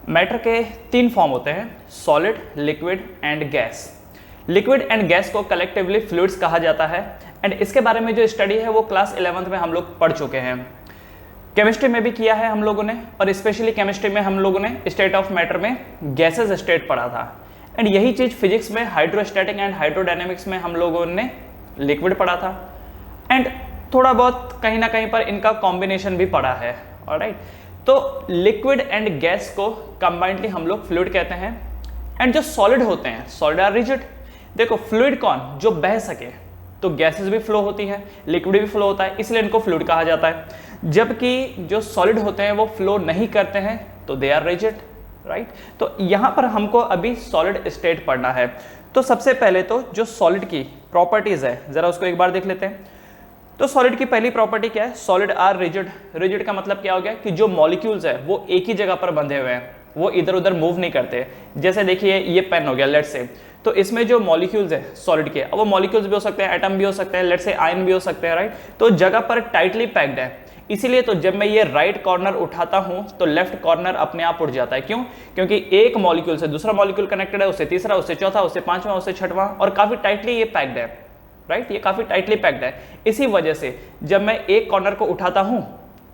Matter के 3 form होते हैं, solid, liquid and gas. Liquid and gas को कलेक्टिवली फ्लूइड्स कहा जाता है एंड इसके बारे में जो स्टडी है वो क्लास 11th में हम लोग पढ़ चुके हैं। केमिस्ट्री में भी किया है हम लोगों ने, और स्पेशली केमिस्ट्री में हम लोगों ने स्टेट ऑफ मैटर में गैसेस स्टेट पढ़ा था एंड यही चीज फिजिक्स में हाइड्रोस्टैटिक एंड हाइड्रोडायनेमिक्स में हम लोगों ने लिक्विड पढ़ा था एंड थोड़ा बहुत कहीं ना कहीं पर इनका कॉम्बिनेशन भी पढ़ा है। ऑलराइट, तो लिक्विड एंड गैस को कंबाइंडली हम लोग फ्लूइड कहते हैं एंड जो सॉलिड होते हैं, सॉलिड आर रिजिड। देखो फ्लूइड कौन, जो बह सके, तो गैसेस भी फ्लो होती है, लिक्विड भी फ्लो होता है, इसलिए इनको फ्लूइड कहा जाता है। जबकि जो सॉलिड होते हैं वो फ्लो नहीं करते हैं तो दे आर रिजिड, राइट। तो यहां पर हमको अभी सॉलिड स्टेट पढ़ना है। तो सबसे पहले तो जो सॉलिड की प्रॉपर्टीज है जरा उसको एक बार देख लेते हैं। तो सॉलिड की पहली प्रॉपर्टी क्या है, सॉलिड आर रिजिड। रिजिड का मतलब क्या हो गया कि जो मॉलिक्यूल्स है वो एक ही जगह पर बंधे हुए हैं, वो इधर उधर मूव नहीं करते। जैसे देखिए ये पेन हो गया लेट्स से, तो इसमें जो मॉलिक्यूल्स है सॉलिड के, अब वो मॉलिक्यूल्स भी हो सकते हैं, एटम भी हो सकते हैं, लेट्स से आयन भी हो सकते हैं, राइट। तो जगह पर टाइटली पैक्ड है, इसीलिए तो जब मैं ये राइट कॉर्नर उठाता हूं तो लेफ्ट कॉर्नर अपने आप उठ जाता है। क्यों? क्योंकि एक मॉलिक्यूल से दूसरा मॉलिक्यूल कनेक्टेड है, उससे तीसरा, उससे चौथा, उससे पांचवा, उससे छठवां, और काफी टाइटली ये पैक्ड है, राइट। ये काफी टाइटली पैक्ड है, इसी वजह से जब मैं एक कॉर्नर को उठाता हूं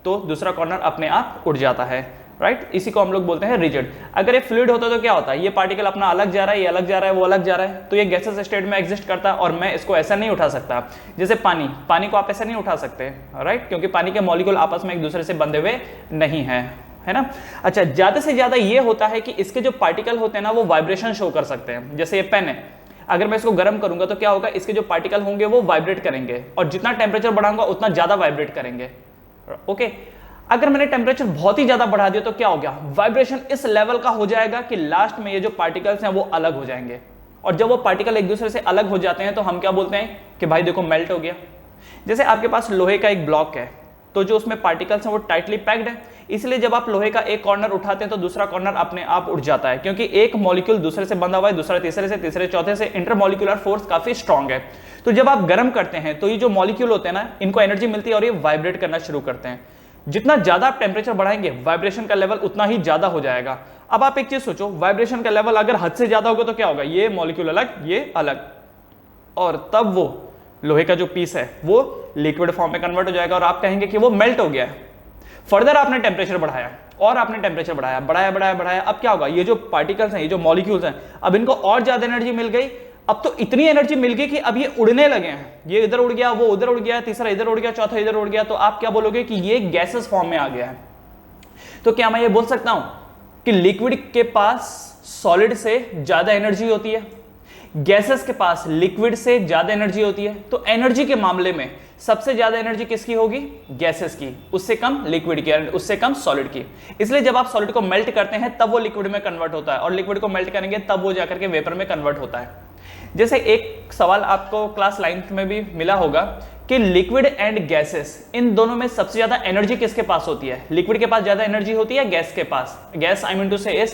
तो दूसरा कॉर्नर अपने आप उठ जाता है, राइट। इसी को हम लोग बोलते हैं रिजिड। अगर ये फ्लूइड होता तो क्या होता है, ये पार्टिकल अपना अलग जा रहा है, ये अलग जा रहा है, वो अलग जा रहा है, तो ये गैसेस स्टेट में एग्जिस्ट करता है और मैं इसको ऐसा नहीं उठा सकता। जैसे पानी को आप ऐसा नहीं उठा सकते, राइट, क्योंकि पानी के मॉलिक्यूल आपस में एक दूसरे से बंधे हुए नहीं है ना। अच्छा, ज्यादा से ज्यादा ये होता है कि इसके जो पार्टिकल होते हैं ना वो वाइब्रेशन शो कर सकते हैं। जैसे ये पेन है, अगर मैं इसको गर्म करूंगा तो क्या होगा, इसके जो पार्टिकल होंगे वो वाइब्रेट करेंगे, और जितना टेम्परेचर बढ़ाऊंगा उतना ज्यादा वाइब्रेट करेंगे। ओके, अगर मैंने टेम्परेचर बहुत ही ज्यादा बढ़ा दिया तो क्या हो गया, वाइब्रेशन इस लेवल का हो जाएगा कि लास्ट में ये जो पार्टिकल्स हैं वो अलग हो जाएंगे, और जब वो पार्टिकल एक दूसरे से अलग हो जाते हैं तो हम क्या बोलते हैं कि भाई देखो मेल्ट हो गया। जैसे आपके पास लोहे का एक ब्लॉक है, तो जो उसमें पार्टिकल्स हैं वो टाइटली पैक्ड है, इसलिए जब आप लोहे का एक कॉर्नर उठाते हैं तो दूसरा कॉर्नर अपने आप उठ जाता है, क्योंकि एक मॉलिक्यूल दूसरे से बंधा हुआ है, दूसरा तीसरे से, तीसरे चौथे से, इंटरमॉलिक्यूलर फोर्स काफी स्ट्रांग है। तो जब आप गर्म करते हैं तो ये जो मॉलिक्यूल होते हैं ना, इनको एनर्जी मिलती है और ये वाइब्रेट करना शुरू करते हैं। जितना ज्यादा आप टेम्परेचर बढ़ाएंगे वाइब्रेशन का लेवल उतना ही ज्यादा हो जाएगा। अब आप एक चीज सोचो, वाइब्रेशन का लेवल अगर हद से ज्यादा होगा तो क्या होगा, ये मॉलिक्यूल अलग, ये अलग, और तब वो लोहे का जो पीस है वो लिक्विड फॉर्म में कन्वर्ट हो जाएगा और आप कहेंगे कि वो मेल्ट हो गया है। फर्दर आपने टेम्परेचर बढ़ाया और आपने टेम्परेचर बढ़ाया, अब क्या होगा, ये जो पार्टिकल्स हैं, ये जो मॉलिक्यूल्स हैं, अब इनको और ज्यादा एनर्जी मिल गई। अब तो इतनी एनर्जी मिल गई कि अब ये उड़ने लगे हैं, ये इधर उड़ गया, वो उधर उड़ गया, तीसरा इधर उड़ गया, चौथा इधर उड़ गया, तो आप क्या बोलोगे कि ये गैसेस फॉर्म में आ गया है। तो क्या मैं ये बोल सकता हूं कि लिक्विड के पास सॉलिड से ज्यादा एनर्जी होती है, गैसेस के पास लिक्विड से ज्यादा एनर्जी होती है? तो एनर्जी के मामले में सबसे ज्यादा एनर्जी किसकी होगी, गैसेस की, उससे कम लिक्विड की, उससे कम सॉलिड की। इसलिए जब आप सॉलिड को मेल्ट करते हैं तब वो लिक्विड में कन्वर्ट होता है, और लिक्विड को मेल्ट करेंगे तब वो जाकर के वेपर में कन्वर्ट होता है। जैसे एक सवाल आपको क्लास 9th में भी मिला होगा कि लिक्विड एंड गैसेस, इन दोनों में सबसे ज्यादा एनर्जी किसके पास होती है? लिक्विड के पास ज्यादा एनर्जी होती है गैस के पास? गैस आई मीन टू से इज,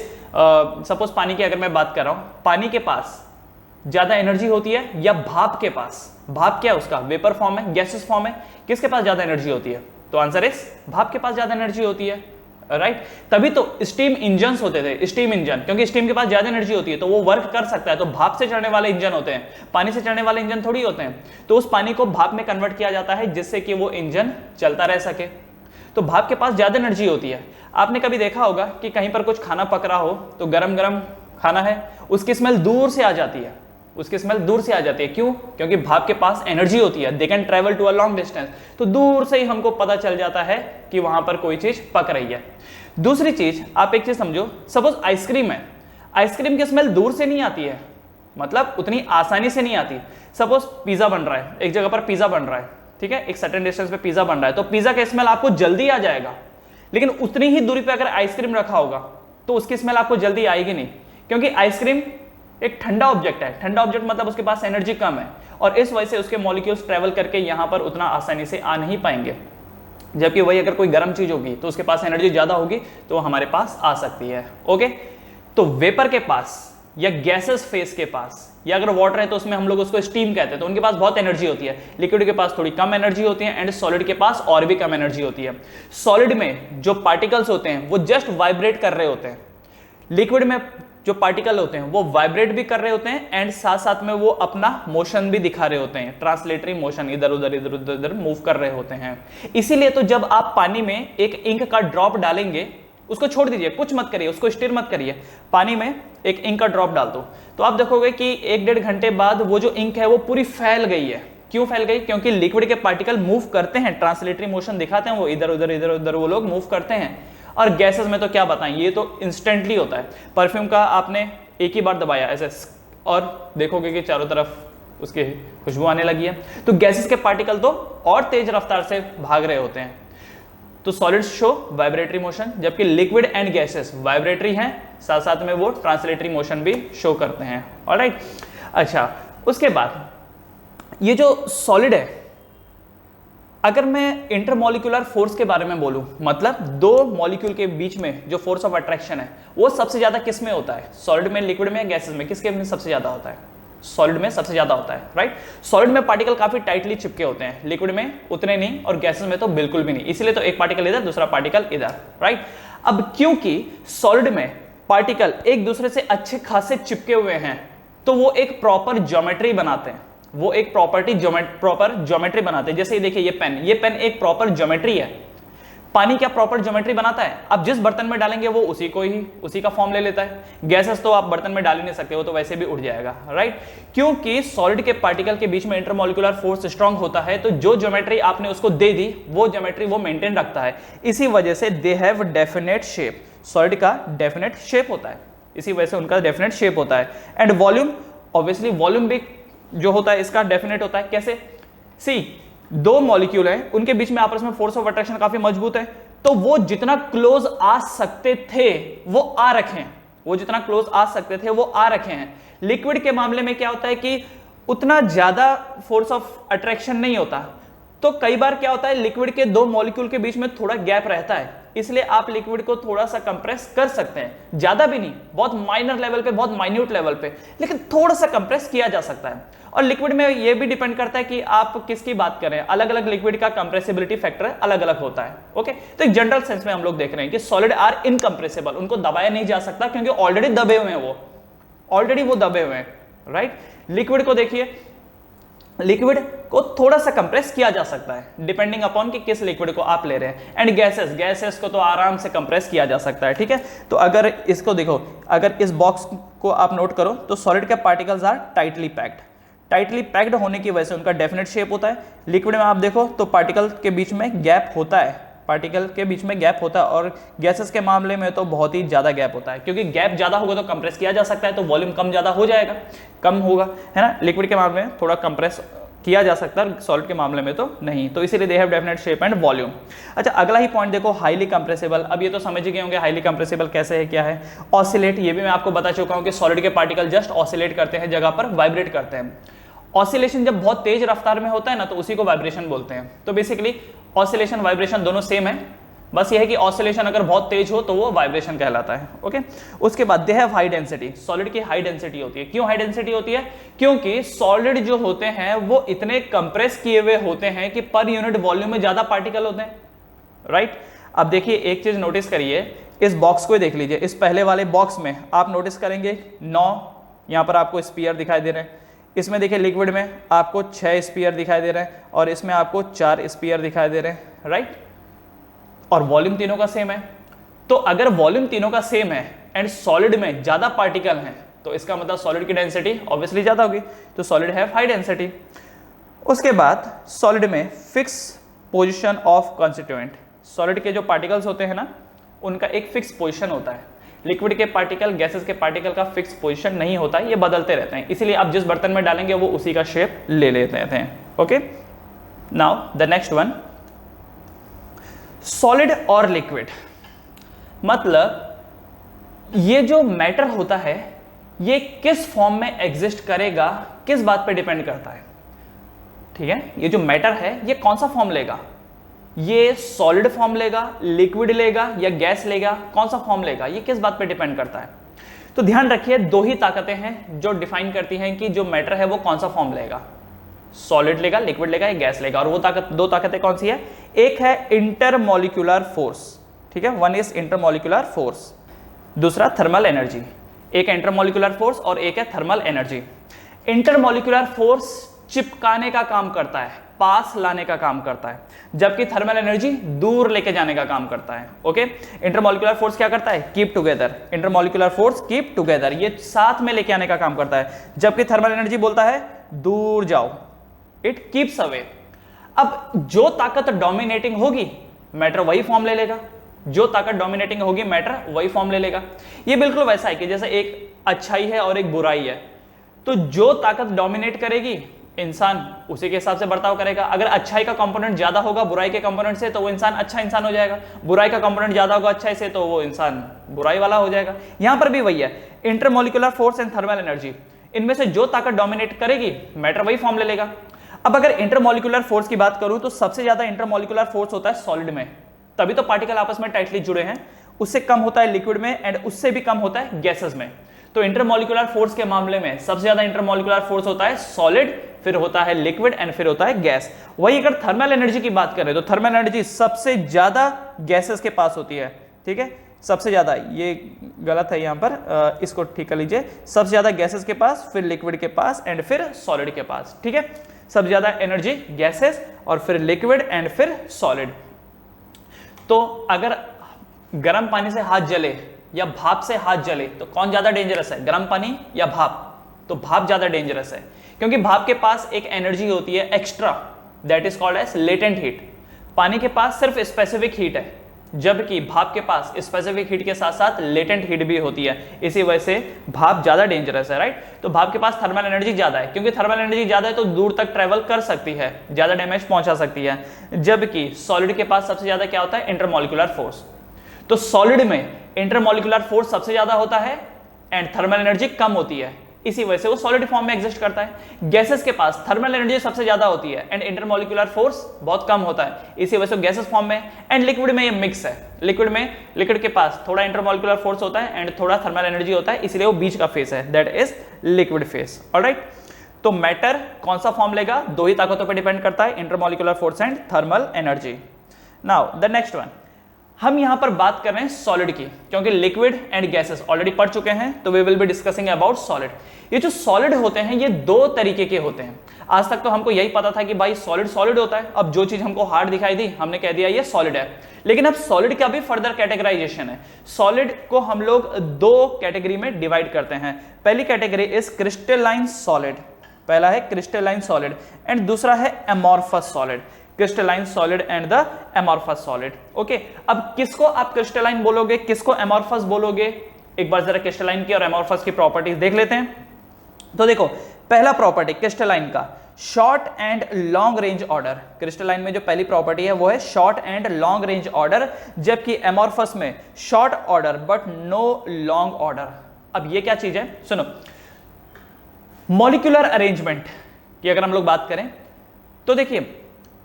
सपोज पानी की अगर मैं बात कर रहा हूं, पानी के पास ज्यादा एनर्जी होती है या भाप के पास? भाप क्या है उसका, वेपर फॉर्म है, गैसेस फॉर्म है, किसके पास ज्यादा एनर्जी होती है? तो आंसर इज भाप के पास ज्यादा एनर्जी होती है, राइट। तभी तो स्टीम इंजन होते थे, स्टीम इंजन, क्योंकि स्टीम के पास ज्यादा एनर्जी होती है तो वो वर्क कर सकता है। तो भाप से चढ़ने वाले इंजन होते हैं, पानी से चढ़ने वाले इंजन थोड़ी होते हैं। तो उस पानी को भाप में कन्वर्ट किया जाता है जिससे कि वो इंजन चलता रह सके। तो भाप के पास ज्यादा एनर्जी होती है। आपने कभी देखा होगा कि कहीं पर कुछ खाना पक रहा हो तो गरम गरम खाना है, उसकी स्मेल दूर से आ जाती है, उसकी स्मेल दूर से आ जाती है। क्यों? क्योंकि भाप के पास एनर्जी होती है, they can travel to a long distance, तो दूर से ही हमको पता चल जाता है कि वहां पर कोई चीज पक रही है। दूसरी चीज, आप एक चीज समझो, सपोज आइसक्रीम है, आइसक्रीम की स्मेल दूर से नहीं आती है, मतलब उतनी आसानी से नहीं आती। सपोज पिज्जा बन रहा है, एक जगह पर पिज्जा बन रहा है, ठीक है, एक सर्टेन डिस्टेंस पे पिज्जा बन रहा है, तो पिज्जा का स्मेल आपको जल्दी आ जाएगा। लेकिन उतनी ही दूरी पे अगर आइसक्रीम रखा होगा तो उसकी स्मेल आपको जल्दी आएगी नहीं, क्योंकि आइसक्रीम एक ठंडा ऑब्जेक्ट है। ठंडा ऑब्जेक्ट मतलब उसके पास एनर्जी कम है, और इस वजह से उसके मॉलिक्यूल्स ट्रेवल करके यहां पर उतना आसानी से आ नहीं पाएंगे। जबकि वही अगर कोई गर्म चीज होगी तो उसके पास एनर्जी ज्यादा होगी तो हमारे पास आ सकती है। ओके, तो वेपर के पास या गैसेस फेस के पास, या अगर वाटर है तो उसमें हम लोग उसको स्टीम कहते हैं, तो उनके पास बहुत एनर्जी होती है। लिक्विड के पास थोड़ी कम एनर्जी होती है एंड सॉलिड के पास और भी कम एनर्जी होती है। सॉलिड में जो पार्टिकल्स होते हैं वो जस्ट वाइब्रेट कर रहे होते हैं, लिक्विड में जो पार्टिकल होते हैं वो वाइब्रेट भी कर रहे होते हैं एंड साथ साथ में वो अपना मोशन भी दिखा रहे होते हैं, ट्रांसलेटरी मोशन, इधर उधर मूव कर रहे होते हैं। इसीलिए तो जब आप पानी में एक इंक का ड्रॉप डालेंगे, उसको छोड़ दीजिए, कुछ मत करिए, उसको स्टिर मत करिए, पानी में एक इंक का ड्रॉप डाल दो, तो आप देखोगे कि 1-1.5 घंटे बाद वो जो इंक है वो पूरी फैल गई है। क्यों फैल गई? क्योंकि लिक्विड के पार्टिकल मूव करते हैं, ट्रांसलेटरी मोशन दिखाते हैं, वो इधर उधर वो लोग मूव करते हैं। और गैसेस में तो क्या बताएं, ये तो इंस्टेंटली होता है। परफ्यूम का आपने एक ही बार दबाया ऐसे और देखोगे कि चारों तरफ उसकी खुशबू आने लगी है। तो गैसेस के पार्टिकल तो और तेज रफ्तार से भाग रहे होते हैं। तो सॉलिड्स शो वाइब्रेटरी मोशन, जबकि लिक्विड एंड गैसेस वाइब्रेटरी हैं, साथ साथ में वो ट्रांसलेटरी मोशन भी शो करते हैं। ऑलराइट, अच्छा, उसके बाद ये जो सॉलिड है, अगर मैं इंटरमॉलिक्यूलर फोर्स के बारे में बोलूं, मतलब दो मॉलिक्यूल के बीच में जो फोर्स ऑफ अट्रैक्शन है वो सबसे ज्यादा किस में होता है? सॉलिड में, लिक्विड में, गैसेस में? किसके में सबसे ज्यादा होता है? सॉलिड में सबसे ज्यादा होता है, राइट। सॉलिड में पार्टिकल काफी टाइटली चिपके होते हैं, लिक्विड में उतने नहीं और गैसेस में तो बिल्कुल भी नहीं। इसीलिए तो एक पार्टिकल इधर, दूसरा पार्टिकल इधर, राइट। अब क्योंकि सॉलिड में पार्टिकल एक दूसरे से अच्छे खासे चिपके हुए हैं, तो वो एक प्रॉपर ज्योमेट्री बनाते हैं, वो एक प्रॉपर ज्योमेट्री बनाते हैं। जैसे ये देखिए, ये पेन एक प्रॉपर ज्योमेट्री है। पानी क्या प्रॉपर ज्योमेट्री बनाता है? आप जिस बर्तन में डालेंगे वो उसी का फॉर्म ले लेता है। गैसेस तो आप बर्तन में डाल ही नहीं सकते, वो तो वैसे भी उड़ जाएगा, राइट। क्योंकि सॉलिड के पार्टिकल के बीच में इंटरमॉलिक्यूलर फोर्स स्ट्रांग होता है, तो जो ज्योमेट्री आपने उसको दे दी वो ज्योमेट्री वो मेंटेन रखता है। इसी वजह से they have definite shape, solid का डेफिनेट शेप होता है, इसी वजह से उनका डेफिनेट शेप होता है। एंड वॉल्यूम, ऑब्वियसली वॉल्यूम भी जो होता है इसका डेफिनेट होता है। कैसे? सी, दो मॉलिक्यूल हैं, उनके बीच में आपस में फोर्स ऑफ अट्रैक्शन काफी मजबूत है, तो वो जितना क्लोज आ सकते थे वो आ रखे हैं, वो जितना क्लोज आ सकते थे वो आ रखे हैं। लिक्विड के मामले में क्या होता है कि उतना ज्यादा फोर्स ऑफ अट्रैक्शन नहीं होता, तो कई बार क्या होता है, लिक्विड के दो मॉलिक्यूल के बीच में थोड़ा गैप रहता है, इसलिए आप लिक्विड को थोड़ा सा कंप्रेस कर सकते हैं, ज्यादा भी नहीं, बहुत माइनर लेवल पे, बहुत माइन्यूट लेवल पे, लेकिन थोड़ा सा कंप्रेस किया जा सकता है। और लिक्विड में ये भी डिपेंड करता है कि आप किसकी बात करें, अलग अलग लिक्विड का कंप्रेसिबिलिटी फैक्टर अलग अलग होता है। ओके, तो एक जनरल सेंस में हम लोग देख रहे हैं कि सॉलिड आर इनकंप्रेसिबल, उनको दबाया नहीं जा सकता क्योंकि ऑलरेडी दबे हुए हैं, वो ऑलरेडी वो दबे हुए हैं, राइट। लिक्विड को देखिए, लिक्विड को थोड़ा सा कंप्रेस किया जा सकता है डिपेंडिंग अपॉन कि किस लिक्विड को आप ले रहे हैं। एंड गैसेस को तो आराम से कंप्रेस किया जा सकता है, ठीक है। तो अगर इसको देखो, अगर इस बॉक्स को आप नोट करो तो सॉलिड के पार्टिकल्स आर टाइटली पैक्ड होने की वजह से उनका डेफिनेट शेप होता है। लिक्विड में आप देखो तो पार्टिकल के बीच में गैप होता है, और गैसेस के मामले में तो बहुत ही ज्यादा गैप होता है, क्योंकि गैप ज्यादा होगा तो कंप्रेस किया जा सकता है, तो वॉल्यूम कम ज्यादा हो जाएगा, कम होगा, है ना। लिक्विड के मामले में थोड़ा कंप्रेस किया जा सकता है, सॉलिड के मामले में तो नहीं, तो इसीलिए they have definite shape and volume. अच्छा, अगला ही पॉइंट देखो, हाईली कंप्रेसिबल। अब ये तो समझ ही गए होंगे हाईली कंप्रेसिबल कैसे है, क्या है। ऑसिलेट, ये भी मैं आपको बता चुका हूं कि सॉलिड के पार्टिकल जस्ट ऑसिलेट करते हैं, जगह पर वाइब्रेट करते हैं। ऑसिलेशन जब बहुत तेज रफ्तार में होता है ना, तो उसी को वाइब्रेशन बोलते हैं। तो बेसिकली ऑसिलेशन वाइब्रेशन दोनों सेम है, बस ये है कि ऑसिलेशन अगर बहुत तेज हो तो वो वाइब्रेशन कहलाता है। ओके, उसके बाद दे हैव हाई डेंसिटी, सॉलिड की हाई डेंसिटी होती है। क्यों हाई डेंसिटी होती है? क्योंकि सॉलिड जो होते हैं वो इतने कंप्रेस किए हुए होते हैं कि पर यूनिट वॉल्यूम में ज्यादा पार्टिकल होते हैं, राइट। अब देखिए एक चीज नोटिस करिए, इस बॉक्स को देखिए लीजिए, इस पहले वाले बॉक्स में आप नोटिस करेंगे 9 यहां पर आपको स्पीयर दिखाई दे रहे हैं। इसमें देखिए लिक्विड में आपको 6 स्पीयर दिखाई दे रहे हैं और इसमें आपको 4 स्पीयर दिखाई दे रहे हैं, राइट। और वॉल्यूम तीनों का सेम है। तो अगर वॉल्यूम तीनों का सेम है एंड सॉलिड में ज्यादा पार्टिकल हैं, तो इसका मतलब सॉलिड की डेंसिटी ऑब्वियसली ज्यादा होगी, तो सॉलिड हैव हाई डेंसिटी। उसके बाद सॉलिड में fix position of constituent, solid के जो पार्टिकल्स होते हैं ना, उनका एक फिक्स पोजीशन होता है। लिक्विड के पार्टिकल, गैसेस के पार्टिकल का फिक्स पोजीशन नहीं होता, ये बदलते रहते हैं, इसीलिए आप जिस बर्तन में डालेंगे वो उसी का शेप ले लेते हैं। Okay, now the next one, solid और लिक्विड, मतलब ये जो मैटर होता है ये किस फॉर्म में एग्जिस्ट करेगा, किस बात पे डिपेंड करता है, ठीक है। ये जो मैटर है ये कौन सा फॉर्म लेगा, ये सॉलिड फॉर्म लेगा, लिक्विड लेगा या गैस लेगा, कौन सा फॉर्म लेगा, ये किस बात पे डिपेंड करता है। तो ध्यान रखिए दो ही ताकतें हैं जो डिफाइन करती हैं कि जो मैटर है वो कौन सा फॉर्म लेगा, सॉलिड लेगा, लिक्विड लेगा या गैस लेगा। और वो दो ताकतें कौन सी है? एक है इंटरमॉलिक्यूलर फोर्स, ठीक है, वन इज इंटरमॉलिक्यूलर फोर्स, दूसरा थर्मल एनर्जी। एक है इंटरमॉलिक्यूलर फोर्स और एक है थर्मल एनर्जी। इंटरमॉलिक्यूलर फोर्स चिपकाने का काम करता है, पास लाने का काम करता है, जबकि थर्मल एनर्जी दूर लेके जाने का काम करता है। ओके, इंटरमॉलिक्यूलर फोर्स क्या करता है? Keep together. Intermolecular force keep together, ये साथ में लेके आने का काम करता है, जबकि थर्मल एनर्जी बोलता है दूर जाओ, इट कीप्स अवे। अब जो ताकत डोमिनेटिंग होगी मैटर वही फॉर्म ले लेगा, जो ताकत डोमिनेटिंग होगी मैटर वही फॉर्म ले लेगा। ये बिल्कुल वैसा है कि जैसे एक अच्छाई है और एक बुराई है, तो जो ताकत डोमिनेट करेगी इंसान उसी के हिसाब से बर्ताव करेगा। अगर अच्छाई का कंपोनेंट ज्यादा होगा बुराई के कंपोनेंट से तो वो इंसान अच्छा इंसान हो जाएगा, बुराई का कंपोनेंट ज्यादा होगा अच्छाई से तो वो इंसान बुराई वाला हो जाएगा। यहां पर भी वही है, intermolecular force and thermal energy, इनमें से जो ताकत डोमिनेट करेगी मैटर वही फॉर्म ले लेगा। अब अगर इंटरमॉलिक्यूलर फोर्स की बात करूं तो सबसे ज्यादा इंटरमॉलिक्यूलर फोर्स होता है सॉलिड में, तभी तो पार्टिकल आपस में टाइटली जुड़े हैं। उससे कम होता है लिक्विड में एंड उससे भी कम होता है गैसेस में। तो इंटरमॉलिक्यूलर फोर्स के मामले में सबसे ज्यादा इंटरमॉलिक्यूलर फोर्स होता है सॉलिड, फिर होता है लिक्विड एंड फिर होता है गैस। वही अगर थर्मल एनर्जी की बात करें तो थर्मल एनर्जी सबसे ज्यादा गैसेस के पास होती है, ठीक है, सबसे ज्यादा, ये गलत है यहां पर, इसको ठीक कर लीजिए, सबसे ज्यादा गैसेस के पास, फिर लिक्विड के पास एंड फिर सॉलिड के पास, ठीक है, सबसे ज्यादा एनर्जी गैसेस और फिर लिक्विड एंड फिर सॉलिड। तो अगर गर्म पानी से हाथ जले या भाप से हाथ जले तो कौन ज्यादा डेंजरस है, गर्म पानी या भाप? तो भाप ज्यादा डेंजरस है, क्योंकि भाप के पास एक एनर्जी होती है extra, that is called as latent heat. पानी के पास सिर्फ स्पेसिफिक हीट है, जबकि भाप के पास स्पेसिफिक हीट के साथ साथ लेटेंट हीट भी होती है, इसी वजह से भाप ज्यादा डेंजरस है, राइट। तो भाप के पास थर्मल एनर्जी ज्यादा है, क्योंकि थर्मल एनर्जी ज्यादा है तो दूर तक ट्रेवल कर सकती है, ज्यादा डैमेज पहुंचा सकती है, जबकि सॉलिड के पास सबसे ज्यादा क्या होता है? Intermolecular force. तो सॉलिड में इंटरमॉलिक्यूलर फोर्स सबसे ज्यादा होता है एंड थर्मल एनर्जी कम होती है, इसी वजह से वो सॉलिड फॉर्म में एग्जिस्ट करता है। गैसेस के पास थर्मल एनर्जी सबसे ज्यादा होती है एंड इंटरमॉलिक्यूलर फोर्स बहुत कम होता है, इसी वजह से गैसेस फॉर्म में। एंड लिक्विड में ये मिक्स है, लिक्विड के पास थोड़ा इंटरमॉलिक्यूलर फोर्स होता है एंड थोड़ा थर्मल एनर्जी होता है, इसलिए वो बीच का फेस है, that is liquid phase. Alright, तो मैटर कौन सा फॉर्म लेगा? दो ही ताकतों पर डिपेंड करता है, intermolecular force and thermal energy. Now the next one, हम यहां पर बात कर रहे हैं सॉलिड की, क्योंकि लिक्विड एंड गैसेस ऑलरेडी पढ़ चुके हैं, तो we will be discussing about solid. ये जो सॉलिड होते हैं ये दो तरीके के होते हैं। आज तक तो हमको यही पता था कि भाई सॉलिड होता है, अब जो चीज हमको हार्ड दिखाई दी हमने कह दिया ये सॉलिड है, लेकिन अब सॉलिड का भी फर्दर कैटेगराइजेशन है। सॉलिड को हम लोग दो कैटेगरी में डिवाइड करते हैं। पहली कैटेगरी इज क्रिस्टलाइन सॉलिड, पहला है क्रिस्टलाइन सॉलिड एंड दूसरा है amorphous solid. Crystalline solid and the amorphous solid. Okay, अब किसको आप क्रिस्टलाइन बोलोगे, किसको एमॉर्फस बोलोगे? एक बार जरा क्रिस्टलाइन की और एमॉर्फस की प्रॉपर्टीज देख लेते हैं। तो देखो, पहला प्रॉपर्टी क्रिस्टलाइन का, short and long range order. Crystalline में जो पहली प्रॉपर्टी है वो है short and long range order, जबकि एमॉर्फस में short order but no long order. अब ये क्या चीज है, सुनो, मॉलिक्यूलर अरेंजमेंट की अगर हम लोग बात करें तो देखिए,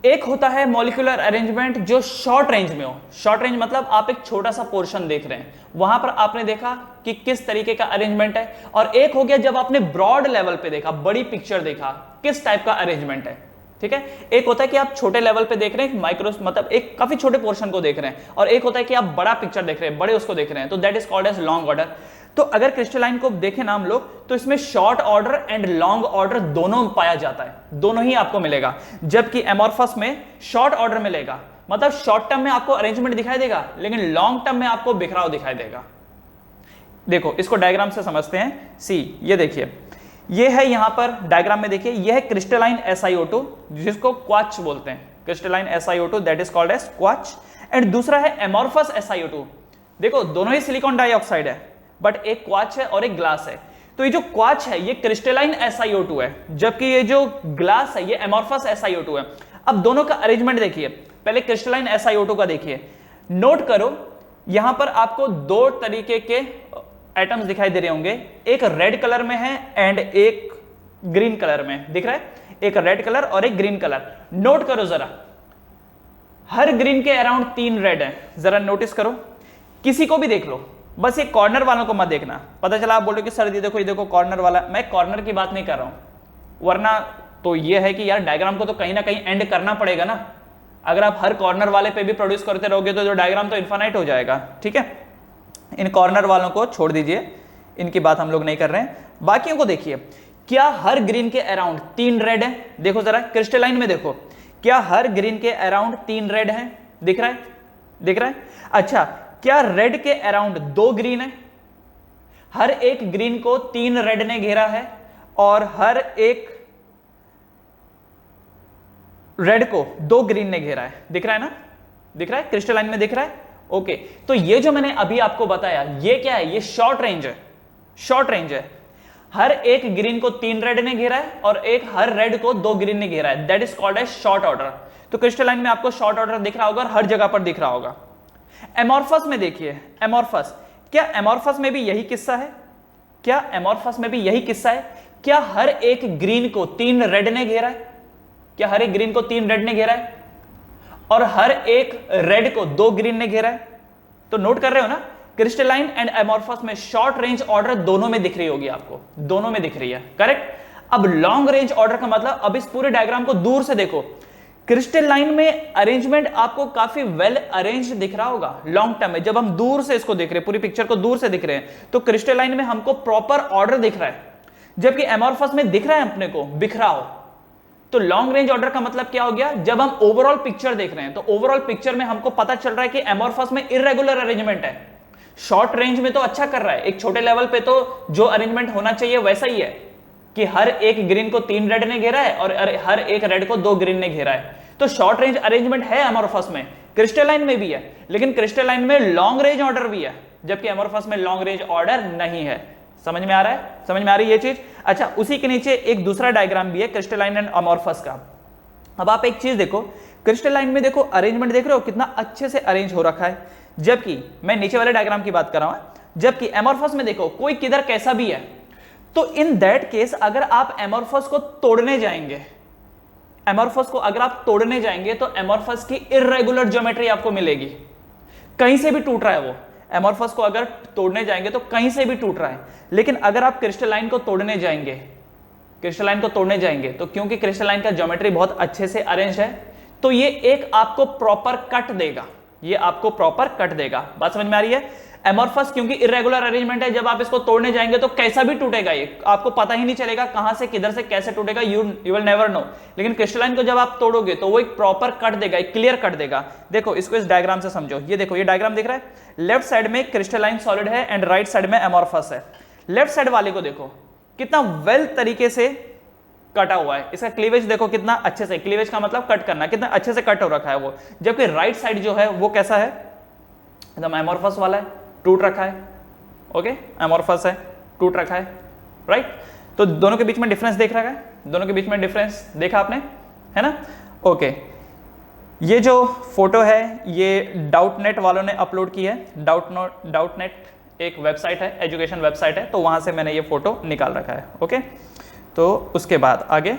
एक होता है मॉलिक्यूलर अरेंजमेंट जो शॉर्ट रेंज में हो। शॉर्ट रेंज मतलब आप एक छोटा सा पोर्शन देख रहे हैं, वहां पर आपने देखा कि किस तरीके का अरेंजमेंट है, और एक हो गया जब आपने ब्रॉड लेवल पे देखा, बड़ी पिक्चर देखा, किस टाइप का अरेंजमेंट है, ठीक है। एक होता है कि आप छोटे लेवल पे देख रहे हैं, माइक्रो मतलब एक काफी छोटे पोर्शन को देख रहे हैं, और एक होता है कि आप बड़ा पिक्चर देख रहे हैं, बड़े उसको देख रहे हैं, तो that is called as long order. तो अगर क्रिस्टलाइन को देखें ना हम लोग, तो इसमें short order and long order दोनों पाया जाता है, दोनों ही आपको मिलेगा, जबकि एमॉर्फस में शॉर्ट ऑर्डर मिलेगा, मतलब शॉर्ट टर्म में आपको अरेंजमेंट दिखाई देगा, लेकिन लॉन्ग टर्म में आपको बिखराव दिखाई देगा। देखो, इसको डायग्राम से समझते हैं। सी, ये देखिए, ये है यहां पर डायग्राम में देखिए, ये है क्रिस्टलाइन SiO2 जिसको क्वार्ट्ज बोलते हैं, crystalline SiO2 that is called as quartz, and दूसरा है एमॉर्फस SiO2। देखो, दोनों ही सिलिकॉन डाइऑक्साइड है, बट एक क्वार्ट्ज है और एक ग्लास है। तो ये जो क्वार्ट्ज है ये क्रिस्टलाइन SiO2 है, जबकि ये जो ग्लास है ये एमॉर्फस SiO2 है। अब दोनों का अरेंजमेंट देखिए, पहले क्रिस्टलाइन SiO2 का देखिए, नोट करो यहां पर आपको दो तरीके के एटम्स दिखाई दे रहे होंगे, एक रेड कलर में है एंड एक ग्रीन कलर में, दिख रहा है, एक रेड कलर और एक ग्रीन कलर। नोट करो जरा, हर ग्रीन के अराउंड 3 रेड है, जरा नोटिस करो, किसी को भी देख लो, बस ये कॉर्नर वालों को मत देखना। पता चला आप बोलो कि सर जी देखो ये देखो कॉर्नर वाला, मैं कॉर्नर की बात नहीं कर रहा हूं, वरना तो ये है कि यार डायग्राम को तो कहीं ना कहीं एंड करना पड़ेगा ना। अगर आप हर कॉर्नर वाले पे भी प्रोड्यूस करते रहोगे तो जो डायग्राम तो इन्फिनाइट हो जाएगा। ठीक है, इन कॉर्नर वालों को छोड़ दीजिए, इनकी बात हम लोग नहीं कर रहे हैं। बाकियों को देखिए, क्या हर ग्रीन के अराउंड 3 रेड है? देखो जरा क्रिस्टलाइन में देखो, क्या हर ग्रीन के अराउंड 3 रेड है? दिख रहा है? दिख रहा है? अच्छा, क्या रेड के अराउंड 2 ग्रीन है? हर एक ग्रीन को 3 रेड ने घेरा है और हर एक रेड को 2 ग्रीन ने घेरा है। दिख रहा है ना? दिख रहा है? क्रिस्टलाइन में दिख रहा है? ओके, तो ये जो मैंने अभी आपको बताया ये क्या है? ये शॉर्ट रेंज है। शॉर्ट रेंज है। हर एक ग्रीन को 3 रेड ने घेरा है और हर रेड को 2 ग्रीन ने घेरा है। That is called as short order. तो क्रिस्टलाइन में आपको शॉर्ट ऑर्डर दिख रहा होगा और हर जगह पर दिख रहा होगा। एमॉर्फस में देखिए, एमॉर्फस, क्या एमॉर्फस में भी यही किस्सा है? क्या एमॉर्फस में भी यही किस्सा है? क्या हर एक ग्रीन को 3 रेड ने घेरा है? क्या हर एक ग्रीन को 3 रेड ने घेरा है और हर एक रेड को 2 ग्रीन ने घेरा है? तो नोट कर रहे हो ना, क्रिस्टलाइन एंड एमॉर्फस में शॉर्ट रेंज ऑर्डर दोनों में दिख रही होगी आपको, दोनों में दिख रही है। करेक्ट। अब लॉन्ग रेंज ऑर्डर का मतलब, अब इस पूरे डायग्राम को दूर से देखो, क्रिस्टलाइन में अरेंजमेंट आपको काफी वेल अरेंज दिख रहा होगा लॉन्ग टर्म में। जब हम दूर से इसको देख रहे हैं, पूरी पिक्चर को दूर से दिख रहे हैं, तो क्रिस्टलाइन में हमको प्रॉपर ऑर्डर दिख रहा है, जबकि एमॉर्फस में दिख रहा है अपने को बिखराव। तो लॉन्ग रेंज ऑर्डर का मतलब क्या हो गया? जब हम ओवरऑल पिक्चर देख रहे हैं तो ओवरऑल पिक्चर में हमको पता चल रहा है कि एमॉर्फस में इररेगुलर अरेंजमेंट है। शॉर्ट रेंज में तो अच्छा कर रहा है, एक छोटे लेवल पे तो जो अरेंजमेंट होना चाहिए वैसा ही है कि हर एक ग्रीन को 3 रेड ने घेरा है और हर एक रेड को 2 ग्रीन ने घेरा है। तो शॉर्ट रेंज अरेंजमेंट है एमॉर्फस में, क्रिस्टलाइन में भी है, लेकिन क्रिस्टलाइन में लॉन्ग रेंज ऑर्डर भी है, जबकि एमॉर्फस में लॉन्ग रेंज ऑर्डर नहीं है। समझ में आ रहा है? समझ में आ रही है ये चीज? अच्छा, उसी के नीचे एक दूसरा डायग्राम भी है क्रिस्टलाइन एंड एमॉर्फस का। अब आप एक चीज देखो, क्रिस्टलाइन में देखो अरेंजमेंट देख रहे हो कितना अच्छे से अरेंज हो रखा है, जबकि मैं नीचे वाले डायग्राम की बात कर रहा हूं। जबकि एमॉर्फस में देखो कोई किधर कैसा भी है। तो इन दैट केस अगर आप एमॉर्फस को तोड़ने जाएंगे, एमॉर्फस को अगर आप तोड़ने जाएंगे तो एमॉर्फस की इर्रेगुलर ज्योमेट्री आपको मिलेगी, कहीं से भी टूट रहा है वो। एमॉर्फस को अगर तोड़ने जाएंगे तो कहीं से भी टूट रहा है, लेकिन अगर आप क्रिस्टलाइन को तोड़ने जाएंगे, क्रिस्टलाइन को तोड़ने जाएंगे तो क्योंकि क्रिस्टलाइन का ज्योमेट्री बहुत अच्छे से अरेंज है, तो ये एक आपको प्रॉपर कट देगा, ये आपको प्रॉपर कट देगा। बात समझ में आ रही है? एमॉर्फस क्योंकि इरेगुलर अरेंजमेंट है, जब आप इसको तोड़ने जाएंगे तो कैसा भी टूटेगा, ये आपको पता ही नहीं चलेगा कहां से किधर से कैसे टूटेगा, यू विल नेवर नो। लेकिन क्रिस्टलाइन को जब आप तोड़ोगे तो वो एक प्रॉपर कट देगा, एक क्लियर कट देगा। देखो इसको इस डायग्राम से समझो, ये देखो ये डायग्राम दिख रहा है, लेफ्ट साइड में क्रिस्टलाइन सॉलिड है एंड राइट साइड में एमॉर्फस है। लेफ्ट साइड वाले को देखो कितना वेल तरीके से कटा हुआ है, इसका क्लीवेज देखो कितना अच्छे से, क्लीवेज का मतलब कट करना, कितना अच्छे से कट हो रखा है वो। जबकि राइट साइड जो है वो कैसा है, एकदम एमॉर्फस वाला है, टूट रखा है। ओके, एमॉर्फस है, टूट रखा है, राइट। तो दोनों के बीच में डिफरेंस देख रखा है, दोनों के बीच में डिफरेंस देखा आपने, है ना? ओके, ये जो फोटो है ये डाउटनेट वालों ने अपलोड की है। डाउटनेट एक वेबसाइट है, एजुकेशन वेबसाइट है, तो वहां से मैंने ये फोटो निकाल रखा है। ओके, तो उसके बाद आगे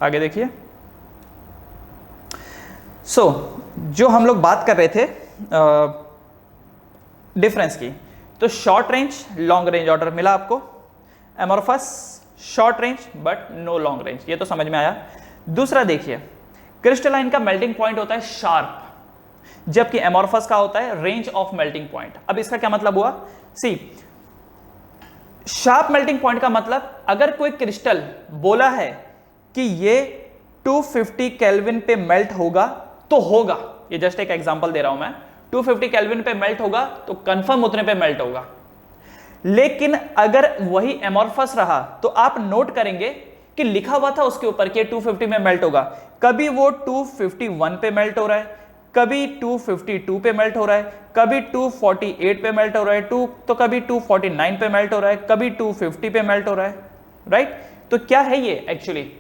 आगे देखिए। जो हम लोग बात कर रहे थे डिफरेंस की, तो short range long range order मिला आपको, amorphous short range but no long range, ये तो समझ में आया। दूसरा देखिए, क्रिस्टलाइन का मेल्टिंग पॉइंट होता है शार्प, जबकि एमॉर्फस का होता है रेंज ऑफ मेल्टिंग पॉइंट। अब इसका क्या मतलब हुआ? सी, शार्प मेल्टिंग पॉइंट का मतलब अगर कोई क्रिस्टल बोला है कि ये 250 केल्विन पे मेल्ट होगा तो होगा, ये जस्ट एक एग्जांपल दे रहा हूं मैं, 250 केल्विन पे मेल्ट होगा तो कंफर्म उतने पे मेल्ट होगा। लेकिन अगर वही एमॉर्फस रहा तो आप नोट करेंगे कि लिखा हुआ था उसके ऊपर कि 250 में मेल्ट होगा, कभी वो 251 पे मेल्ट हो रहा है, कभी 252 पे मेल्ट हो रहा है, कभी 248 पे मेल्ट हो रहा है, तो कभी 249 पे मेल्ट हो रहा है, कभी 250 पे मेल्ट हो रहा है, राइट। तो क्या है ये एक्चुअली,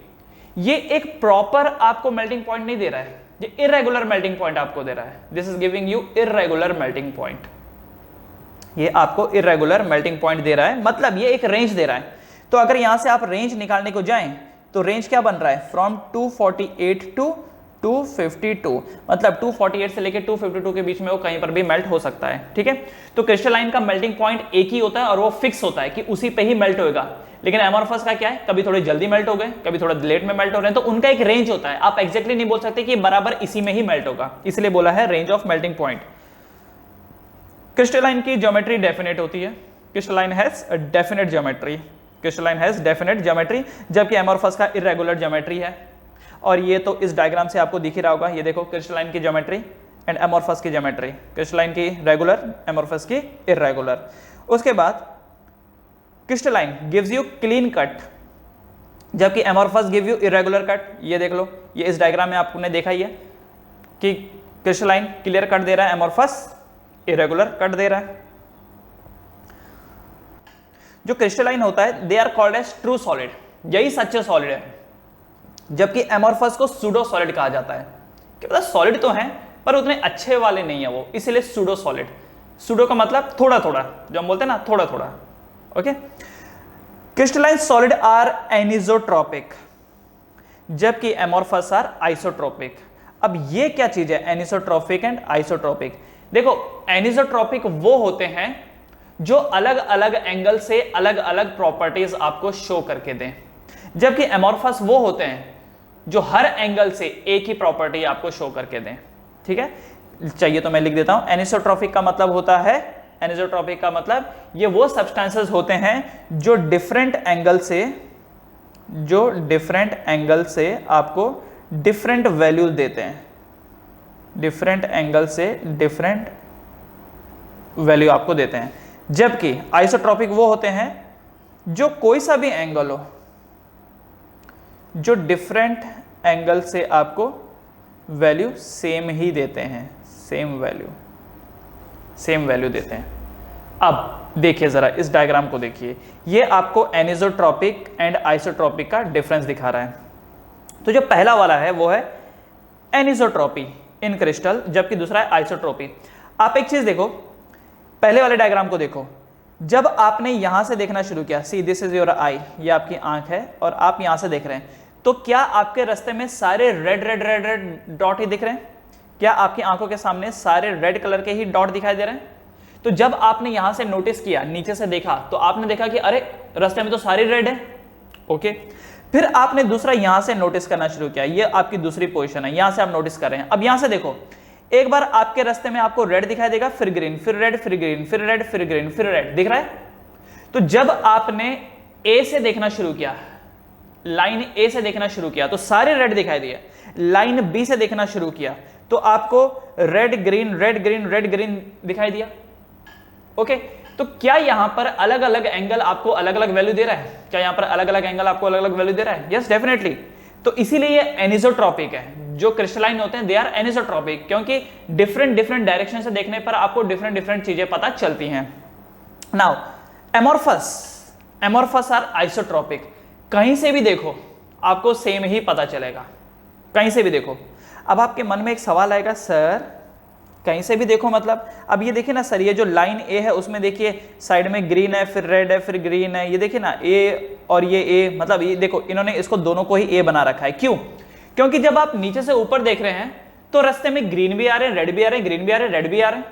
ये एक प्रॉपर आपको मेल्टिंग पॉइंट नहीं दे रहा है, ये इरेगुलर मेल्टिंग पॉइंट आपको दे रहा है। This is giving you irregular melting point, ये आपको इरेगुलर मेल्टिंग पॉइंट दे रहा है, मतलब ये एक रेंज दे रहा है। तो अगर यहां से आप रेंज निकालने को जाएं तो रेंज क्या बन रहा है, फ्रॉम 248 टू 252, मतलब 248 से लेकर 252 के बीच में वो कहीं पर भी मेल्ट हो सकता है। ठीक है, तो क्रिस्टलाइन का मेल्टिंग पॉइंट एक ही होता है और वो फिक्स होता है कि उसी पे ही मेल्ट होगा। लेकिन एमोर्फस का क्या है, कभी थोड़े जल्दी मेल्ट हो गए, कभी थोड़ा लेट में मेल्ट हो रहे हैं, तो उनका एक रेंज होता है। आप एक्जैक्टली नहीं बोल सकते कि बराबर इसी में ही मेल्ट होगा, इसलिए बोला है range of melting point. Crystalline की ज्योमेट्री डेफिनेट होती है, crystalline has a definite geometry, crystalline has definite geometry, जबकि एमोर्फस का इरेगुलर ज्योमेट्री है। और ये तो इस डायग्राम से आपको दिख ही रहा होगा, ये देखो क्रिस्टलाइन की ज्योमेट्री एंड एमोर्फस की ज्योमेट्री, क्रिस्टलाइन की रेगुलर, एमोर्फस की इरेगुलर। उसके बाद crystalline gives you clean cut, जबकि amorphous give you irregular cut. ये देख लो, ये इस डायग्राम में आपने देखा ही है कि क्रिस्टलाइन क्लियर कट दे रहा है, एमोर्फस इरेगुलर कट दे रहा है। जो क्रिस्टलाइन होता है they are called as true solid, यही सच्चे सॉलिड है, जबकि एमोर्फस को सूडो सॉलिड कहा जाता है। क्या पता सॉलिड तो हैं पर उतने अच्छे वाले नहीं है वो, इसीलिए सूडो सॉलिड। सूडो का मतलब थोड़ा थोड़ा, जो हम बोलते हैं ना थोड़ा थोड़ा। Okay, crystalline solid are anisotropic, जबकि एमोर्फस आर आइसोट्रोपिक। अब ये क्या चीज है एनिसोट्रोपिक एंड आइसोट्रोपिक? देखो एनिसोट्रोपिक वो होते हैं जो अलग अलग एंगल से अलग अलग प्रॉपर्टीज आपको शो करके दें, जबकि एमोर्फस वो होते हैं जो हर एंगल से एक ही प्रॉपर्टी आपको शो करके दें। ठीक है, चाहिए तो मैं लिख देता हूं। एनिसोट्रोपिक का मतलब होता है, एनिसोट्रोपिक का मतलब ये वो सब्सटेंसेस होते हैं जो डिफरेंट एंगल से आपको डिफरेंट वैल्यूज देते हैं, डिफरेंट एंगल से डिफरेंट वैल्यू आपको देते हैं। जबकि आइसोट्रोपिक वो होते हैं जो कोई सा भी एंगल हो, जो डिफरेंट एंगल से आपको वैल्यू सेम ही देते हैं, सेम वैल्यू देते हैं। अब देखिए जरा इस डायग्राम को देखिए, ये आपको एनिसोट्रोपिक एंड आइसोट्रोपिक का डिफरेंस दिखा रहा है। तो जो पहला वाला है वो है एनिसोट्रोपी इन क्रिस्टल, जबकि दूसरा है आइसोट्रोपी। आप एक चीज देखो, पहले वाले डायग्राम को देखो, जब आपने यहां से देखना शुरू किया, सी दिस इज योर आई, ये आपकी आंख है और आप यहां से देख रहे हैं, तो क्या आपके रास्ते में सारे red red red red dot ही दिख रहे हैं? क्या आपकी आंखों के सामने सारे रेड कलर के ही डॉट दिखाई दे रहे हैं? तो जब आपने यहां से नोटिस किया, नीचे से देखा, तो आपने देखा कि अरे रास्ते में तो सारी रेड है। ओके, फिर आपने दूसरा यहां से नोटिस करना शुरू किया, ये आपकी दूसरी पोजीशन है, यहां से आप नोटिस कर रहे हैं। अब यहां से देखो, एक बार आपके रास्ते में आपको रेड दिखाई देगा, फिर ग्रीन, फिर रेड, फिर ग्रीन, फिर रेड, फिर ग्रीन, फिर रेड, दिख रहा है? तो जब आपने ए से देखना शुरू किया, लाइन ए से देखना शुरू किया तो सारे रेड दिखाई दिए। लाइन बी से देखना शुरू किया तो आपको red green red green red green दिखाई दिया। ओके, तो क्या यहां पर अलग अलग एंगल आपको अलग अलग वैल्यू दे रहा है? क्या यहां पर अलग अलग एंगल आपको अलग अलग वैल्यू दे रहा है? Yes, definitely. तो इसीलिए ये एनिसोट्रोपिक है। जो क्रिस्टलाइन होते हैं दे आर एनिसोट्रोपिक, क्योंकि डिफरेंट डिफरेंट डायरेक्शन से देखने पर आपको डिफरेंट डिफरेंट चीजें पता चलती हैं। Now amorphous are isotropic. कहीं से भी देखो आपको सेम ही पता चलेगा, कहीं से भी देखो। अब आपके मन में एक सवाल आएगा, सर कहीं से भी देखो मतलब? अब ये देखिए ना सर, ये जो लाइन ए है उसमें देखिए साइड में ग्रीन है, फिर रेड है, फिर ग्रीन है, ये देखिए ना ए और ये ए, मतलब ये देखो इन्होंने इसको दोनों को ही ए बना रखा है। क्यों? क्योंकि जब आप नीचे से ऊपर देख रहे हैं तो रास्ते में ग्रीन भी आ रहे हैं, रेड भी आ रहे हैं, ग्रीन भी आ रहे हैं, रेड भी आ रहे हैं,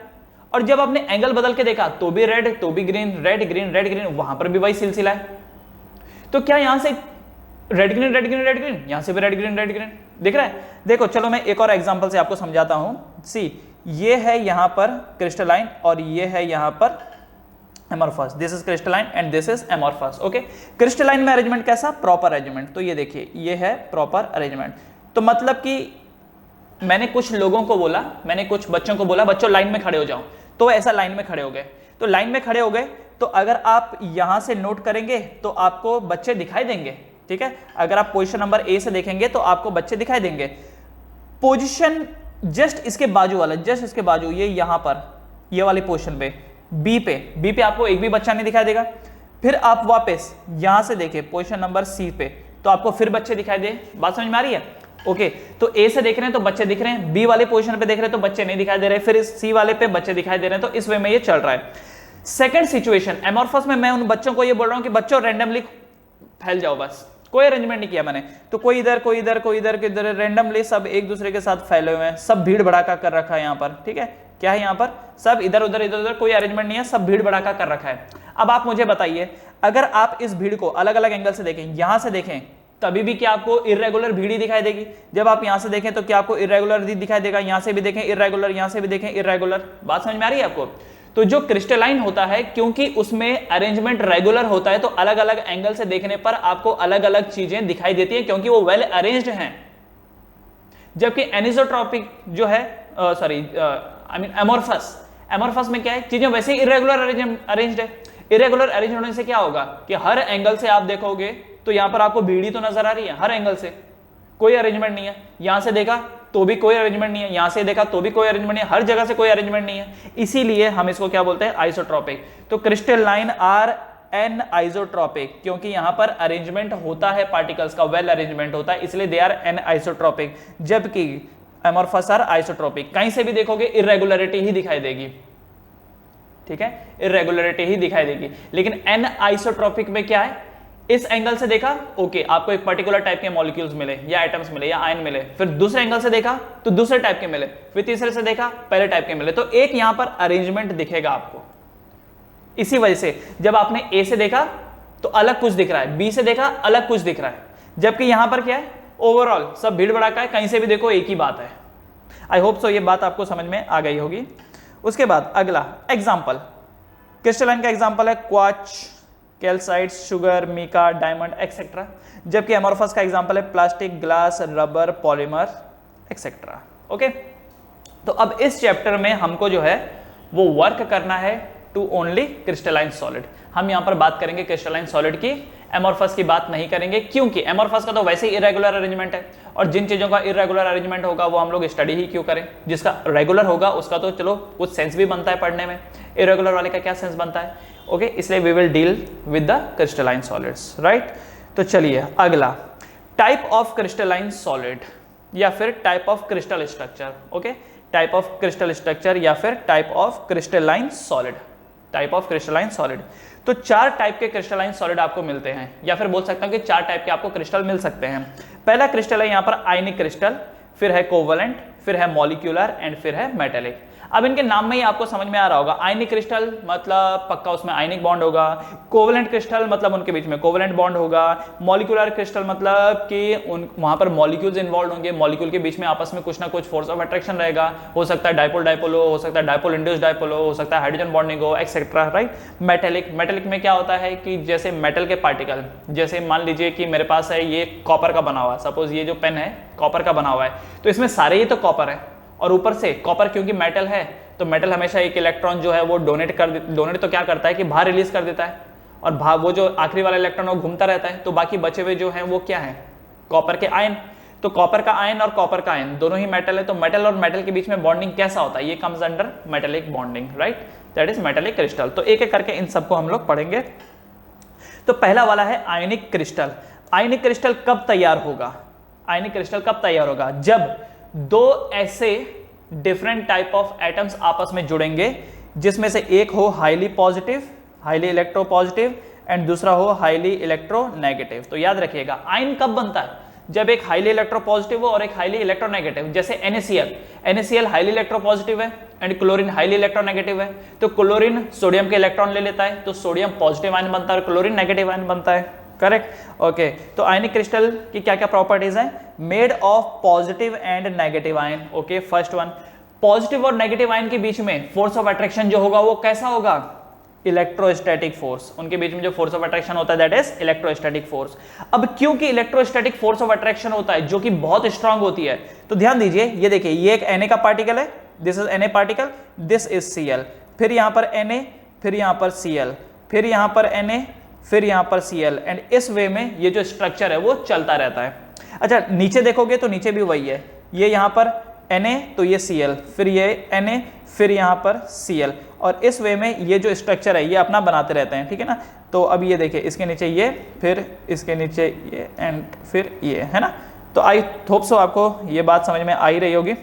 और जब आपने एंगल बदल के देखा तो भी रेड, तो भी green, red green red green, वहां पर भी वही सिलसिला है। तो क्या यहां से red green red green red green, यहां से भी रेड ग्रीन दिख रहा है? देखो चलो मैं एक और एग्जांपल से आपको समझाता हूं। सी, ये है यहां पर क्रिस्टलाइन और ये है यहां पर amorphous. This is crystalline and this is amorphous. Okay, crystalline में अरेंजमेंट कैसा? Proper arrangement. तो ये देखिए ये है प्रॉपर अरेंजमेंट। तो मतलब कि मैंने कुछ लोगों को बोला, मैंने कुछ बच्चों को बोला, बच्चों लाइन में खड़े हो जाओ, तो ऐसा लाइन में खड़े हो गए। तो लाइन में खड़े हो गए तो अगर आप यहां से नोट करेंगे तो आपको बच्चे दिखाई देंगे। ठीक है, अगर आप पोजीशन नंबर ए से देखेंगे तो आपको बच्चे दिखाई देंगे। पोजीशन जस्ट इसके बाजू वाला, जस्ट इसके बाजू, ये यहां पर ये वाली पोजीशन पे बी पे आपको एक भी बच्चा नहीं दिखाई देगा। फिर आप वापस यहां से देखें पोजीशन नंबर सी पे तो आपको फिर बच्चे दिखाई दे। बात समझ में आ रही है? ओके, तो ए से देख रहे हैं तो बच्चे दिख रहे हैं, बी वाले पोजीशन पे देख रहे हैं तो बच्चे नहीं दिखाई दे रहे, फिर सी वाले पे बच्चे दिखाई दे रहे हैं। तो इस वे में ये चल रहा है। सेकंड सिचुएशन एमोर्फस में मैं उन बच्चों को ये बोल रहा हूं कि बच्चों रैंडमली फैल जाओ, बस कोई अरेंजमेंट नहीं किया मैंने। तो कोई इधर कोई इधर कोई इधर कोई इधर, रैंडमली सब एक दूसरे के साथ फैले हुए हैं, सब भीड़ भड़ाका कर रखा है यहाँ पर, ठीक है। क्या है यहाँ पर, सब इधर उधर इधर उधर, कोई अरेंजमेंट नहीं है, सब भीड़ भड़ाका कर रखा है। अब आप मुझे बताइए, अगर आप इस भीड़ को अलग अलग एंगल से देखें, यहां से देखें तभी भी क्या आपको इर्रेगुलर भीड़ ही दिखाई देगी। जब आप यहां से देखें तो क्या आपको इर्रेगुलर दिखाई देगा, यहां से भी देखें इर्रेगुलर, यहां से भी देखें इर्रेगुलर। बात समझ में आ रही है आपको। तो जो क्रिस्टलाइन होता है, क्योंकि उसमें अरेंजमेंट रेगुलर होता है, तो अलग अलग एंगल से देखने पर आपको अलग अलग चीजें दिखाई देती हैं, क्योंकि वो वेल अरेंज्ड हैं। जबकि एनिसोट्रॉपिक जो है, सॉरी आई मीन एमोर्फस में क्या है, चीजें वैसे ही इरेगुलर अरेंज्ड है। इरेगुलर अरेंज होने से क्या होगा कि हर एंगल से आप देखोगे तो यहां पर आपको भीड़ तो नजर आ रही है, हर एंगल से कोई अरेंजमेंट नहीं है। यहां से देखा तो भी कोई अरेंजमेंट नहीं है, यहां से देखा तो भी कोई अरेंजमेंट नहीं है, हर जगह से कोई अरेंजमेंट नहीं है। इसीलिए हम इसको क्या बोलते हैं, आइसोट्रॉपिक। तो क्रिस्टलाइन आर एन आइसोट्रॉपिक, क्योंकि यहां पर अरेंजमेंट होता है पार्टिकल्स का, वेल अरेंजमेंट होता है, इसलिए दे आर एन आइसोट्रॉपिक। जबकि एमोर्फस आर आइसोट्रॉपिक। कहीं से भी देखोगे इरेगुलरिटी ही दिखाई देगी, ठीक है, इरेगुलरिटी ही दिखाई देगी। लेकिन एन आइसोट्रॉपिक में क्या है, इस एंगल से देखा ओके आपको एक पर्टिकुलर टाइप के मॉलिक्यूल्स मिले या एटम्स मिले या आयन मिले, फिर दूसरे एंगल से देखा तो दूसरे टाइप के मिले, फिर तीसरे से देखा पहले टाइप के मिले, तो एक यहां पर अरेंजमेंट दिखेगा आपको। इसी वजह से जब आपने ए से देखा तो अलग कुछ दिख रहा है, बी से देखा अलग कुछ दिख रहा है, जबकि यहां पर क्या है, ओवरऑल सब भीड़ भड़ाका है, कहीं से भी देखो एक ही बात है। आई होप सो ये बात आपको समझ में आ गई होगी। उसके बाद अगला एग्जाम्पल, क्रिस्टलाइन का एग्जाम्पल है quartz, calcite, sugar, mica, diamond etcetera. जबकि एमोर्फस का एग्जांपल है plastic, glass, rubber, polymer etcetera. Okay, तो अब इस चैप्टर में हमको जो है वो वर्क करना है टू ओनली क्रिस्टलाइन सॉलिड। हम यहां पर बात करेंगे क्रिस्टलाइन सॉलिड की, एमोर्फस की बात नहीं करेंगे, क्योंकि एमोर्फस का तो वैसे ही इरेगुलर अरेंजमेंट है, और जिन चीजों का इरेगुलर अरेंजमेंट होगा वो हम लोग स्टडी ही क्यों करें। जिसका रेगुलर होगा उसका तो चलो कुछ सेंस भी बनता है पढ़ने में, इरेगुलर वाले का क्या सेंस बनता है। ओके, इसलिए we will deal with the crystalline solids, right. तो चलिए अगला, टाइप ऑफ क्रिस्टलाइन सॉलिड या फिर type of crystal structure. Okay, type of crystal structure या फिर type of crystalline solid, type of crystalline solid. तो चार टाइप के क्रिस्टलाइन सॉलिड आपको मिलते हैं, या फिर बोल सकता हूं कि चार टाइप के आपको क्रिस्टल मिल सकते हैं। पहला क्रिस्टल है यहां पर आयनिक क्रिस्टल, फिर है कोवलेंट, फिर है मॉलिक्यूलर एंड फिर है मेटेलिक। अब इनके नाम में ही आपको समझ में आ रहा होगा, आयनिक क्रिस्टल मतलब पक्का उसमें आयनिक बॉन्ड होगा, कोवलेंट क्रिस्टल मतलब उनके बीच में कोवलेंट बॉन्ड होगा, मॉलिक्यूलर क्रिस्टल मतलब कि वहां पर मॉलिक्यूल्स इन्वॉल्व होंगे, मॉलिक्यूल के बीच में आपस में कुछ ना कुछ फोर्स ऑफ अट्रैक्शन रहेगा, हो सकता है डाइपोल डाइपोल हो सकता है डाइपोल इंड्यूस्ड डाइपोल हो सकता है हाइड्रोजन बॉन्डिंग हो एक्सेट्रा, राइट। मेटेलिक, मेटेलिक में क्या होता है कि जैसे मेटल के पार्टिकल, जैसे मान लीजिए कि मेरे पास है ये कॉपर का बना हुआ है, सपोज ये जो पेन है कॉपर का बना हुआ है, तो इसमें सारे ही तो कॉपर है, और ऊपर से कॉपर क्योंकि मेटल है तो मेटल हमेशा एक इलेक्ट्रॉन जो है वो डोनेट तो क्या करता है कि बाहर रिलीज कर देता है, और वो जो आखिरी वाला इलेक्ट्रॉन वो घूमता रहता है, तो बाकी बचे हुए जो हैं वो क्या है, कॉपर के आयन। तो कॉपर का आयन और कॉपर का आयन दोनों ही मेटल है, तो मेटल और मेटल के बीच में बॉन्डिंग कैसा होता है, ये comes under metallic bonding, right, that is metallic crystal. तो एक एक करके इन सबको हम लोग पढ़ेंगे। तो पहला वाला है आयनिक क्रिस्टल। आयनिक क्रिस्टल कब तैयार होगा, आयनिक क्रिस्टल कब तैयार होगा, जब दो ऐसे डिफरेंट टाइप ऑफ एटम्स आपस में जुड़ेंगे, जिसमें से एक हो highly positive, highly electropositive, and दूसरा हो हाईली इलेक्ट्रोनेगेटिव। तो याद रखिएगा आयन कब बनता है, जब एक हाईली इलेक्ट्रोपॉजिटिव हो और एक हाईली इलेक्ट्रोनेगेटिव। जैसे NaCl हाईली इलेक्ट्रोपॉजिटिव है एंड क्लोरीन हाईली इलेक्ट्रोनेगेटिव है, तो क्लोरीन सोडियम के इलेक्ट्रॉन ले लेता है, तो सोडियम पॉजिटिव आयन बनता है और क्लोरीन नेगेटिव आयन बनता है, करेक्ट। ओके, तो आयनिक क्रिस्टल की क्या क्या प्रॉपर्टीज हैं, made of positive and negative ion. Okay, first one, positive और नेगेटिव आयन के बीच में फोर्स ऑफ अट्रैक्शन जो होगा वो कैसा होगा, इलेक्ट्रोस्टैटिक फोर्स। उनके बीच में जो फोर्स ऑफ अट्रैक्शन होता है दैट इज इलेक्ट्रोस्टैटिक फोर्स। अब क्योंकि इलेक्ट्रोस्टैटिक फोर्स ऑफ अट्रैक्शन होता है जो कि बहुत स्ट्रांग होती है, तो ध्यान दीजिए, ये देखिए ये एक Na का पार्टिकल है, this is Na particle, this is Cl, फिर यहां पर Na, फिर यहां पर Cl, फिर यहां पर Na, फिर यहां पर Cl, एंड इस वे में ये जो स्ट्रक्चर है वो चलता रहता है। अच्छा, नीचे देखोगे तो नीचे भी वही है, ये यहां पर Na तो ये Cl, फिर ये Na, फिर यहां पर Cl, और इस वे में ये जो स्ट्रक्चर है ये अपना बनाते रहते हैं, ठीक है ना। तो अब ये देखिए, इसके नीचे ये, फिर इसके नीचे ये, एंड फिर ये, है ना। तो आई होप सो आपको ये बात समझ में आ ही रही होगी।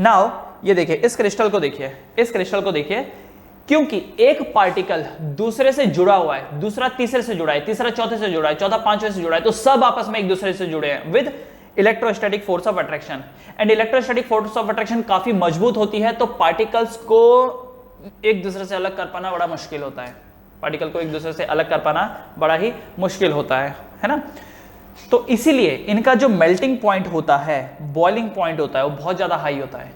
नाउ ये देखिए, इस क्रिस्टल को देखिए, इस क्रिस्टल को देखिए, क्योंकि एक पार्टिकल दूसरे से जुड़ा हुआ है, दूसरा तीसरे से जुड़ा है, तीसरा चौथे से जुड़ा है, चौथा पांचवें से जुड़ा है, तो सब आपस में एक दूसरे से जुड़े हैं with electrostatic force of attraction. And electrostatic force of attraction काफी मजबूत होती है, तो पार्टिकल्स को एक दूसरे से अलग कर पाना बड़ा मुश्किल होता है। पार्टिकल को एक दूसरे से अलग कर पाना बड़ा ही मुश्किल होता है ना। तो इसीलिए इनका जो मेल्टिंग पॉइंट होता है, बॉइलिंग पॉइंट होता है, वो बहुत ज्यादा हाई होता है।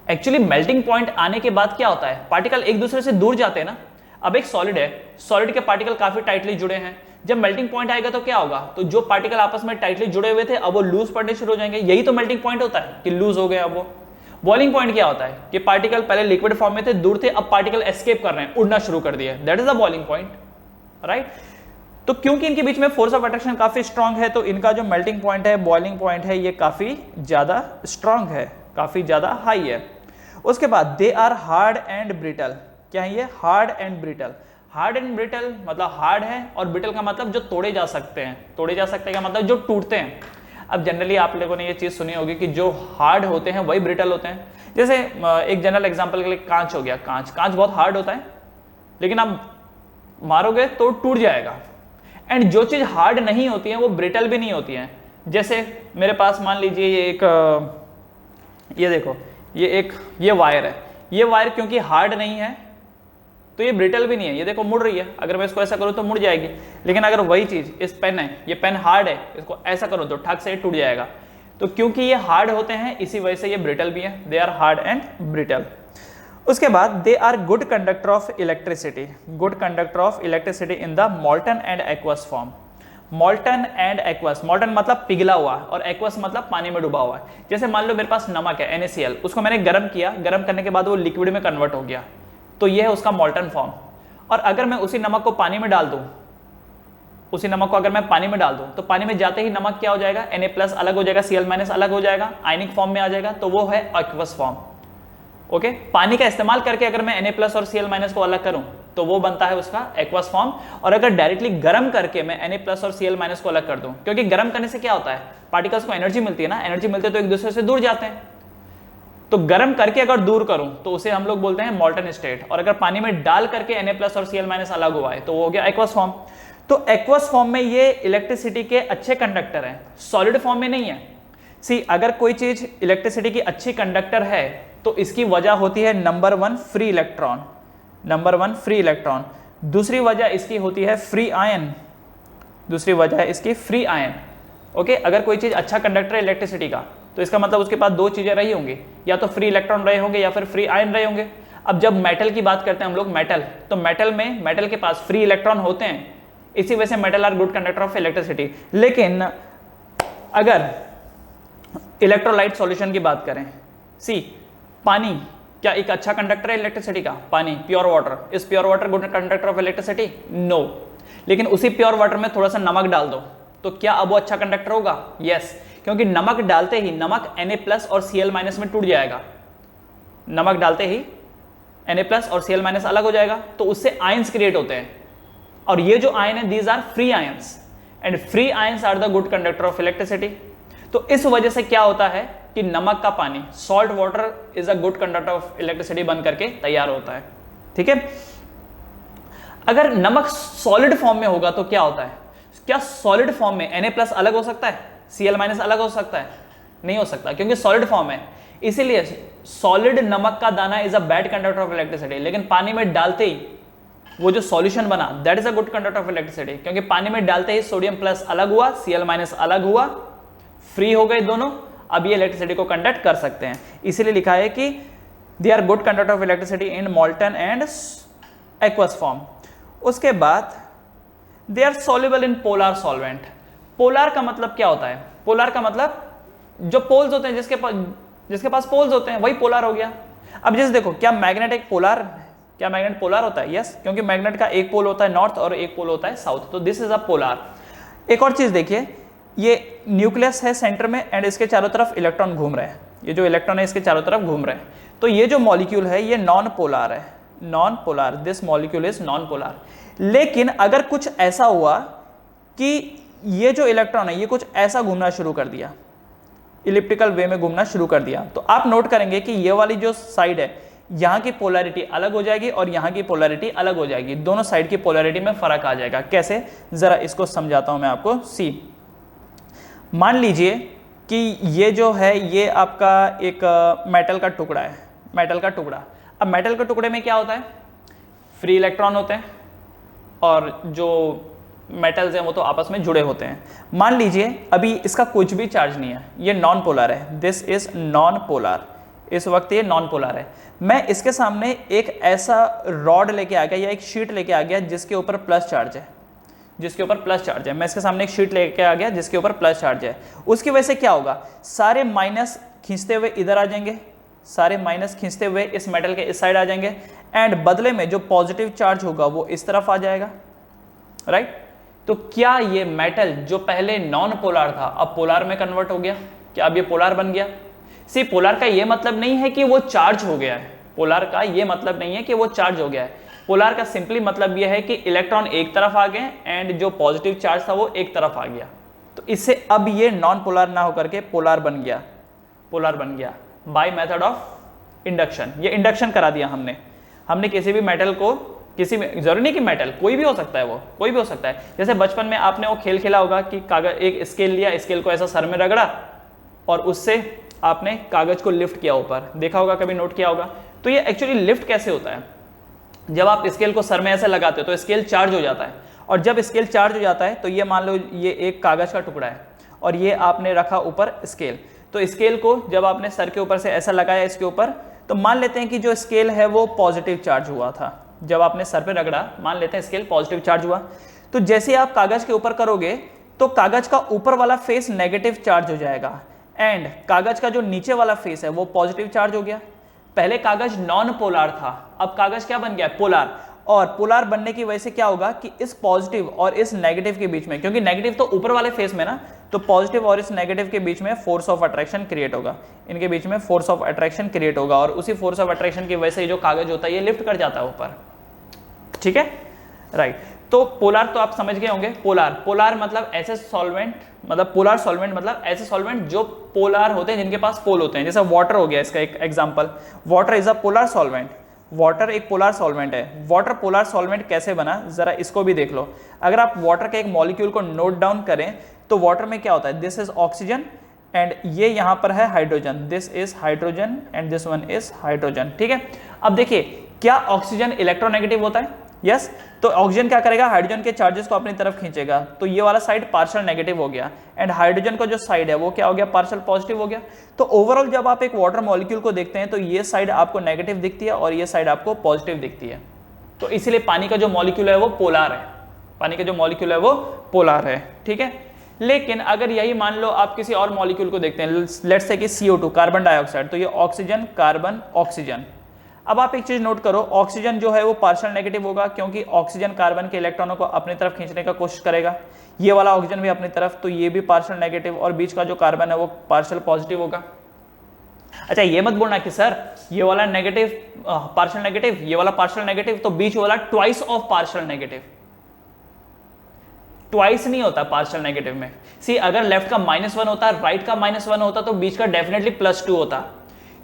एक्चुअली मेल्टिंग पॉइंट आने के बाद क्या होता है, पार्टिकल एक दूसरे से दूर जाते हैं ना। अब एक सॉलिड है, सॉलिड के पार्टिकल काफी टाइटली जुड़े हैं, जब मेल्टिंग पॉइंट आएगा तो क्या होगा, तो जो पार्टिकल आपस में टाइटली जुड़े हुए थे अब वो लूज पड़ने शुरू हो जाएंगे। यही तो मेल्टिंग पॉइंट होता है कि लूज हो गए। अब वो बॉइलिंग पॉइंट क्या होता है कि पार्टिकल पहले लिक्विड फॉर्म में थे, दूर थे, अब पार्टिकल एस्केप कर रहे हैं, उड़ना शुरू कर दिया। That is the boiling point, right. तो क्योंकि इनके बीच में फोर्स ऑफ अट्रैक्शन काफी स्ट्रांग है, तो इनका जो मेल्टिंग पॉइंट है, बॉइलिंग पॉइंट है, ये काफी ज्यादा स्ट्रांग है, काफी ज्यादा हाई है। उसके बाद they are hard and brittle. क्या है ये, hard and brittle. Hard and brittle मतलब हार्ड है, और ब्रिटल का मतलब जो तोड़े जा सकते हैं। तोड़े जा सकते हैं का मतलब जो टूटते हैं। अब जनरली आप लोगों ने ये चीज सुनी होगी कि जो हार्ड होते हैं वही ब्रिटल होते हैं। जैसे एक जनरल एग्जांपल के लिए कांच हो गया, कांच बहुत हार्ड होता है, लेकिन आप मारोगे तो टूट जाएगा। एंड जो चीज हार्ड नहीं होती है वो ब्रिटल भी नहीं होती है। जैसे मेरे पास मान लीजिए ये एक, ये देखो, ये वायर है। ये वायर क्योंकि हार्ड नहीं है तो ये ब्रिटल भी नहीं है। ये देखो मुड़ रही है, अगर मैं इसको ऐसा करूं तो मुड़ जाएगी। लेकिन अगर वही चीज इस पेन है, ये पेन हार्ड है, इसको ऐसा करो तो ठक से टूट जाएगा। तो क्योंकि ये हार्ड होते हैं इसी वजह से ये ब्रिटल भी है। They are hard and brittle. उसके बाद they are good conductor of electricity. Good conductor of electricity in the molten and aqueous form. Molten and aqueous, molten मतलब पिघला हुआ और एक्वस मतलब पानी में डूबा हुआ है। जैसे मान लो मेरे पास नमक है NaCl, उसको मैंने गर्म किया, गर्म करने के बाद वो लिक्विड में कन्वर्ट हो गया, तो ये है उसका मोल्टन फॉर्म। और अगर मैं उसी नमक को पानी में डाल दूं, उसी नमक को अगर मैं पानी में डाल दूं तो पानी में जाते ही नमक क्या हो जाएगा, Na+ अलग हो जाएगा, Cl- अलग हो जाएगा, आयनिक फॉर्म में आ जाएगा, तो वो है एक्वस फॉर्म। ओके, पानी का इस्तेमाल करके अगर मैं Na+ और Cl- को अलग करूं तो वो बनता है उसका एक्वस फॉर्म। और अगर डायरेक्टली गर्म करके मैं Na+ और Cl- को अलग कर दूं, क्योंकि गर्म करने से क्या होता है, पार्टिकल्स को एनर्जी मिलती है ना, एनर्जी मिलती है तो एक दूसरे से दूर जाते हैं। तो गर्म करके अगर दूर करूं तो उसे हम लोग बोलते हैं मोल्टन स्टेट। और अगर पानी में डाल करके Na+ और Cl- अलग हुआ है तो वो हो गया एक्वस फॉर्म। तो एक्वस फॉर्म में ये इलेक्ट्रिसिटी के अच्छे कंडक्टर हैं, सॉलिड फॉर्म में नहीं है। सी, अगर कोई चीज इलेक्ट्रिसिटी की अच्छी कंडक्टर है तो इसकी वजह होती है number 1 free electron, number 1 free electron. दूसरी वजह इसकी होती है फ्री आयन, दूसरी वजह है इसकी फ्री आयन। ओके, अगर कोई चीज अच्छा कंडक्टर है इलेक्ट्रिसिटी का तो इसका मतलब उसके पास दो चीजें रही होंगी, या तो फ्री इलेक्ट्रॉन रहे होंगे या फिर फ्री आयन रहे होंगे। अब जब मेटल की बात करते हैं हम लोग, मेटल, तो मेटल में, मेटल के पास फ्री इलेक्ट्रॉन होते हैं, इसी वजह से metal are good conductor of electricity. लेकिन अगर इलेक्ट्रोलाइट सॉल्यूशन की बात करें, सी, पानी क्या एक अच्छा कंडक्टर है इलेक्ट्रिसिटी का? पानी, pure water, is pure water good conductor of electricity? No. लेकिन उसी प्योर वाटर में थोड़ा सा नमक डाल दो तो क्या अब वो अच्छा कंडक्टर होगा? यस, क्योंकि नमक डालते ही नमक Na+ और Cl- में टूट जाएगा। नमक डालते ही Na+ और Cl- अलग हो जाएगा, तो उससे आयंस क्रिएट होते हैं। और ये जो आयन है, these are free ions, and free ions are the good conductor of electricity. तो इस वजह से क्या होता है कि नमक का पानी, salt water, is a good conductor of electricity बन करके तैयार होता है। ठीक है, अगर नमक सॉलिड फॉर्म में होगा तो क्या होता है? क्या सॉलिड फॉर्म में Na+ अलग हो सकता है, Cl- अलग हो सकता है? नहीं हो सकता, क्योंकि सॉलिड फॉर्म है। इसीलिए सॉलिड नमक का दाना is a bad conductor of electricity. लेकिन पानी में डालते ही वो जो सॉल्यूशन बना, that is a good conductor of electricity, क्योंकि पानी में डालते ही सोडियम+ अलग हुआ, Cl- अलग हुआ, फ्री हो गए दोनों, अब ये इलेक्ट्रिसिटी को कंडक्ट कर सकते हैं। इसीलिए लिखा है कि they are good conductor of electricity in molten and aqueous form. उसके बाद they are soluble in polar solvent. Polar का मतलब क्या होता है? पोलर का मतलब जो पोल्स होते हैं, जिसके पास पोल्स होते हैं वही पोलर हो गया। अब जैसे देखो, क्या मैग्नेट एक पोलर, क्या मैग्नेट पोलर होता है? यस, क्योंकि मैग्नेट का एक पोल होता है नॉर्थ और एक पोल होता है साउथ, तो दिस इज अ पोलर। एक और चीज देखिए, ये न्यूक्लियस है सेंटर में एंड इसके चारों तरफ इलेक्ट्रॉन घूम रहे हैं, ये जो इलेक्ट्रॉन है इसके चारों तरफ घूम रहे हैं, तो ये जो मॉलिक्यूल है ये नॉन पोलर है, non polar, this molecule is non polar. लेकिन अगर कुछ ऐसा हुआ कि ये जो इलेक्ट्रॉन है ये कुछ ऐसा घूमना शुरू कर दिया, इलिप्टिकल वे में घूमना शुरू कर दिया, तो आप नोट करेंगे कि ये वाली जो साइड है यहाँ की पोलैरिटी अलग हो जाएगी और यहाँ की पोलैरिटी अलग हो जाएगी, दोनों साइड की पोलैरिटी में फर्क आ जाएगा। कैसे, जरा इसको समझाता हूं मैं आपको। सी, मान लीजिए कि ये जो है ये आपका एक मेटल का टुकड़ा है, मेटल का टुकड़ा। अब मेटल के टुकड़े में क्या होता है, फ्री इलेक्ट्रॉन होते हैं और जो मेटल्स हैं वो तो आपस में जुड़े होते हैं। मान लीजिए अभी इसका कुछ भी चार्ज नहीं है, ये नॉन पोलर है, दिस इज नॉन पोलर, इस वक्त ये नॉन पोलर है। मैं इसके सामने एक ऐसा रॉड लेके आ गया या एक शीट लेके आ गया जिसके ऊपर प्लस चार्ज है, जिसके ऊपर प्लस चार्ज है। मैं इसके सामने एक शीट लेके आ गया जिसके ऊपर प्लस चार्ज है। उसकी वजह से क्या होगा, सारे माइनस खींचते हुए इधर आ जाएंगे, सारे माइनस खींचते हुए इस मेटल के इस साइड आ जाएंगे, एंड बदले में जो पॉजिटिव चार्ज होगा वो इस तरफ आ जाएगा, राइट। तो क्या ये मेटल जो पहले नॉन पोलर था अब पोलर में कन्वर्ट हो गया, क्या अब ये पोलर बन गया? सी, पोलर का ये मतलब नहीं है कि वो चार्ज हो गया है, पोलर का ये मतलब नहीं है कि वो चार्ज हो गया है। पोलर का सिंपली मतलब ये है कि इलेक्ट्रॉन एक तरफ आ गए एंड जो पॉजिटिव चार्ज था वो एक तरफ आ गया। तो इससे अब ये नॉन पोलर ना होकर के पोलर बन गया, पोलर बन गया बाय मेथड ऑफ इंडक्शन। ये इंडक्शन करा दिया हमने किसी भी मेटल को, किसी में जरूरी नहीं कि मेटल, कोई भी हो सकता है, वो कोई भी हो सकता है। जैसे बचपन में आपने वो खेल खेला होगा कि कागज, एक स्केल लिया, स्केल को ऐसा सर में रगड़ा और उससे आपने कागज को लिफ्ट किया ऊपर, देखा होगा, कभी नोट किया होगा। तो ये एक्चुअली लिफ्ट कैसे होता है, जब आप स्केल को सर में ऐसे लगाते हो तो स्केल चार्ज हो जाता है, और जब स्केल चार्ज हो जाता है तो ये मान लो ये एक कागज का टुकड़ा है और ये आपने रखा ऊपर स्केल। तो स्केल को जब आपने सर के ऊपर से ऐसा लगाया इसके ऊपर, तो मान लेते हैं कि जो स्केल है वो पॉजिटिव चार्ज हुआ था, जब आपने सर पे रगड़ा, मान लेते हैं स्केल पॉजिटिव चार्ज हुआ। तो जैसे आप कागज के ऊपर करोगे तो कागज का ऊपर वाला फेस नेगेटिव चार्ज हो जाएगा एंड कागज का जो नीचे वाला फेस है वो पॉजिटिव चार्ज हो गया। पहले कागज नॉन पोलर था, अब कागज क्या बन गया, पोलर। और पोलर बनने की वजह से क्या होगा कि इस पॉजिटिव और इस नेगेटिव के बीच में, क्योंकि नेगेटिव तो ऊपर वाले फेस में ना, तो पॉजिटिव और इस नेगेटिव के बीच में फोर्स ऑफ अट्रैक्शन क्रिएट होगा, इनके बीच में फोर्स ऑफ अट्रैक्शन क्रिएट होगा और उसी फोर्स ऑफ अट्रैक्शन की वजह से जो कागज होता है ये लिफ्ट कर जाता है ऊपर, ठीक है, राइट। तो पोलर तो आप समझ गए होंगे, पोलर, पोलर मतलब ऐसे सॉल्वेंट, मतलब पोलर सॉल्वेंट मतलब ऐसे सॉल्वेंट जो पोलर होते हैं, जिनके पास पोल होते हैं। जैसे वाटर हो गया इसका एक example, water is a polar solvent, water एक पोलर सॉल्वेंट है। वाटर पोलर सॉल्वेंट कैसे बना, जरा इसको भी देख लो। अगर आप वाटर के एक मॉलिक्यूल को नोट डाउन करें तो वाटर में क्या होता है, दिस इज ऑक्सीजन एंड ये यहां पर है hydrogen, this is hydrogen and this one is hydrogen, ठीक है। अब देखिए, क्या ऑक्सीजन इलेक्ट्रोनेगेटिव होता है? यस। तो ऑक्सीजन क्या करेगा, हाइड्रोजन के चार्जेस को अपनी तरफ खींचेगा, तो ये वाला साइड पार्शियल नेगेटिव हो गया एंड हाइड्रोजन का जो साइड है वो क्या हो गया, पार्शियल पॉजिटिव हो गया। तो ओवरऑल जब आप एक वाटर मॉलिक्यूल को देखते हैं तो ये साइड आपको नेगेटिव दिखती है और ये साइड आपको पॉजिटिव दिखती है। तो इसीलिए पानी का जो मॉलिक्यूल है वो पोलर है, पानी का जो मॉलिक्यूल है वो पोलर है, ठीक है। लेकिन अगर यही मान लो आप किसी और मॉलिक्यूल को देखते हैं, लेट्स से कि CO2, कार्बन डाइऑक्साइड, तो ये ऑक्सीजन, कार्बन, ऑक्सीजन। अब आप एक चीज नोट करो, ऑक्सीजन जो है वो पार्शियल नेगेटिव होगा क्योंकि ऑक्सीजन कार्बन के इलेक्ट्रॉनों को अपनी तरफ खींचने का कोशिश करेगा, ये वाला ऑक्सीजन भी अपनी तरफ, तो ये भी पार्शियल नेगेटिव, और बीच का जो कार्बन है वो पार्शियल पॉजिटिव होगा। अच्छा, ये मत बोलना कि सर ये वाला नेगेटिव पार्शियल नेगेटिव, ये वाला पार्शियल नेगेटिव, तो बीच वाला twice of partial negative. Twice नहीं होता पार्शियल नेगेटिव में। सी, अगर लेफ्ट का -1 होता, राइट का -1 होता, तो बीच का डेफिनेटली +2 होता,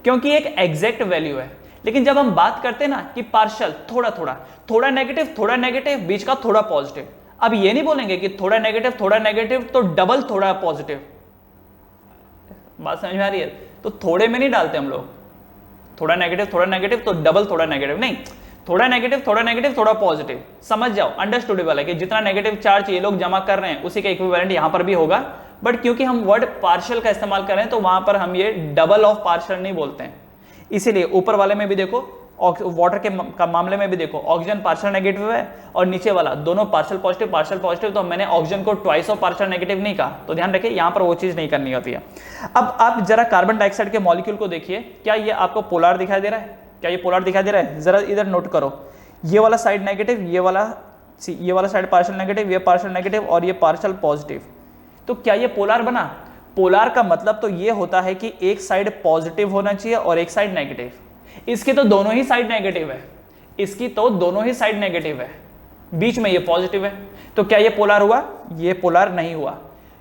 क्योंकि एक एग्जैक्ट वैल्यू है। लेकिन जब हम बात करते हैं ना कि पार्शियल, थोड़ा थोड़ा, थोड़ा नेगेटिव, बीच का थोड़ा पॉजिटिव, अब ये नहीं बोलेंगे कि थोड़ा नेगेटिव तो डबल थोड़ा पॉजिटिव। बात समझ में आ रही है? तो थोड़े में नहीं डालते हम लोग, थोड़ा नेगेटिव तो डबल थोड़ा नेगेटिव नहीं, थोड़ा नेगेटिव थोड़ा पॉजिटिव। समझ जाओ, अंडरस्टूडेबल है कि जितना नेगेटिव चार्ज ये लोग जमा कर रहे हैं उसी का इक्विवेलेंट यहां पर भी होगा, बट क्योंकि हम वर्ड पार्शियल का इस्तेमाल कर रहे हैं तो वहां पर हम ये डबल ऑफ पार्शियल नहीं बोलते हैं। इसीलिए ऊपर वाले में भी देखो, वाटर के का मामले में भी देखो, ऑक्सीजन पार्शियल नेगेटिव है और नीचे वाला दोनों पार्शियल पॉजिटिव, तो मैंने ऑक्सीजन को ट्वाइस ऑफ पार्शियल नेगेटिव नहीं कहा, तो ध्यान रखिए यहां पर वो चीज नहीं करनी होती है। अब आप जरा कार्बन डाइऑक्साइड के मॉलिक्यूल को देखिए, क्या ये आपको पोलर दिखाई दे रहा है? क्या ये पोलर दिखाई दे रहा है? जरा इधर नोट करो, ये वाला साइड नेगेटिव, ये वाला साइड पार्शियल नेगेटिव, ये पार्शियल नेगेटिव और ये पार्शियल पॉजिटिव। तो क्या ये पोलर बना? पोलर का मतलब तो ये होता है कि एक साइड पॉजिटिव होना चाहिए और एक साइड नेगेटिव। इसकी तो दोनों ही साइड नेगेटिव है, इसकी तो दोनों ही साइड नेगेटिव है, बीच में ये पॉजिटिव है। तो क्या ये पोलर हुआ? ये पोलर नहीं हुआ।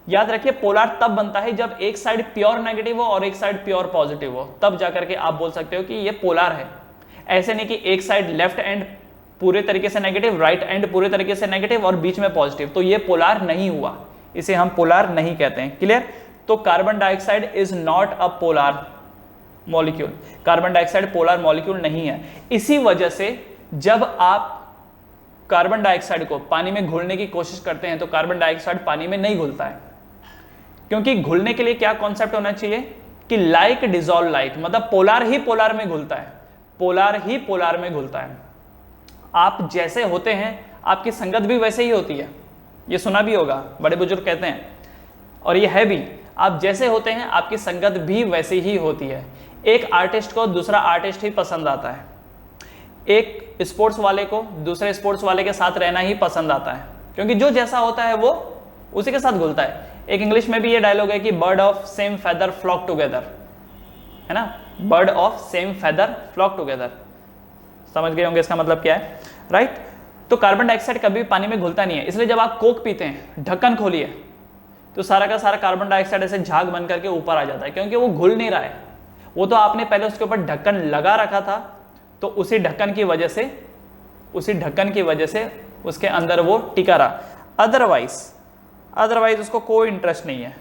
याद रखिए, पोलर तब बनता है जब एक साइड प्योर नेगेटिव हो और एक साइड प्योर पॉजिटिव हो, तब जाकर के आप बोल सकते हो कि ये पोलर है। ऐसे नहीं कि एक साइड लेफ्ट एंड पूरे तरीके से नेगेटिव, राइट एंड पूरे तरीके से नेगेटिव और बीच में पॉजिटिव, तो ये पोलार नहीं हुआ, इसे हम पोलार नहीं कहते हैं। क्लियर? तो carbon dioxide is not a polar molecule, carbon dioxide polar molecule नहीं है। इसी वजह से जब आप कार्बन डाइऑक्साइड को पानी में घुलने की कोशिश करते हैं तो कार्बन डाइऑक्साइड पानी में नहीं घुलता है, क्योंकि घुलने के लिए क्या कॉन्सेप्ट होना चाहिए कि लाइक डिजॉल्व लाइक, मतलब पोलार ही पोलार में घुलता है, पोलार ही पोलार में घुलता है। आप जैसे होते हैं आपकी संगत भी वैसे ही होती है, ये सुना भी होगा, बड़े बुजुर्ग कहते हैं, और ये है भी, आप जैसे होते हैं आपकी संगत भी वैसी ही होती है। एक आर्टिस्ट को दूसरा आर्टिस्ट ही पसंद आता है, एक स्पोर्ट्स वाले को दूसरे स्पोर्ट्स वाले के साथ रहना ही पसंद आता है, क्योंकि जो जैसा होता है वो उसी के साथ घुलता है। एक इंग्लिश में भी ये डायलॉग है कि bird of same feather flock together, है ना, bird of same feather flock together, समझ गए होंगे इसका मतलब क्या है, राइट। तो कार्बन डाइऑक्साइड कभी पानी में घुलता नहीं है, इसलिए जब आप कोक पीते हैं, ढक्कन खोलिए तो सारा का सारा कार्बन डाइऑक्साइड ऐसे झाग बन करके ऊपर आ जाता है, क्योंकि वो घुल नहीं रहा है, वो तो आपने पहले उसके ऊपर ढक्कन लगा रखा था, तो उसी ढक्कन की वजह से उसके अंदर वो टिका रहा, अदरवाइज उसको कोई इंटरेस्ट नहीं है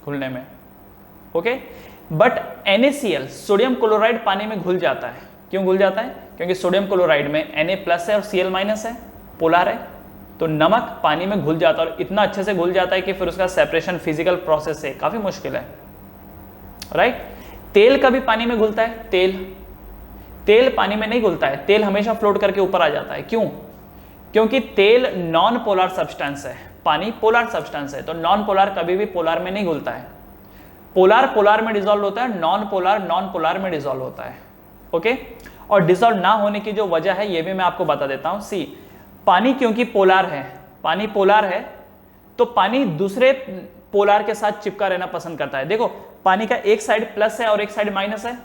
घुलने में, okay. But NaCl sodium chloride पानी में घुल जाता है। क्यों घुल जाता है? क्योंकि सोडियम क्लोराइड में Na+ है और Cl- है, पोलार है, तो नमक पानी में घुल जाता है और इतना अच्छे से घुल जाता है कि फिर उसका सेपरेशन फिजिकल प्रोसेस से काफी मुश्किल है, राइट। तेल कभी पानी में घुलता है? तेल पानी में नहीं घुलता है, तेल हमेशा फ्लोट करके ऊपर आ जाता है। क्यों? क्योंकि तेल नॉन पोलर सब्सटेंस है, पानी पोलर सब्सटेंस है, तो नॉन पोलर कभी भी पोलर में नहीं घुलता है। पोलर में डिसॉल्व होता है, नॉन पोलर में डिसॉल्व होता है, ओके। और डिसॉल्व ना होने की जो वजह है ये भी मैं आपको बता देता हूं। सी, पानी क्योंकि पोलर है, तो पानी दूसरे पोलर के साथ चिपका रहना पसंद करता है। देखो, पानी का एक साइड प्लस है और एक साइड माइनस है,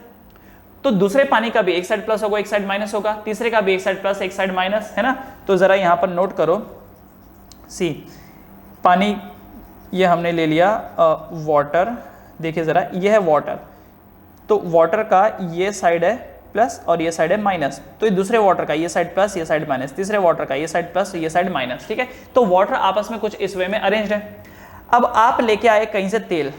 तो दूसरे पानी का भी एक साइड प्लस होगा एक साइड माइनस होगा, तीसरे का भी एक साइड प्लस एक साइड माइनस, है ना। तो जरा यहां पर नोट करो, सी पानी ये हमने ले लिया वाटर, देखिए जरा ये है वाटर, तो वाटर का ये साइड है प्लस और ये साइड है माइनस, तो ये दूसरे वाटर का ये साइड प्लस ये साइड माइनस, तीसरे वाटर का ये साइड प्लस ये साइड माइनस, ठीक है। तो वाटर आपस में कुछ इस वे में अरेंज्ड है। अब आप लेके आए कहीं से तेल,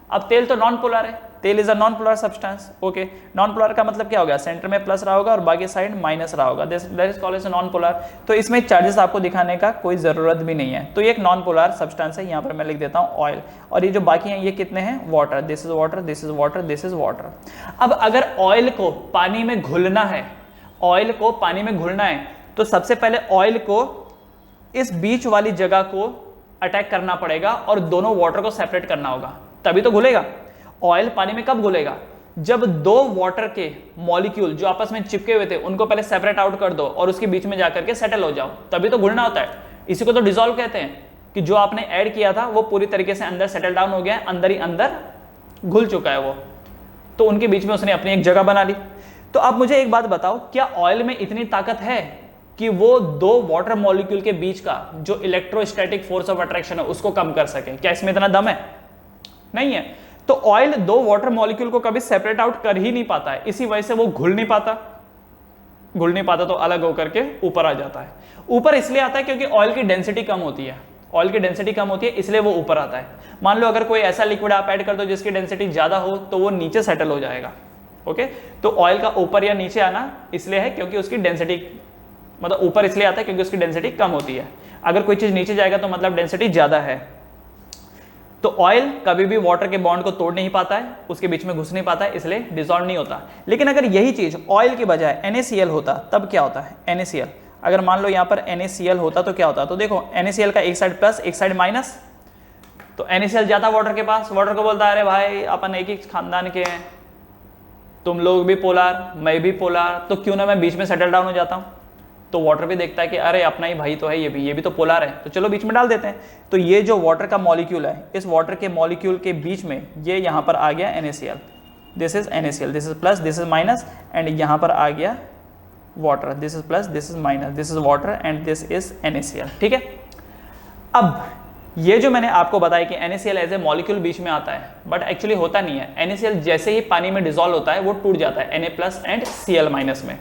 अब तेल तो नॉन पोलर है, तेल is a non polar substance, okay. Non polar का मतलब क्या हो गया? सेंटर में प्लस रहा होगा और बाकी साइड माइनस रहा होगा, that is called as non polar. तो इसमें चार्जेस आपको दिखाने का कोई जरूरत भी नहीं है, तो ये एक नॉन पोलर सब्सटेंस है। यहाँ पर मैं लिख देता हूँ ऑयल, और ये जो बाकी हैं ये कितने हैं? Water, this is water, this is water, this is water. अब अगर ऑयल को पानी में घुलना है, तो सबसे पहले ऑयल को इस बीच वाली जगह को अटैक करना पड़ेगा और दोनों वाटर को सेपरेट करना होगा, तभी तो घुलेगा। ऑयल पानी में कब घुलेगा? जब दो वाटर के मॉलिक्यूल जो आपस में चिपके हुए थे उनको पहले सेपरेट आउट कर दो और उसके बीच में जाकर के सेटल हो जाओ, तभी तो घुलना होता है। इसी को तो डिसॉल्व कहते हैं, कि जो आपने ऐड किया था वो पूरी तरीके से अंदर सेटल डाउन हो गया है, अंदर ही अंदर घुल चुका है वो, तो उनके बीच में उसने अपनी एक जगह बना ली। तो आप मुझे एक बात बताओ, क्या ऑयल में इतनी ताकत है कि वो दो वाटर मॉलिक्यूल के बीच का जो इलेक्ट्रोस्टैटिक फोर्स ऑफ अट्रैक्शन है उसको कम कर सके? क्या इसमें इतना दम है? नहीं है। तो ऑयल दो वाटर मॉलिक्यूल को कभी सेपरेट आउट कर ही नहीं पाता है, इसी वजह से वो घुल नहीं पाता, तो अलग होकर के ऊपर आ जाता है। ऊपर इसलिए आता है क्योंकि ऑयल की डेंसिटी कम होती है, इसलिए वो ऊपर आता है। मान लो अगर कोई ऐसा लिक्विड आप ऐड कर दो जिसकी डेंसिटी ज्यादा हो, तो वो नीचे सेटल हो जाएगा, ओके। तो ऑयल का ऊपर या नीचे आना इसलिए है क्योंकि उसकी डेंसिटी, मतलब ऊपर इसलिए आता है क्योंकि उसकी डेंसिटी कम होती है। अगर कोई चीज नीचे जाएगा तो मतलब डेंसिटी ज्यादा है। तो ऑयल कभी भी वाटर के बॉन्ड को तोड़ नहीं पाता है, उसके बीच में घुस नहीं पाता है, इसलिए डिसॉल्व नहीं होता। लेकिन अगर यही चीज ऑयल के बजाय NaCl होता, तब क्या होता है? NaCl, अगर मान लो यहाँ पर NaCl होता तो क्या होता? तो देखो, NaCl का एक साइड प्लस एक साइड माइनस, तो NaCl जाता वाटर के पास, वाटर को बोलता है अरे भाई अपन एक ही खानदान के हैं, तुम लोग भी पोलर मैं भी पोलर, तो क्यों ना मैं बीच में सेटल डाउन हो जाता हूँ। तो वाटर भी देखता है कि अरे अपना ही भाई तो है, ये भी तो पोलर है, तो चलो बीच में डाल देते हैं। तो ये जो वाटर का मॉलिक्यूल है, इस वाटर के मॉलिक्यूल के बीच में ये यहाँ पर आ गया NaCl, this is NaCl, this is plus this is minus, and यहाँ पर आ गया water, this is plus this is minus, this is water and this is NaCl, ठीक है। अब ये जो मैंने आपको बताया कि NaCl एज ए मॉलिक्यूल बीच में आता है, बट एक्चुअली होता नहीं है। NaCl जैसे ही पानी में डिसॉल्व होता है वो टूट जाता है Na+ एंड Cl- में,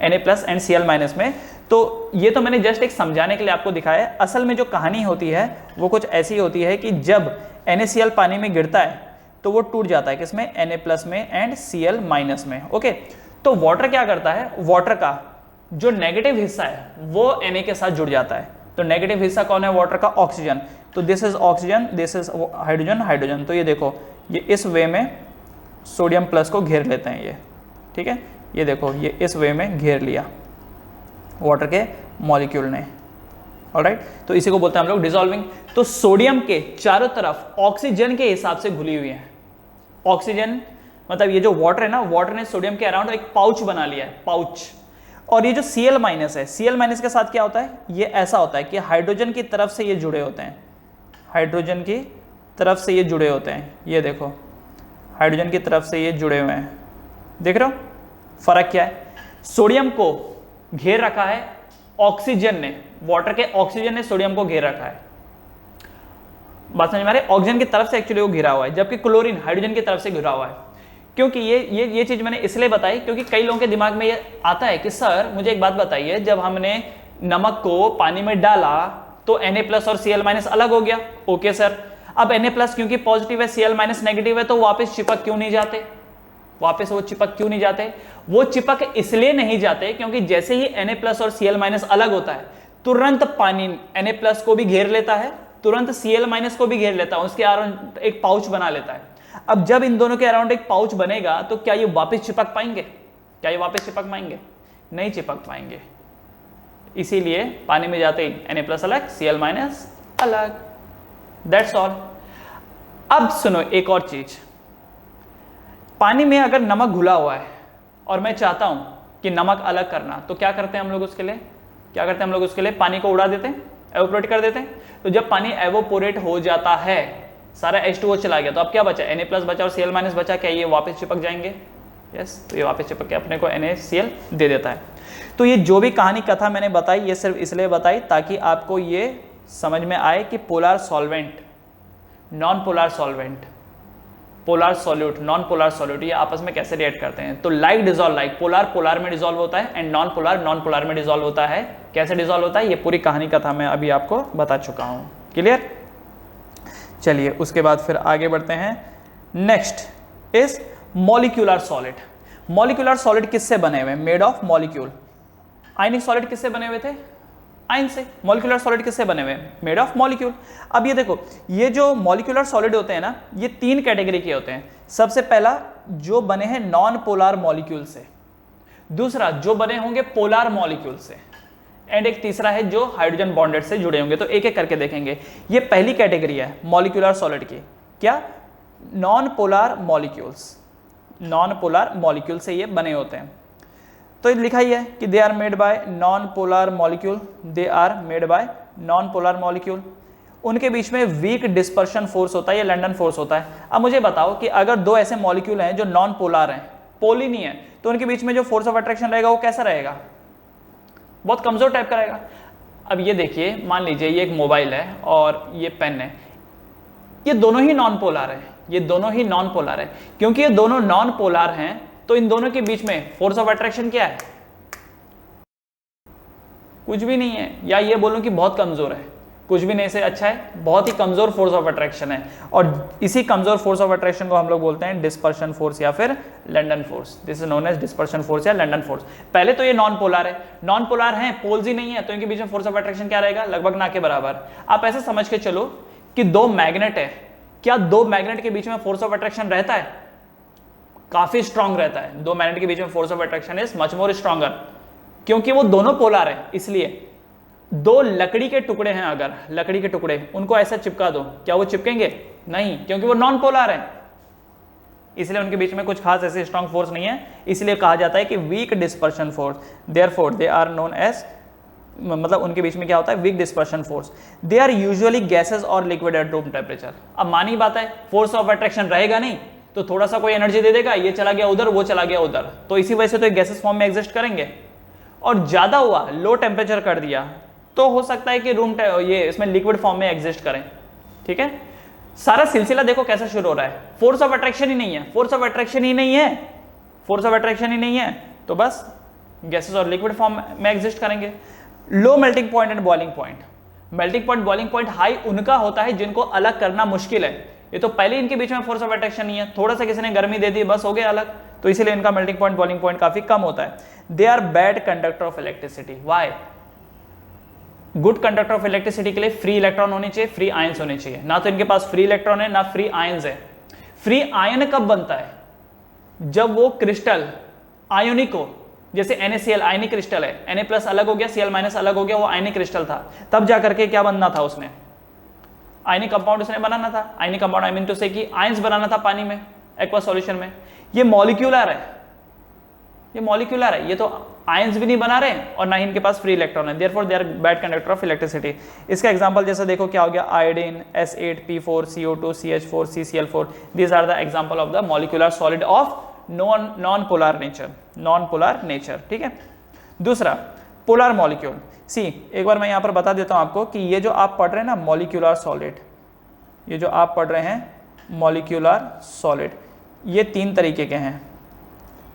Na+ एंड Cl- में। तो ये तो मैंने जस्ट एक समझाने के लिए आपको दिखाया है। असल में जो कहानी होती है वो कुछ ऐसी होती है कि जब NaCl पानी में गिरता है तो वो टूट जाता है किसमें, Na+ में एंड Cl- में। ओके, तो वाटर क्या करता है, वाटर का जो नेगेटिव हिस्सा है वो Na के साथ जुड़ जाता है। तो नेगेटिव हिस्सा कौन है वाटर का, ऑक्सीजन। तो this is oxygen, this is hydrogen, hydrogen. तो ये देखो ये इस वे में सोडियम प्लस को घेर लेते हैं ये, ठीक है। ये देखो ये इस वे में घेर लिया वाटर के मॉलिक्यूल ने, ऑलराइट। तो इसी को बोलते हैं हम लोग डिसॉल्विंग। तो सोडियम के चारों तरफ ऑक्सीजन के हिसाब से घुली हुई है। ऑक्सीजन मतलब ये जो वाटर है ना, वाटर ने सोडियम के अराउंड एक पाउच बना लिया है, पाउच। और ये जो Cl- है, Cl- के साथ क्या होता है, ये ऐसा होता है कि हाइड्रोजन की तरफ से ये जुड़े होते हैं, हाइड्रोजन की तरफ से ये जुड़े होते हैं। ये देखो हाइड्रोजन की तरफ से ये जुड़े हुए हैं, देख रहे हो फर्क क्या है। सोडियम को घेर रखा है ऑक्सीजन ने, वाटर के ऑक्सीजन ने सोडियम को घेर रखा है। बात समझ में आ रही है, ऑक्सीजन की तरफ से एक्चुअली वो घिरा हुआ है, जबकि क्लोरीन हाइड्रोजन की तरफ से घिरा हुआ है। क्योंकि ये चीज मैंने इसलिए बताई क्योंकि कई लोगों के दिमाग में ये आता है कि सर मुझे एक बात बताइए, जब हमने नमक को पानी में डाला तो Na+ और Cl- अलग हो गया। ओके सर, अब Na+ क्योंकि पॉजिटिव है, Cl- नेगेटिव है, तो वापस चिपक क्यों नहीं जाते, वापस वो चिपक क्यों नहीं जाते। वो चिपक इसलिए नहीं जाते क्योंकि जैसे ही Na+ और Cl- अलग होता है तुरंत पानी Na+ को भी घेर लेता है, तुरंत Cl- को भी घेर लेता है, उसके अराउंड एक पाउच बना लेता है। अब जब इन दोनों के अराउंड एक पाउच बनेगा तो क्या ये वापस चिपक पाएंगे, क्या ये वापस चिपक पाएंगे, नहीं चिपक पाएंगे। इसीलिए पानी में जाते ही Na+ अलग, Cl- अलग, दैट्स ऑल। अब सुनो एक और चीज, पानी में अगर नमक घुला हुआ है और मैं चाहता हूं कि नमक अलग करना, तो क्या करते हैं हम लोग उसके लिए, क्या करते हैं हम लोग उसके लिए, पानी को उड़ा देते हैं, एवोपोरेट कर देते हैं। तो जब पानी एवोपोरेट हो जाता है, सारा H2O चला गया, तो अब क्या बचा, Na+ बचा और Cl- बचा, क्या ये वापस चिपक जाएंगे, यस। तो ये वापस चिपक के अपने को NaCl दे देता है। तो ये जो भी कहानी कथा मैंने बताई ये सिर्फ इसलिए बताई ताकि आपको ये समझ में आए कि polar solvent, non polar solvent, polar solute, non polar solute, ये आपस में कैसे रिएक्ट करते हैं। तो like dissolve like, polar polar में डिसॉल्व होता है and non polar non polar में डिसॉल्व होता है। कैसे डिसॉल्व होता है ये पूरी कहानी कथा मैं अभी आपको बता चुका हूं, क्लियर। चलिए उसके बाद फिर आगे बढ़ते हैं। Next is molecular solid. Molecular solid किससे बने हुए, made of molecule. Ionic solid किससे बने हुए थे, आयन से। मॉलिक्यूलर सॉलिड किससे बने हुए, मेड ऑफ मॉलिक्यूल। अब ये देखो ये जो मॉलिक्यूलर सॉलिड होते हैं ना, ये 3 कैटेगरी के होते हैं। सबसे पहला जो बने हैं नॉन पोलर मॉलिक्यूल से, दूसरा जो बने होंगे पोलर मॉलिक्यूल से, एंड एक तीसरा है जो हाइड्रोजन बॉन्डेड से जुड़े होंगे। तो एक एक करके देखेंगे। ये पहली कैटेगरी है मॉलिक्यूलर सॉलिड की, क्या, non polar molecules, non polar molecule से ये बने होते हैं। तो लिखा ही है कि they are made by non polar molecule, they are made by non polar molecule. उनके बीच में वीक डिस्पर्शन फोर्स होता है, ये लंडन फोर्स होता है। अब मुझे बताओ कि अगर दो ऐसे मॉलिक्यूल हैं जो नॉन पोलर हैं, पोल ही नहीं है, तो उनके बीच में जो फोर्स ऑफ अट्रैक्शन रहेगा वो कैसा रहेगा, बहुत कमजोर टाइप का रहेगा। अब ये देखिए, मान लीजिए ये एक मोबाइल है और ये पेन है, ये दोनों ही नॉन पोलर है, ये दोनों ही नॉन पोलर है। क्योंकि ये दोनों नॉन पोलर हैं तो इन दोनों के बीच में फोर्स ऑफ अट्रैक्शन क्या है, कुछ भी नहीं है, या ये बोलूं कि बहुत कमजोर है, कुछ भी नहीं से अच्छा है, बहुत ही कमजोर फोर्स ऑफ अट्रैक्शन है। और इसी कमजोर फोर्स ऑफ अट्रैक्शन को हम लोग बोलते हैं डिस्पर्शन फोर्स या फिर London force. This is known as dispersion force या लंडन फोर्स। पहले तो ये नॉन पोलर है, नॉन पोलर है, पोल्स ही नहीं है, तो इनके बीच में फोर्स ऑफ अट्रैक्शन क्या रहेगा, लगभग ना के बराबर। आप ऐसे समझ के चलो कि दो मैग्नेट है, क्या दो मैग्नेट के बीच में फोर्स ऑफ अट्रैक्शन रहता है, काफी स्ट्रांग रहता है। दो मैग्नेट के बीच में force of attraction is much more stronger, क्योंकि वो दोनों पोलर है। इसलिए दो लकड़ी के टुकड़े हैं, अगर लकड़ी के टुकड़े उनको ऐसा चिपका दो, क्या वो चिपकेंगे, नहीं, क्योंकि वो नॉन पोलर है। इसलिए उनके बीच में कुछ खास ऐसे स्ट्रांग फोर्स नहीं है। इसलिए कहा जाता है कि weak dispersion force, therefore they are known as, मतलब उनके बीच में क्या होता है, weak dispersion force. They are usually gases और लिक्विड एट रूम टेम्परेचर। अब मानी बात है, फोर्स ऑफ अट्रैक्शन रहेगा नहीं तो थोड़ा सा कोई एनर्जी दे देगा, ये चला गया उधर, वो चला गया उधर, तो इसी वजह से तो गैसेस फॉर्म में एग्जिस्ट करेंगे। और ज्यादा हुआ, लो टेम्परेचर कर दिया, तो हो सकता है कि ये इसमें लिक्विड फॉर्म में एग्जिस्ट करें। ठीक है, सारा सिलसिला देखो कैसा शुरू हो रहा है, फोर्स ऑफ अट्रैक्शन ही नहीं है, फोर्स ऑफ अट्रैक्शन ही नहीं है, फोर्स ऑफ अट्रैक्शन ही नहीं है, तो बस गैसेस और लिक्विड फॉर्म में एग्जिस्ट करेंगे। Low melting point and boiling point, melting point boiling point high उनका होता है जिनको अलग करना मुश्किल है, ये तो पहले इनके बीच में फोर्स ऑफ अट्रैक्शन नहीं है, थोड़ा सा किसी ने गर्मी दे दी बस हो गया अलग, तो इसीलिए इनका मेल्टिंग पॉइंट बॉइलिंग पॉइंट काफी कम होता है। They are bad conductor of electricity, why? Good conductor of electricity के लिए फ्री इलेक्ट्रॉन होने चाहिए, फ्री आयंस होने चाहिए, ना तो इनके पास फ्री इलेक्ट्रॉन है ना फ्री आयंस है। फ्री आयन कब बनता है? जब वो क्रिस्टल आयोनिक हो, जैसे NaCl आयनिक क्रिस्टल है, Na प्लस अलग हो गया, Cl- अलग हो गया, वो आयनिक क्रिस्टल था, तब जाकर के क्या बनना था उसने, आयनिक कंपाउंड उसने बनाना था। Ionic compound I mean to say कि आयंस बनाना था पानी में, एक्वा सॉल्यूशन में। ये मॉलिक्यूलर है, ये मॉलिक्यूलर है, ये तो आयंस भी नहीं बना रहे और ना ही इनके पास फ्री इलेक्ट्रॉन है, therefore they are bad conductor of electricity. इसका एग्जांपल जैसे देखो क्या हो गया, iodine, S8P4 CO2 CH4 CCl4, these are the example of the molecular solid of non polar nature, non polar nature. ठीक है, दूसरा पोलर मॉलिक्यूल। सी एक बार मैं यहां पर बता देता हूं आपको कि ये जो आप पढ़ रहे हैं ना मॉलिक्यूलर सॉलिड, ये जो आप पढ़ रहे हैं मॉलिक्यूलर सॉलिड, ये तीन तरीके के हैं,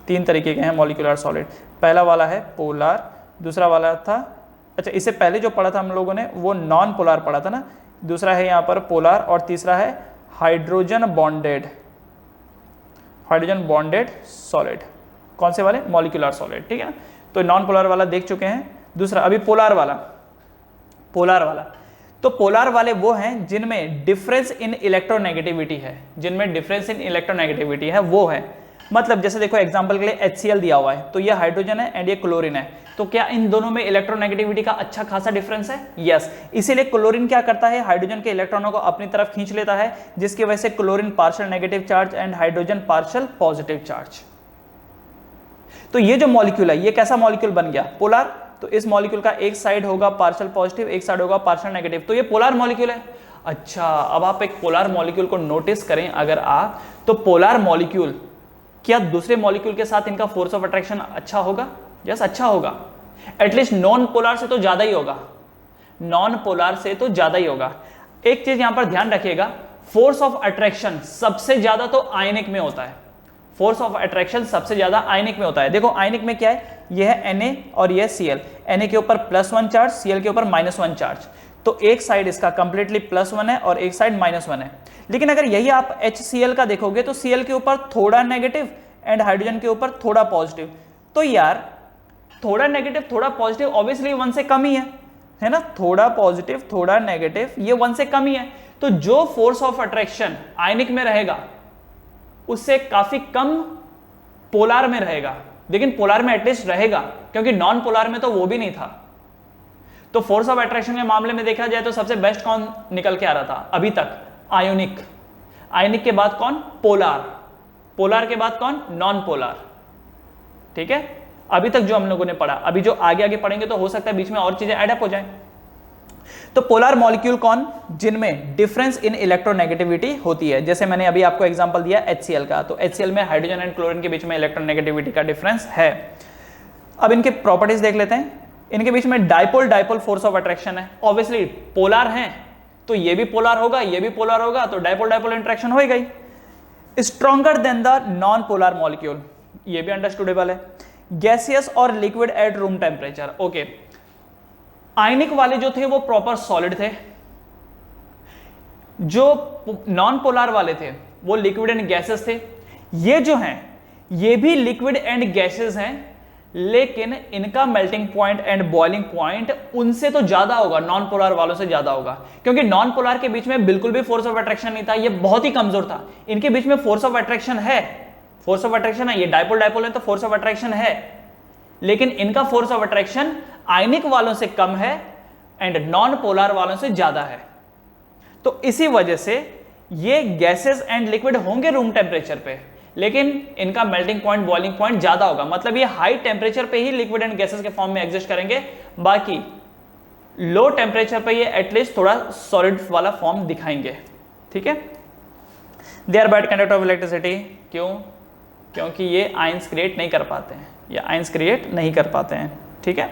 तीन तरीके के हैं मॉलिक्यूलर सॉलिड। पहला वाला है पोलर, दूसरा वाला था, अच्छा इससे पहले जो पढ़ा था हम लोगों ने वो नॉन पोलर पढ़ा था ना, दूसरा है यहाँ पर पोलर और तीसरा है hydrogen bonded, hydrogen bonded solid. कौन से वाले? Molecular solid. ठीक है, तो नॉन पोलर वाला देख चुके हैं। दूसरा अभी पोलर वाला, पोलर वाला तो पोलर वाले वो हैं जिनमें डिफरेंस इन इलेक्ट्रोनेगेटिविटी है, जिनमें डिफरेंस इन इलेक्ट्रोनेगेटिविटी है वो है, मतलब जैसे देखो एग्जांपल के लिए HCl दिया हुआ है, तो ये हाइड्रोजन है एंड ये क्लोरीन है, तो क्या इन दोनों में इलेक्ट्रोनेगेटिविटी का अच्छा खासा डिफरेंस है? यस, इसीलिए क्लोरीन क्या करता है, हाइड्रोजन के इलेक्ट्रॉनों को अपनी तरफ खींच लेता है, जिसकी वजह से chlorine partial negative charge and hydrogen partial positive charge. तो ये जो मॉलिक्यूल है ये कैसा मॉलिक्यूल बन गया? पोलर। तो इस मॉलिक्यूल का एक साइड होगा पार्शियल पॉजिटिव, एक साइड होगा पार्शियल नेगेटिव, तो ये पोलर मॉलिक्यूल है। अच्छा, अब आप एक पोलर मॉलिक्यूल को नोटिस करें अगर आप, तो पोलर मॉलिक्यूल क्या दूसरे मॉलिक्यूल के साथ इनका फोर्स ऑफ अट्रैक्शन अच्छा होगा? यस, अच्छा होगा, एटलीस्ट नॉन पोलर से तो ज्यादा ही होगा, नॉन पोलर से तो ज्यादा ही होगा। एक चीज यहां पर ध्यान रखिएगा, फोर्स ऑफ अट्रैक्शन सबसे ज्यादा तो आयनिक में होता है, फोर्स ऑफ अट्रैक्शन सबसे ज्यादा आयनिक में होता है। देखो आयनिक में क्या है, यह है Na और यह Cl, Na के ऊपर +1 चार्ज, Cl के ऊपर -1 चार्ज, तो एक साइड इसका कंप्लीटली +1 है और एक साइड -1 है। लेकिन अगर यही आप HCl का देखोगे तो Cl के ऊपर थोड़ा नेगेटिव एंड हाइड्रोजन के ऊपर थोड़ा पॉजिटिव, तो यार थोड़ा नेगेटिव थोड़ा पॉजिटिव ऑब्वियसली 1 से कम ही है ना, थोड़ा पॉजिटिव थोड़ा नेगेटिव ये 1 से कम ही है, तो जो फोर्स ऑफ अट्रैक्शन आयनिक में रहेगा उससे काफी कम पोलर में रहेगा, लेकिन पोलर में एटलीस्ट रहेगा, क्योंकि नॉन पोलर में तो वो भी नहीं था। तो फोर्स ऑफ अट्रैक्शन के मामले में देखा जाए तो सबसे बेस्ट कौन निकल के आ रहा था अभी तक? आयोनिक। आयोनिक के बाद कौन? पोलर। पोलर के बाद कौन? Non polar. ठीक है, अभी तक जो हम लोगों ने पढ़ा, अभी जो आगे आगे पढ़ेंगे तो हो सकता है बीच में और चीजें एड अप हो जाए। तो पोलर मॉलिक्यूल कौन? जिनमें डिफरेंस इन इलेक्ट्रोनेगेटिविटी होती है, जैसे मैंने अभी आपको एग्जांपल दिया HCl का, तो HCl में हाइड्रोजन एंड क्लोरीन के बीच में इलेक्ट्रोनेगेटिविटी का डिफरेंस है। अब इनके प्रॉपर्टीज देख लेते हैं। इनके बीच में dipole dipole force of attraction है, ऑब्वियसली पोलर हैं तो ये भी पोलर होगा ये भी पोलर होगा, तो डाइपोल डाइपोल इंटरेक्शन हो गई। Stronger than the non polar molecule, ये भी अंडरस्टूडेबल है। गैसियस और liquid at room temperature, okay. Ionic वाले जो थे वो प्रॉपर सॉलिड थे, जो नॉन पोलर वाले थे वो लिक्विड एंड गैसेस थे। ये जो हैं ये भी लिक्विड एंड गैसेस हैं, लेकिन इनका melting point and boiling point उनसे तो ज्यादा होगा, नॉन पोलर वालों से ज्यादा होगा, क्योंकि नॉन पोलर के बीच में बिल्कुल भी फोर्स ऑफ अट्रैक्शन नहीं था, ये बहुत ही कमजोर था। इनके बीच में फोर्स ऑफ अट्रैक्शन है, फोर्स ऑफ अट्रैक्शन है, ये डाइपोल डाइपोल है तो फोर्स ऑफ अट्रैक्शन है, लेकिन इनका फोर्स ऑफ अट्रैक्शन आयनिक वालों से कम है एंड नॉन पोलर वालों से ज्यादा है। तो इसी वजह से ये गैसेस एंड लिक्विड होंगे रूम टेम्परेचर पे, लेकिन इनका मेल्टिंग पॉइंट बॉइलिंग पॉइंट ज्यादा होगा, मतलब ये हाई टेम्परेचर पे ही लिक्विड एंड गैसेस के फॉर्म में एग्जिस्ट करेंगे, बाकी लो टेम्परेचर पे ये एटलीस्ट थोड़ा सॉलिड वाला फॉर्म दिखाएंगे। ठीक है, they are bad conductor of electricity, क्यों? क्योंकि ये आयंस क्रिएट नहीं कर पाते हैं, ये आयंस क्रिएट नहीं कर पाते हैं। ठीक है,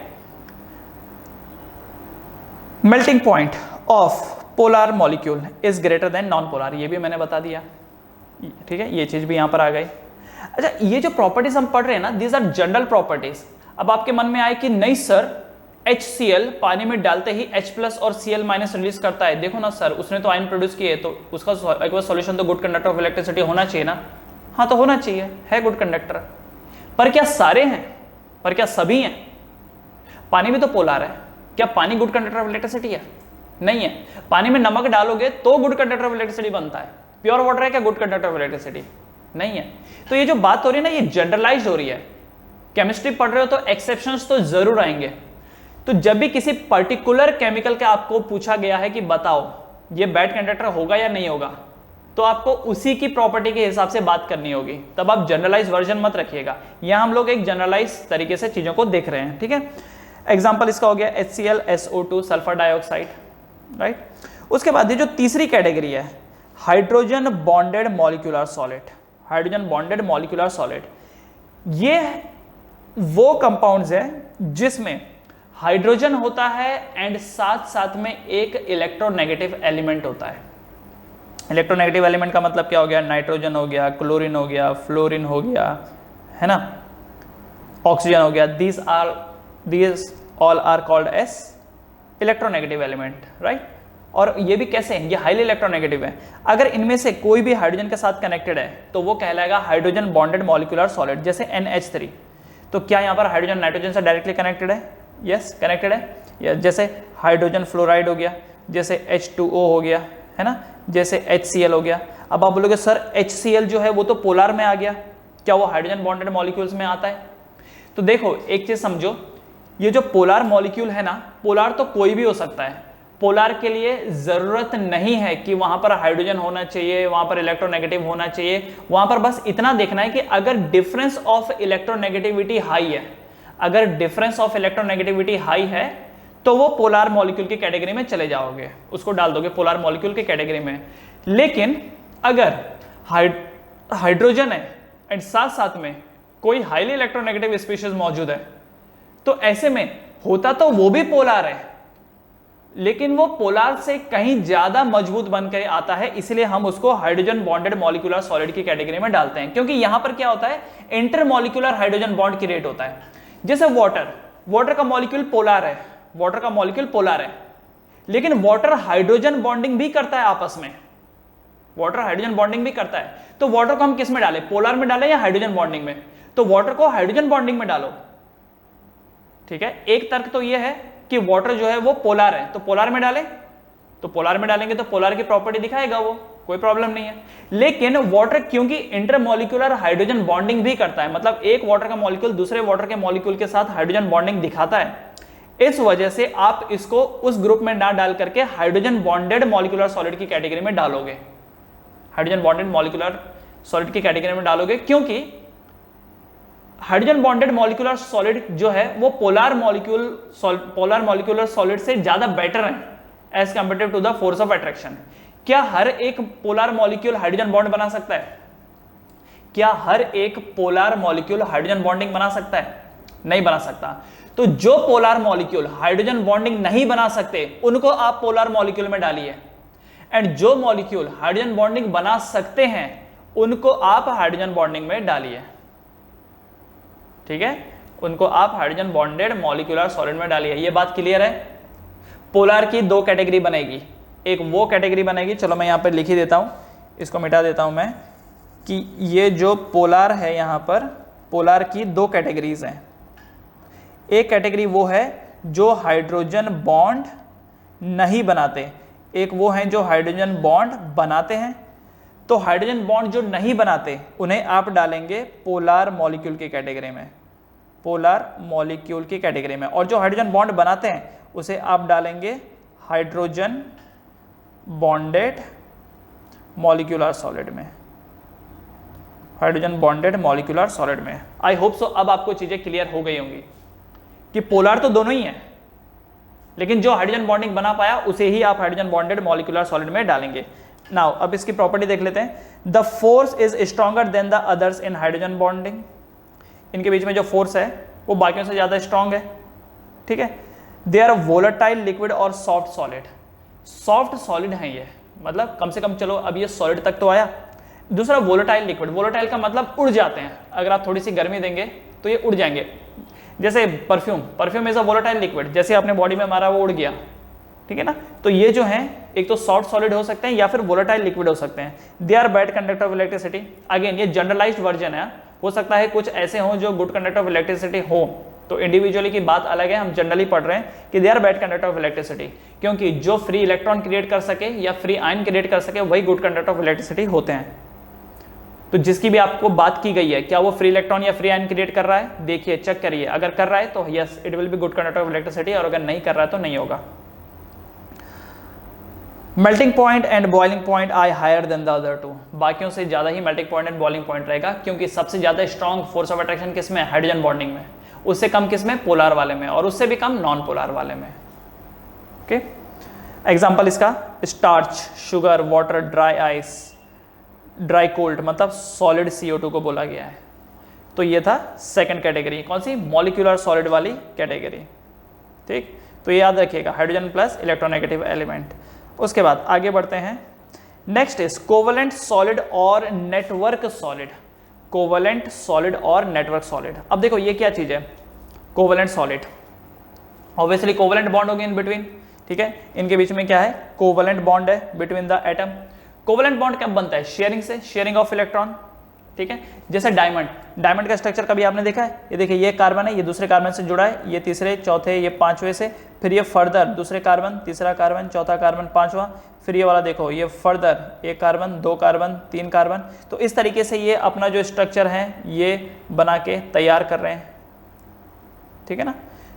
melting point of polar molecule is greater than non polar, ये भी मैंने बता दिया, ठीक है, ये चीज भी यहां पर आ गई। अच्छा, ये जो प्रॉपर्टीज हम पढ़ रहे हैं ना, दीज आर जनरल प्रॉपर्टीज। अब आपके मन में आए कि नहीं सर, HCl पानी में डालते ही H+ और Cl- रिलीज करता है। देखो ना सर, उसने तो आयन प्रोड्यूस किए, तो उसका एक बार सॉल्यूशन तो गुड कंडक्टर ऑफ इलेक्ट्रिसिटी होना चाहिए ना। हाँ, तो होना चाहिए, है गुड कंडक्टर। पर क्या सारे हैं? पर क्या सभी हैं? पानी भी तो पोलार है। क्या पानी गुड कंडक्टर ऑफ इलेक्ट्रिसिटी है? नहीं है। पानी में नमक डालोगे तो गुड कंडक्टर ऑफ इलेक्ट्रिसिटी बनता है। प्योर वाटर है क्या गुड कंडक्टर ऑफ इलेक्ट्रिसिटी? नहीं है। तो ये जो बात हो रही है ना, ये जनरलाइज हो रही है। केमिस्ट्री पढ़ रहे हो तो एक्सेप्शंस तो जरूर आएंगे। तो जब भी किसी पर्टिकुलर केमिकल का आपको पूछा गया है कि बताओ ये बैड कंडक्टर होगा या नहीं होगा, तो आपको उसी की प्रॉपर्टी के हिसाब से बात करनी होगी। तब आप जनरलाइज वर्जन मत रखिएगा। यहां हम लोग एक जनरलाइज तरीके से चीजों को देख रहे हैं, ठीक है। एग्जाम्पल इसका हो गया HCl SO2 sulphur dioxide, right. उसके बाद ये जो तीसरी कैटेगरी है, hydrogen bonded molecular solid. Hydrogen bonded molecular solid, ये वो कंपाउंड्स है जिसमें हाइड्रोजन होता है एंड साथ साथ में एक इलेक्ट्रोनेगेटिव एलिमेंट होता है। इलेक्ट्रोनेगेटिव एलिमेंट का मतलब क्या हो गया? नाइट्रोजन हो गया, क्लोरीन हो गया, फ्लोरीन हो गया, है ना, ऑक्सीजन हो गया। these all are called as electronegative element, right. और ये भी कैसे हैं? ये हाईली इलेक्ट्रोनेगेटिव है। अगर इनमें से कोई भी हाइड्रोजन के साथ कनेक्टेड है तो वो कहलाएगा हाइड्रोजन बॉन्डेड मॉलिक्यूलर सॉलिड, जैसे NH3। तो क्या यहाँ पर हाइड्रोजन नाइट्रोजन से डायरेक्टली कनेक्टेड है? यस, कनेक्टेड है। या जैसे हाइड्रोजन फ्लोराइड हो गया, जैसे H2O हो गया, है ना, जैसे HCl हो गया। अब आप बोलोगे सर HCl जो है वो तो पोलार में आ गया, क्या वो हाइड्रोजन बॉन्डेड मॉलिक्यूल्स में आता है? तो देखो एक चीज समझो, ये जो पोलार मॉलिक्यूल है ना, पोलार तो कोई भी हो सकता है। पोलार के लिए जरूरत नहीं है कि वहां पर हाइड्रोजन होना चाहिए, वहां पर इलेक्ट्रोनेगेटिव होना चाहिए। वहां पर बस इतना देखना है कि अगर डिफरेंस ऑफ इलेक्ट्रोनेगेटिविटी हाई है, अगर डिफरेंस ऑफ इलेक्ट्रोनेगेटिविटी हाई है तो वो पोलार मॉलिक्यूल की कैटेगरी में चले जाओगे, उसको डाल दोगे पोलार मॉलिक्यूल की कैटेगरी में। लेकिन अगर हाइड्रोजन है एंड साथ साथ में कोई हाईली इलेक्ट्रोनेगेटिव स्पीशीज मौजूद है, तो ऐसे में होता तो वो भी पोलार है, लेकिन वो पोलार से कहीं ज्यादा मजबूत बनकर आता है, इसलिए हम उसको हाइड्रोजन बॉन्डेड मॉलिक्यूलर सॉलिड की कैटेगरी में डालते हैं। क्योंकि यहां पर क्या होता है, इंटरमॉलिक्यूलर हाइड्रोजन बॉन्ड क्रिएट होता है। जैसे वाटर का मॉलिक्यूल पोलार है, वाटर का मॉलिक्यूल पोलार है, लेकिन वाटर हाइड्रोजन बॉन्डिंग भी करता है आपस में, वाटर हाइड्रोजन बॉन्डिंग भी करता है। तो वाटर को हम किस में डालें, पोलार में डालें या हाइड्रोजन बॉन्डिंग में? तो वाटर को हाइड्रोजन बॉन्डिंग में डालो, ठीक है। एक तर्क तो यह है कि वाटर जो है वो पोलार है, तो पोलार में डालें, तो पोलार में डालेंगे तो पोलार की प्रॉपर्टी दिखाएगा वो, कोई प्रॉब्लम नहीं है। लेकिन वाटर क्योंकि इंटरमॉलिक्यूलर हाइड्रोजन बॉन्डिंग भी करता है, मतलब एक वाटर का मॉलिक्यूल दूसरे वाटर के मॉलिक्यूल के साथ हाइड्रोजन बॉन्डिंग दिखाता है, इस वजह से आप इसको उस ग्रुप में ना डाल करके हाइड्रोजन बॉन्डेड मॉलिक्यूलर सॉलिड की कैटेगरी में डालोगे, हाइड्रोजन बॉन्डेड मॉलिक्यूलर सॉलिड की कैटेगरी में डालोगे, क्योंकि हाइड्रोजन बॉन्डेड मॉलिक्यूलर सॉलिड जो है वो पोलार मॉलिक्यूलर सॉलिड से ज्यादा बेटर है as comparative to the force of attraction. क्या हर एक पोलार मॉलिक्यूल हाइड्रोजन बॉन्ड बना सकता है? क्या हर एक पोलार मॉलिक्यूल हाइड्रोजन बॉन्डिंग बना सकता है? नहीं बना सकता। तो जो पोलार मॉलिक्यूल हाइड्रोजन बॉन्डिंग नहीं बना सकते उनको आप पोलार मॉलिक्यूल में डालिए, एंड जो मॉलिक्यूल हाइड्रोजन बॉन्डिंग बना सकते हैं उनको आप हाइड्रोजन बॉन्डिंग में डालिए, ठीक है, उनको आप हाइड्रोजन बॉन्डेड मॉलिक्यूलर सॉलिड में डालिए। ये बात क्लियर है? पोलार की दो कैटेगरी बनेगी, एक वो कैटेगरी बनेगी, चलो मैं यहां पर लिख ही देता हूं, इसको मिटा देता हूं मैं, कि ये जो पोलार है यहां पर पोलार की दो कैटेगरीज हैं। एक कैटेगरी वो है जो हाइड्रोजन बॉन्ड नहीं बनाते, एक वो है जो हाइड्रोजन बॉन्ड बनाते हैं। तो हाइड्रोजन बॉन्ड जो नहीं बनाते उन्हें आप डालेंगे पोलार मॉलिक्यूल की कैटेगरी में, पोलार मॉलिक्यूल की कैटेगरी में, और जो हाइड्रोजन बॉन्ड बनाते हैं उसे आप डालेंगे हाइड्रोजन बॉन्डेड मॉलिक्यूलर सॉलिड में, हाइड्रोजन बॉन्डेड मॉलिक्यूलर सॉलिड में। आई होप सो अब आपको चीजें क्लियर हो गई होंगी कि पोलार तो दोनों ही है, लेकिन जो हाइड्रोजन बॉन्डिंग बना पाया उसे ही आप हाइड्रोजन बॉन्डेड मॉलिक्यूलर सॉलिड में डालेंगे। नाउ अब इसकी प्रॉपर्टी देख लेते हैं। The force is stronger than the others in hydrogen bonding. इनके बीच में जो फोर्स है वो बाकियों से ज्यादा स्ट्रॉन्ग है, ठीक है। दे आर वोलेटाइल लिक्विड और सॉफ्ट सॉलिड। सॉफ्ट सॉलिड है ये, मतलब कम से कम चलो अब ये सॉलिड तक तो आया। दूसरा वोलेटाइल लिक्विड, वोलेटाइल का मतलब उड़ जाते हैं, अगर आप थोड़ी सी गर्मी देंगे तो ये उड़ जाएंगे। जैसे perfume, perfume is a volatile liquid, जैसे आपने बॉडी में मारा वो उड़ गया, ठीक है ना। तो ये जो है एक तो सॉफ्ट सॉलिड हो सकते हैं या फिर वोलेटाइल लिक्विड हो सकते हैं। They are bad conductor of electricity, again ये जनरलाइज्ड वर्जन है, हो सकता है कुछ ऐसे हों जो गुड कंडक्टर ऑफ इलेक्ट्रिसिटी हो, तो इंडिविजुअली की बात अलग है, हम जनरली पढ़ रहे हैं कि they are bad conductor of electricity, क्योंकि जो फ्री इलेक्ट्रॉन क्रिएट कर सके या फ्री आयन क्रिएट कर सके वही गुड कंडक्टर ऑफ इलेक्ट्रिसिटी होते हैं। तो जिसकी भी आपको बात की गई है, क्या वो फ्री इलेक्ट्रॉन या फ्री आयन क्रिएट कर रहा है, देखिए चेक करिए, अगर कर रहा है तो yes it will be good conductor of electricity, और अगर नहीं कर रहा है तो नहीं होगा। Melting point and boiling point I higher than the other two, बाकियों से ज्यादा ही melting point and boiling point रहेगा, क्योंकि सबसे ज्यादा स्ट्रॉन्ग फोर्स ऑफ अट्रैक्शन किसमें, हाइड्रोजन बॉन्डिंग में, उससे कम किसमें, पोलर वाले में, और उससे भी कम नॉन पोलर वाले में। ओके, एग्जांपल इसका starch, sugar, water, dry ice, dry cold मतलब सॉलिड CO2 को बोला गया है। तो ये था सेकंड कैटेगरी, कौन सी, मॉलिक्यूलर सॉलिड वाली कैटेगरी, ठीक। तो ये याद रखिएगा, हाइड्रोजन प्लस इलेक्ट्रोनेगेटिव एलिमेंट। उसके बाद आगे बढ़ते हैं, नेक्स्ट इज कोवलेंट सॉलिड और नेटवर्क सॉलिड, कोवलेंट सॉलिड और नेटवर्क सॉलिड। अब देखो ये क्या चीज है, covalent solid, obviously covalent bond होगी इन बिटवीन, ठीक है, इनके बीच में क्या है, कोवलेंट बॉन्ड है between the atom. Covalent bond कब बनता है, शेयरिंग से, शेयरिंग ऑफ इलेक्ट्रॉन, ठीक है। जैसे डायमंड, डायमंड का स्ट्रक्चर कभी आपने देखा है, ये देखिए ये कार्बन है, ये दूसरे कार्बन से जुड़ा है, ये तीसरे, चौथे, ये पांचवे से, फिर ये फर्दर दूसरे कार्बन, तीसरा कार्बन, चौथा कार्बन, पांचवा, फिर ये वाला देखो ये फर्दर, एक कार्बन, दो कार्बन, तीन कार्बन। तो इस तरीके से ये अपना जो स्ट्रक्चर है ये बना के तैयार कर रहे हैं, ठीक है ना।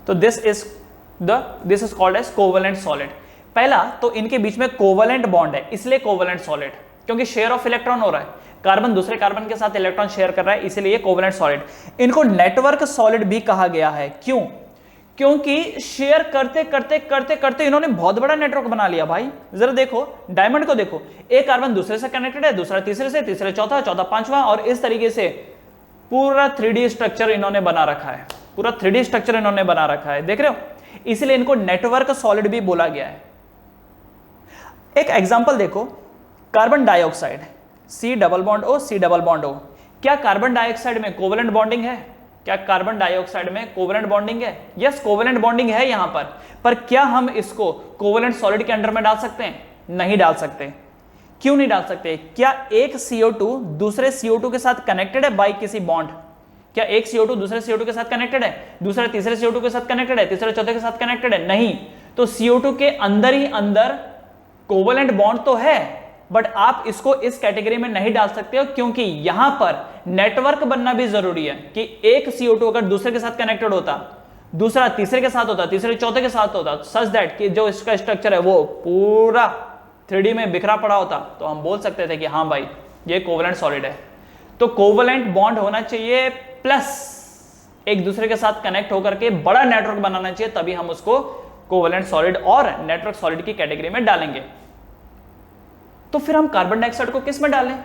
तो this is called as covalent solid. पहला तो इनके बीच में कोवलेंट बॉन्ड है, इसलिए कोवलेंट सॉलिड, क्योंकि शेयर ऑफ इलेक्ट्रॉन हो रहा है, कार्बन दूसरे कार्बन के साथ इलेक्ट्रॉन शेयर कर रहा है, इसीलिए कोवलेंट सॉलिड। इनको नेटवर्क सॉलिड भी कहा गया है, क्यों, क्योंकि शेयर करते करते करते करते इन्होंने बहुत बड़ा नेटवर्क बना लिया। भाई जरा देखो डायमंड को, देखो एक कार्बन दूसरे से कनेक्टेड है, दूसरा तीसरे से, तीसरे चौथा, चौथा पांचवा, और इस तरीके से पूरा 3D स्ट्रक्चर इन्होंने बना रखा है, पूरा 3D स्ट्रक्चर इन्होंने बना रखा है, देख रहे हो, इसलिए इनको नेटवर्क सॉलिड भी बोला गया है। एक एग्जांपल देखो, carbon dioxide, C double bond O, C double bond O, क्या कार्बन डाइऑक्साइड में कोवलेंट बॉन्डिंग है, क्या कार्बन डाइऑक्साइड में कोवलेंट बॉन्डिंग है, यस कोवलेंट बॉन्डिंग है यहां पर क्या हम इसको कोवलेंट सॉलिड के अंडर में डाल सकते हैं, नहीं डाल सकते। क्यों नहीं डाल सकते, क्या एक CO2 दूसरे CO2 के साथ कनेक्टेड है बाय किसी बॉन्ड, क्या एक CO2 दूसरे CO2 के साथ कनेक्टेड है, दूसरे तीसरे CO2 के साथ कनेक्टेड है, तीसरे चौथे के साथ कनेक्टेड है, नहीं। तो CO2 के अंदर ही अंदर कोवलेंट बॉन्ड तो है, बट आप इसको इस कैटेगरी में नहीं डाल सकते हो, क्योंकि यहां पर नेटवर्क बनना भी जरूरी है कि एक CO2 अगर दूसरे के साथ कनेक्टेड होता, दूसरा तीसरे के साथ होता, तीसरे चौथे के साथ होता, सच दैट कि जो इसका स्ट्रक्चर है वो पूरा 3D में बिखरा पड़ा होता, तो हम बोल सकते थे कि हाँ भाई ये कोवलेंट सॉलिड है। तो कोवलेंट बॉन्ड होना चाहिए प्लस एक दूसरे के साथ कनेक्ट होकर के बड़ा नेटवर्क बनाना चाहिए, तभी हम उसको कोवलेंट सॉलिड और नेटवर्क सॉलिड की कैटेगरी में डालेंगे। तो फिर हम कार्बन डाइऑक्साइड को किस में डालें,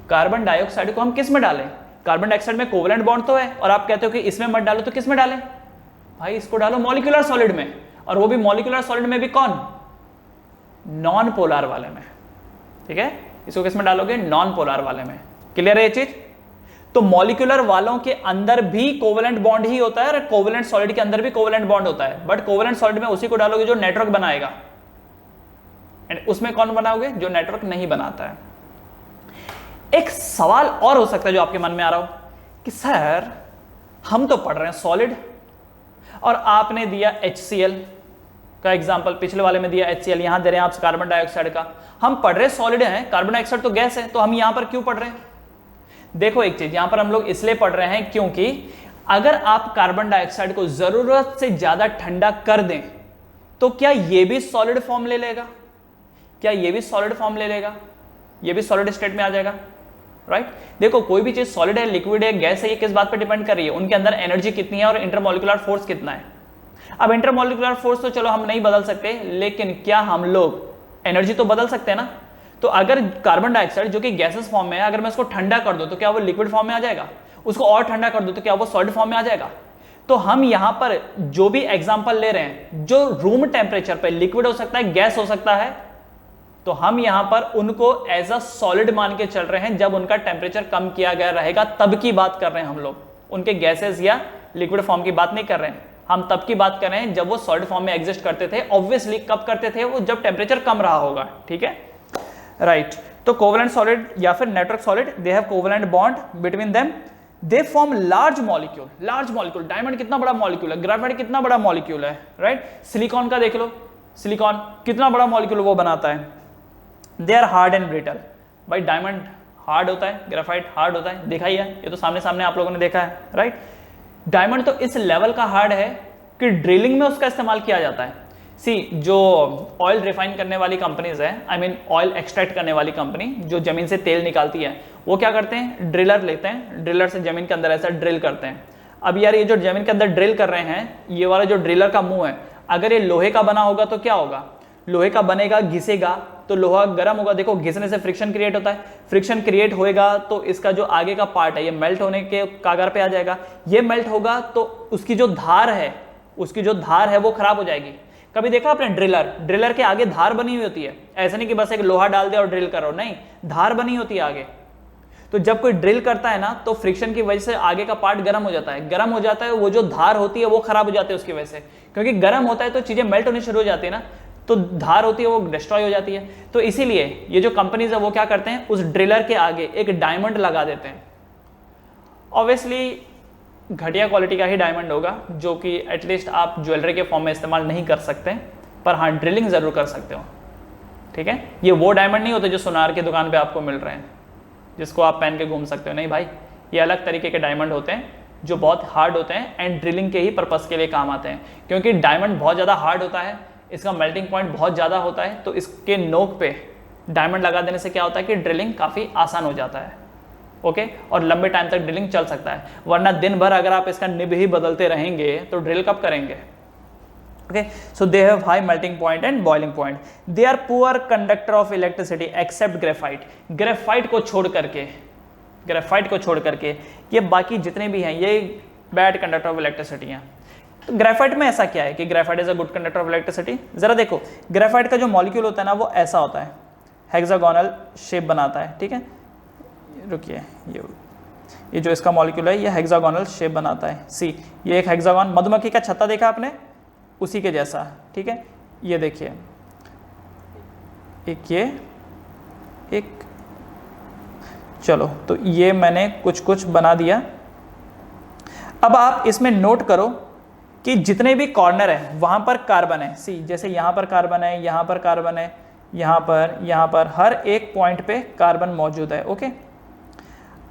कार्बन डाइऑक्साइड को हम किस में डालें, कार्बन डाइऑक्साइड में कोवलेंट बॉन्ड तो है, और आप कहते हो कि इसमें मत डालो, तो किस में डालें, भाई इसको डालो मॉलिक्यूलर सॉलिड में, और वो भी मॉलिक्यूलर सॉलिड में भी कौन, नॉन पोलर वाले में, ठीक है, इसको किस में डालोगे, नॉन पोलर वाले में। क्लियर है ये चीज। तो मॉलिक्यूलर वालों के अंदर भी कोवलेंट बॉन्ड ही होता है, और कोवलेंट सॉलिड के अंदर भी कोवलेंट बॉन्ड होता है, बट कोवलेंट सॉलिड में उसी को डालोगे जो नेटवर्क बनाएगा, एंड उसमें कौन बनाओगे, जो नेटवर्क नहीं बनाता है। एक सवाल और हो सकता है जो आपके मन में आ रहा हो कि सर हम तो पढ़ रहे हैं सॉलिड, और आपने दिया HCl का एग्जांपल, पिछले वाले में दिया HCl, यहां दे रहे हैं आप कार्बन डाइऑक्साइड का, हम पढ़ रहे सॉलिड हैं, कार्बन डाइऑक्साइड तो गैस है, तो हम यहां पर क्यों पढ़ रहे हैं। देखो एक चीज, यहां पर हम लोग इसलिए पढ़ रहे हैं क्योंकि अगर आप कार्बन डाइऑक्साइड को जरूरत से ज्यादा ठंडा कर दें तो क्या ये भी सॉलिड फॉर्म ले लेगा, क्या ये भी सॉलिड फॉर्म ले लेगा, ये भी सॉलिड स्टेट में आ जाएगा, राइट। देखो कोई भी चीज सॉलिड है, लिक्विड है, गैस है, ये किस बात पे डिपेंड कर रही है, उनके अंदर एनर्जी कितनी है और इंटरमॉलिक्यूलर फोर्स कितना है। अब इंटरमॉलिक्यूलर फोर्स तो चलो हम नहीं बदल सकते, लेकिन क्या हम लोग एनर्जी तो बदल सकते हैं ना। तो अगर कार्बन डाइऑक्साइड जो कि गैसेस फॉर्म में है, अगर मैं उसको ठंडा कर दूं तो क्या वो लिक्विड फॉर्म में आ जाएगा, उसको और ठंडा कर दूं तो क्या वो सॉलिड फॉर्म में आ जाएगा। तो हम यहां पर जो भी एग्जांपल ले रहे हैं, जो रूम टेम्परेचर पे लिक्विड हो सकता है, गैस हो सकता है, तो हम यहां पर उनको एज अ सॉलिड मान के चल रहे हैं। जब उनका टेम्परेचर कम किया गया रहेगा तब की बात कर रहे हैं हम लोग, उनके गैसेस या लिक्विड फॉर्म की बात नहीं कर रहे हैं। हम तब की बात कर रहे हैं जब वो सॉलिड फॉर्म में एग्जिस्ट करते थे। ऑब्वियसली कब करते थे वो, जब टेम्परेचर कम रहा होगा, ठीक है, राइट। तो कोवेलेंट सॉलिड या फिर network solid, they have covalent bond between them, they form large molecule. Large molecule, diamond कितना बड़ा मॉलिक्यूल है, ग्रेफाइट कितना बड़ा मॉलिक्यूल है, राइट। सिलिकॉन का देख लो, सिलिकॉन कितना बड़ा मॉलिक्यूल वो बनाता है। They are hard and brittle. भाई डायमंड हार्ड होता है, ग्रेफाइट हार्ड होता है, देखा ही है, ये तो सामने सामने आप लोगों ने देखा है, राइट। डायमंड तो इस लेवल का हार्ड है कि ड्रिलिंग में उसका इस्तेमाल किया जाता है। सी, जो ऑयल रिफाइन करने वाली कंपनीज है, आई मीन ऑयल एक्सट्रैक्ट करने वाली कंपनी जो जमीन से तेल निकालती है, वो क्या करते हैं, ड्रिलर लेते हैं, ड्रिलर से जमीन के अंदर ऐसा ड्रिल करते हैं। अब यार ये जो जमीन के अंदर ड्रिल कर रहे हैं, ये वाला जो ड्रिलर का मुंह है, अगर ये लोहे का बना होगा तो क्या होगा, लोहे का बनेगा, घिसेगा तो लोहा गर्म होगा। देखो घिसने से फ्रिक्शन क्रिएट होता है, फ्रिक्शन क्रिएट होएगा तो इसका जो आगे का पार्ट है ये मेल्ट होने के कागार पे आ जाएगा। ये मेल्ट होगा तो उसकी जो धार है वो खराब हो जाएगी। कभी देखा आपने ड्रिलर के आगे धार बनी हुई होती है, ऐसा नहीं कि बस एक लोहा डाल दिया और ड्रिल करो, नहीं, धार बनी होती है आगे। तो जब कोई ड्रिल करता है ना तो फ्रिक्शन की वजह से आगे का पार्ट गर्म हो जाता है, वो जो धार होती है वो खराब हो जाती है उसकी वजह से, क्योंकि गर्म होता है तो चीजें मेल्ट होनी शुरू हो जाती है ना, तो धार होती है वो डिस्ट्रॉय हो जाती है। तो इसीलिए ये जो कंपनीज है वो क्या करते हैं, उस ड्रिलर के आगे एक डायमंड लगा देते हैं। ऑब्वियसली घटिया क्वालिटी का ही डायमंड होगा, जो कि एटलीस्ट आप ज्वेलरी के फॉर्म में इस्तेमाल नहीं कर सकते, पर हाँ ड्रिलिंग जरूर कर सकते हो, ठीक है। ये वो डायमंड नहीं होते जो सुनार की दुकान पे आपको मिल रहे हैं, जिसको आप पहन के घूम सकते हो, नहीं भाई, ये अलग तरीके के डायमंड होते हैं जो बहुत हार्ड होते हैं एंड ड्रिलिंग के ही पर्पस के लिए काम आते हैं। क्योंकि डायमंड बहुत ज़्यादा हार्ड होता है, इसका मेल्टिंग पॉइंट बहुत ज़्यादा होता है, तो इसके नोक पे डायमंड लगा देने से क्या होता है कि ड्रिलिंग काफ़ी आसान हो जाता है, ओके, और लंबे टाइम तक ड्रिलिंग चल सकता है। वरना दिन भर अगर आप इसका निब ही बदलते रहेंगे तो ड्रिल कब करेंगे, okay. So they have high melting point and boiling point. They are poor conductor of electricity except graphite. Graphite को छोड़ करके ये बाकी जितने भी हैं ये बैड कंडक्टर ऑफ इलेक्ट्रिसिटी हैं। तो ग्रेफाइट में ऐसा क्या है कि graphite is a good conductor of electricity. जरा देखो, ग्रेफाइट का जो मॉलिक्यूल होता है ना वो ऐसा होता है, हेक्सागोनल शेप बनाता है, ठीक है। रुकिए, ये जो इसका मॉलिक्यूल है ये हेक्सागोनल शेप बनाता है। सी, ये एक हेक्सागोन, मधुमक्खी का छत्ता देखा आपने, उसी के जैसा, ठीक है। ये देखिए, एक चलो, तो ये मैंने कुछ बना दिया। अब आप इसमें नोट करो कि जितने भी कॉर्नर है वहां पर कार्बन है। सी, जैसे यहां पर कार्बन है, यहां पर कार्बन है, यहां पर हर एक पॉइंट पे कार्बन मौजूद है, ओके।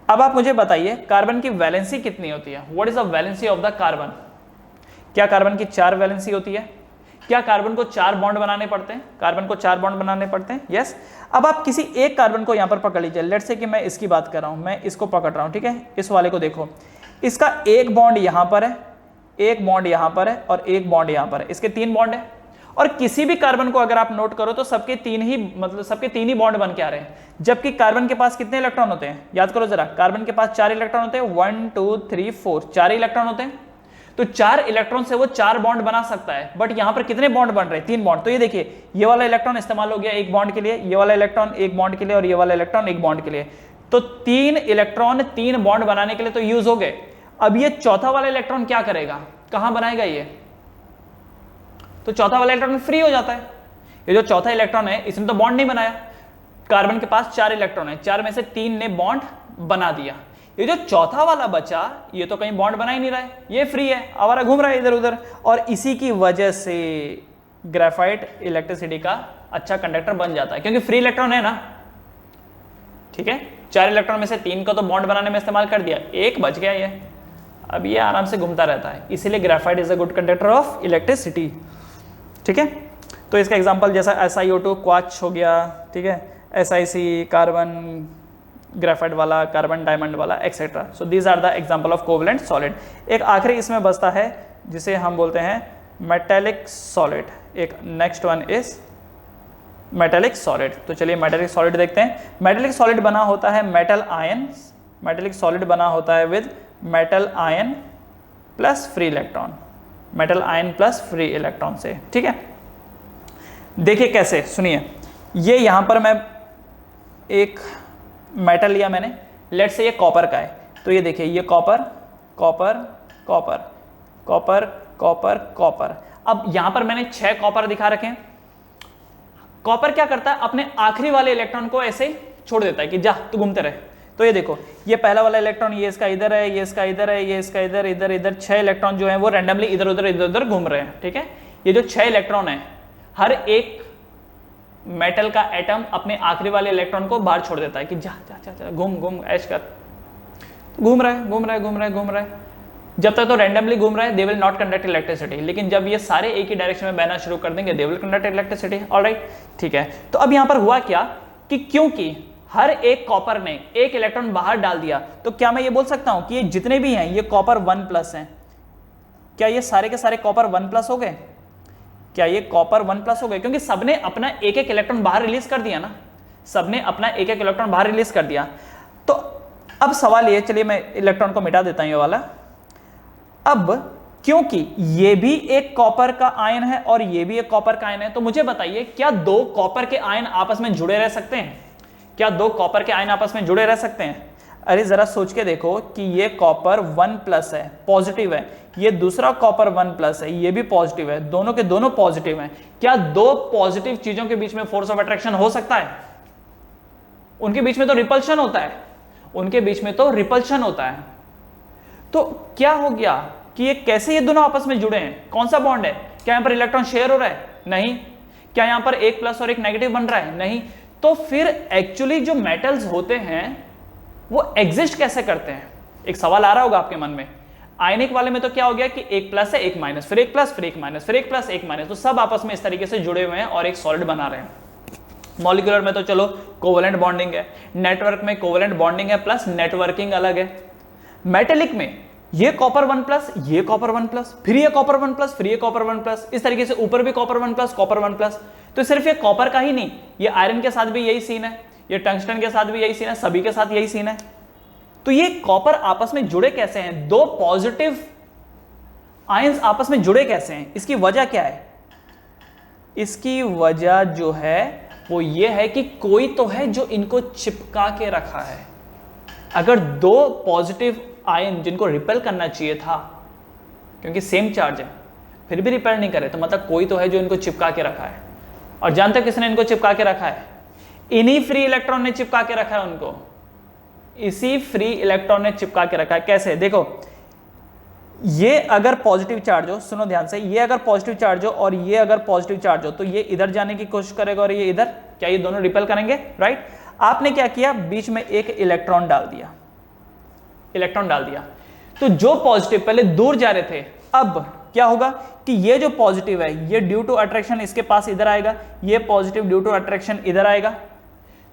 अब आप मुझे बताइए कार्बन की वैलेंसी कितनी होती है, what is the valency of the carbon. क्या कार्बन की 4 वैलेंसी होती है? क्या कार्बन को 4 बॉन्ड बनाने पड़ते हैं? कार्बन को 4 बॉन्ड बनाने पड़ते हैं, यस। अब आप किसी एक कार्बन को यहां पर पकड़ लीजिए, लेट्स से कि मैं इसकी बात कर रहा हूं, मैं इसको पकड़ रहा हूं, ठीक है। इस वाले को देखो, इसका एक बॉन्ड यहां पर है, एक बॉन्ड यहां पर है और एक बॉन्ड यहां पर है, इसके 3 बॉन्ड है। और किसी भी कार्बन को अगर आप नोट करो तो सबके 3 ही बॉन्ड बन के आ रहे हैं। जबकि कार्बन के पास कितने इलेक्ट्रॉन होते हैं, याद करो जरा, कार्बन के पास 4 इलेक्ट्रॉन होते हैं, 1 2 3 4, 4 इलेक्ट्रॉन होते हैं। तो 4 इलेक्ट्रॉन से वो 4 बॉन्ड बना सकता है, बट यहां पर कितने बॉन्ड बन रहे हैं, 3 बॉन्ड। तो ये देखिए, ये वाला इलेक्ट्रॉन इस्तेमाल हो गया एक बॉन्ड के लिए, ये वाला इलेक्ट्रॉन एक बॉन्ड के लिए और ये वाला इलेक्ट्रॉन एक बॉन्ड के लिए। तो 3 इलेक्ट्रॉन 3 बॉन्ड बनाने के लिए तो यूज हो गए। अब ये चौथा वाला इलेक्ट्रॉन क्या करेगा, कहां बनाएगा ये, तो चौथा वाला इलेक्ट्रॉन फ्री हो जाता है। ये जो चौथा इलेक्ट्रॉन है इसने तो बॉन्ड नहीं बनाया, कार्बन के पास 4 इलेक्ट्रॉन है, 4 में से 3 ने बॉन्ड बना दिया। ये जो चौथा वाला बचा ये तो कहीं बॉन्ड बना ही नहीं रहा है, ये फ्री है, आवारा घूम रहा है इधर उधर। और इसी की वजह से ग्रेफाइट इलेक्ट्रिसिटी का अच्छा कंडक्टर बन जाता है, क्योंकि फ्री इलेक्ट्रॉन है ना, ठीक है। 4 इलेक्ट्रॉन में से 3 को तो बॉन्ड बनाने में इस्तेमाल कर दिया, एक बच गया ये, अब ये आराम से घूमता रहता है। इसीलिए graphite is a good conductor of electricity, ठीक है। तो इसका एग्जांपल जैसा SiO2 क्वार्ट्ज हो गया, ठीक है, SiC कार्बन ग्रेफाइट वाला, कार्बन डायमंड वाला, etcetera. So these are the example of covalent solid. एक आखिरी इसमें बचता है जिसे हम बोलते हैं मेटेलिक सॉलिड। एक next one is metallic solid. तो चलिए मेटेलिक सॉलिड देखते हैं। मेटेलिक सॉलिड बना होता है मेटल आयन, मेटेलिक सॉलिड बना होता है with metal ion plus free electron, metal ion plus free electron से, ठीक है। देखिए कैसे, सुनिए, ये यहां पर मैं एक मेटल लिया मैंने, लेट से ये कॉपर का है, तो ये देखिए ये copper copper copper copper copper copper. अब यहां पर मैंने 6 कॉपर दिखा रखे हैं। कॉपर क्या करता है, अपने आखिरी वाले इलेक्ट्रॉन को ऐसे छोड़ देता है कि जा तू घूमते रहे। तो ये देखो, ये पहला वाला इलेक्ट्रॉन, ये इसका इधर है, ये इसका इधर है, ये इसका इधर, इधर इधर 6 इलेक्ट्रॉन जो है वो रैंडमली इधर उधर इधर उधर घूम रहे हैं, ठीक है। ये जो 6 इलेक्ट्रॉन है, हर एक मेटल का एटम अपने आखिरी वाले इलेक्ट्रॉन को बाहर छोड़ देता है कि जा जा जा, जा घूम घूम ऐश कर, घूम रहा है घूम रहा है घूम रहा है घूम रहा है। जब तक तो रैंडमली घूम रहा है, they will not conduct electricity, लेकिन जब ये सारे एक ही डायरेक्शन में बहना शुरू कर देंगे, they will conduct electricity. Alright, ठीक है। तो अब यहां पर हुआ क्या कि क्योंकि हर एक कॉपर ने एक इलेक्ट्रॉन बाहर डाल दिया, तो क्या मैं ये बोल सकता हूं कि ये जितने भी हैं ये कॉपर 1+ हैं, क्या ये सारे के सारे कॉपर 1+ हो गए? क्या ये कॉपर 1+ हो गए? क्योंकि सबने अपना एक एक इलेक्ट्रॉन बाहर रिलीज कर दिया ना, सबने अपना एक एक इलेक्ट्रॉन बाहर रिलीज कर दिया। तो अब सवाल ये, चलिए मैं इलेक्ट्रॉन को मिटा देता हूं ये वाला। अब क्योंकि ये भी एक कॉपर का आयन है और ये भी एक कॉपर का आयन है, तो मुझे बताइए क्या 2 कॉपर के आयन आपस में जुड़े रह सकते हैं? क्या 2 कॉपर के आयन आपस में जुड़े रह सकते हैं? अरे जरा सोच के देखो कि ये कॉपर 1+ है, पॉजिटिव है, ये दूसरा कॉपर 1+ है, ये भी पॉजिटिव है, दोनों के दोनों पॉजिटिव हैं। क्या 2 पॉजिटिव चीजों के बीच में फोर्स ऑफ अट्रैक्शन हो सकता है? उनके बीच में तो रिपल्शन होता है, उनके बीच में तो रिपल्शन होता है। तो क्या हो गया कि ये कैसे ये दोनों आपस में जुड़े हैं? कौन सा बॉन्ड है? क्या यहां पर इलेक्ट्रॉन शेयर हो रहा है? नहीं। क्या यहां पर एक प्लस और एक नेगेटिव बन रहा है? नहीं। तो फिर एक्चुअली जो मेटल्स होते हैं वो एग्जिस्ट कैसे करते हैं? एक सवाल आ रहा होगा आपके मन में। आयनिक वाले में तो क्या हो गया कि एक प्लस है, एक माइनस, फिर एक प्लस, फिर एक माइनस, फिर एक प्लस, एक माइनस, तो सब आपस में इस तरीके से जुड़े हुए हैं और एक सॉलिड बना रहे हैं। मॉलिक्यूलर में तो चलो कोवेलेंट बॉन्डिंग है, नेटवर्क में कोवेलेंट बॉन्डिंग है प्लस नेटवर्किंग अलग है। मेटेलिक में ये कॉपर 1+, ये कॉपर 1+, फिर ये कॉपर 1+, फिर ये कॉपर 1+, इस तरीके से ऊपर भी कॉपर 1+, कॉपर 1+। तो सिर्फ ये कॉपर का ही नहीं, ये आयरन के साथ भी यही सीन है, ये टंगस्टन के साथ भी यही सीन है, सभी के साथ यही सीन है। तो ये कॉपर आपस में जुड़े कैसे हैं? 2 पॉजिटिव आयंस आपस में जुड़े कैसे हैं? इसकी वजह क्या है? इसकी वजह जो है वो ये है कि कोई तो है जो इनको चिपका के रखा है। अगर 2 पॉजिटिव आयन जिनको रिपेल करना चाहिए था, क्योंकि सेम चार्ज है, फिर भी रिपेल नहीं करे, तो मतलब कोई तो है जो इनको चिपका के रखा है। और जानते हो किसने इनको चिपका के रखा है? इन्हीं फ्री इलेक्ट्रॉन ने चिपका के रखा है उनको, इसी फ्री इलेक्ट्रॉन ने चिपका के रखा है। कैसे? देखो, ये अगर पॉजिटिव चार्ज हो, सुनो ध्यान से, ये अगर पॉजिटिव चार्ज हो और ये अगर पॉजिटिव चार्ज हो, तो ये इधर जाने की कोशिश करेगा और ये इधर, क्या ये दोनों रिपेल करेंगे? राइट। आपने क्या किया, बीच में एक इलेक्ट्रॉन डाल दिया, इलेक्ट्रॉन डाल दिया, तो जो पॉजिटिव पहले दूर जा रहे थे, अब क्या होगा कि ये जो पॉजिटिव है ये ड्यू टू अट्रैक्शन इसके पास इधर आएगा, ये पॉजिटिव ड्यू टू अट्रैक्शन इधर आएगा।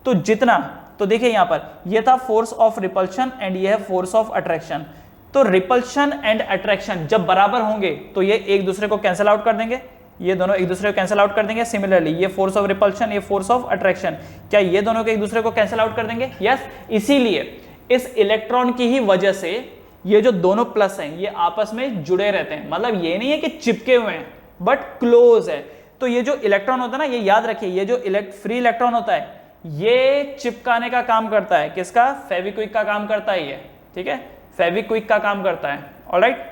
तो जितना, तो देखिए यहां पर ये था फोर्स ऑफ रिपल्शन एंड ये है फोर्स ऑफ अट्रैक्शन। तो रिपल्शन एंड अट्रैक्शन जब बराबर होंगे तो ये एक दूसरे को कैंसिल आउट कर देंगे, ये दोनों एक दूसरे को कैंसिल आउट कर देंगे। सिमिलरली ये फोर्स ऑफ रिपल्शन, ये फोर्स ऑफ अट्रैक्शन, क्या ये दोनों के एक दूसरे को कैंसिल आउट कर देंगे? यस। इसीलिए इस इलेक्ट्रॉन की ही वजह से ये जो दोनों प्लस हैं ये आपस में जुड़े रहते हैं। मतलब ये नहीं है कि चिपके हुए हैं, बट क्लोज है। तो ये जो इलेक्ट्रॉन होता है ना, ये याद रखिए, ये जो फ्री इलेक्ट्रॉन होता है ये चिपकाने का काम करता है। किसका? फेविक्विक का काम करता है ये, ठीक है, फेविक्विक का काम करता है। ऑलराइट।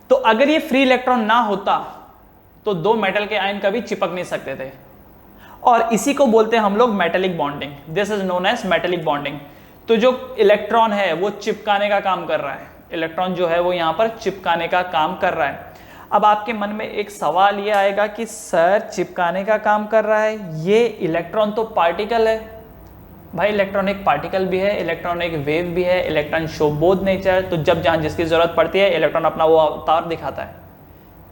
तो अगर ये फ्री इलेक्ट्रॉन ना होता तो 2 मेटल के आयन कभी चिपक नहीं सकते थे, और इसी को बोलते हैं हम लोग metallic bonding. This is known as metallic bonding. तो जो इलेक्ट्रॉन है वो चिपकाने का काम कर रहा है, इलेक्ट्रॉन जो है वो यहां पर चिपकाने का काम कर रहा है। अब आपके मन में एक सवाल ये आएगा कि सर चिपकाने का काम कर रहा है, ये इलेक्ट्रॉन तो पार्टिकल है। भाई इलेक्ट्रॉन एक पार्टिकल भी है, इलेक्ट्रॉन एक वेव भी है, इलेक्ट्रॉन शो बोथ नेचर। तो जब जहां जिसकी जरूरत पड़ती है इलेक्ट्रॉन अपना वो अवतार दिखाता है।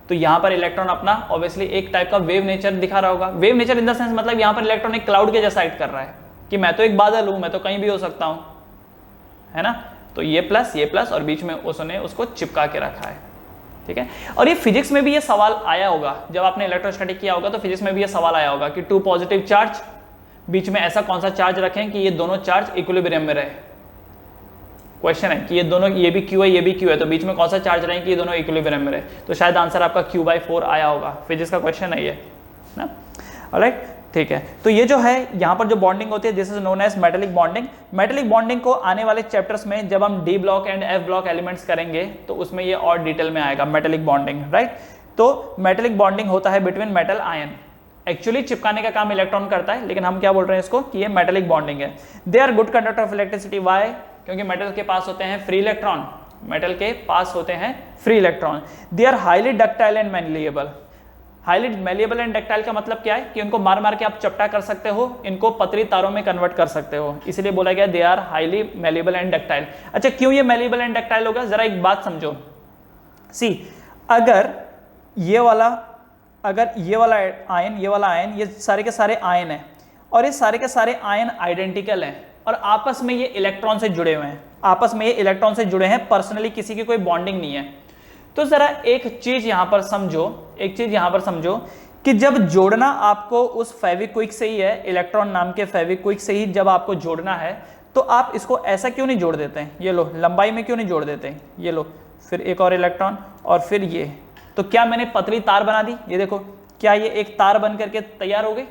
तो यहां पर इलेक्ट्रॉन अपना ऑब्वियसली एक टाइप का वेव नेचर दिखा रहा होगा। Wave nature in the sense मतलब यहां पर इलेक्ट्रॉन एक क्लाउड के जैसा एक्ट कर रहा है कि मैं तो एक बादल हूं, मैं तो कहीं भी हो सकता हूं, है ना। तो ये प्लस और बीच में उसने उसको चिपका के रखा है, ठीक है। और ये फिजिक्स में भी ये सवाल आया होगा, जब आपने इलेक्ट्रोस्टैटिक किया होगा तो फिजिक्स में भी ये सवाल आया होगा कि 2 पॉजिटिव चार्ज, बीच में ऐसा कौन सा चार्ज रखें कि ये दोनों चार्ज इक्विलिब्रियम में रहे। क्वेश्चन है कि ये दोनों, ये भी Q है ये भी Q है, तो बीच में कौन सा चार्ज रहेंगे, ये दोनों इक्विलिब्रियम में रहे, तो शायद आंसर आपका Q/4 आया होगा। फिजिक्स का क्वेश्चन है ये ना। ऑलराइट, ठीक है। तो ये जो है यहाँ पर जो बॉन्डिंग होती है this is known as metallic bonding. Metallic bonding को आने वाले चैप्टर्स में जब हम D block and F block elements करेंगे तो उसमें ये और डिटेल में आएगा मेटेलिक बॉन्डिंग, राइट। तो मेटेलिक बॉन्डिंग होता है बिटवीन मेटल आयन। एक्चुअली चिपकाने का काम इलेक्ट्रॉन करता है, लेकिन हम क्या बोल रहे हैं इसको कि ये मेटेलिक बॉन्डिंग है। They are good conductor of electricity, why? क्योंकि मेटल के पास होते हैं फ्री इलेक्ट्रॉन, मेटल के पास होते हैं free electron. They are highly ductile and malleable. Highly malleable and ductile का मतलब क्या है कि उनको मार मार के आप चपटा कर सकते हो, इनको पतली तारों में कन्वर्ट कर सकते हो, इसलिए बोला गया they are highly malleable and ductile. अच्छा, क्यों ये मैलिएबल एंड डक्टाइल होगा? जरा एक बात समझो, सी अगर ये वाला आयन, ये वाला आयन, ये सारे के सारे आयन है और ये सारे के सारे आयन आइडेंटिकल हैं और आपस में ये इलेक्ट्रॉन से जुड़े हुए हैं, आपस में ये इलेक्ट्रॉन से जुड़े हैं, पर्सनली किसी की कोई बॉन्डिंग नहीं है। तो जरा एक चीज यहां पर समझो, कि जब जोड़ना आपको उस फेविक्विक से ही है, इलेक्ट्रॉन नाम के फेविक्विक से ही जब आपको जोड़ना है, तो आप इसको ऐसा क्यों नहीं जोड़ देते हैं? ये लो, लंबाई में क्यों नहीं जोड़ देते हैं? ये लो, फिर एक और इलेक्ट्रॉन और फिर ये, तो क्या मैंने पतली तार बना दी? ये देखो, क्या ये एक तार बन करके तैयार हो गई?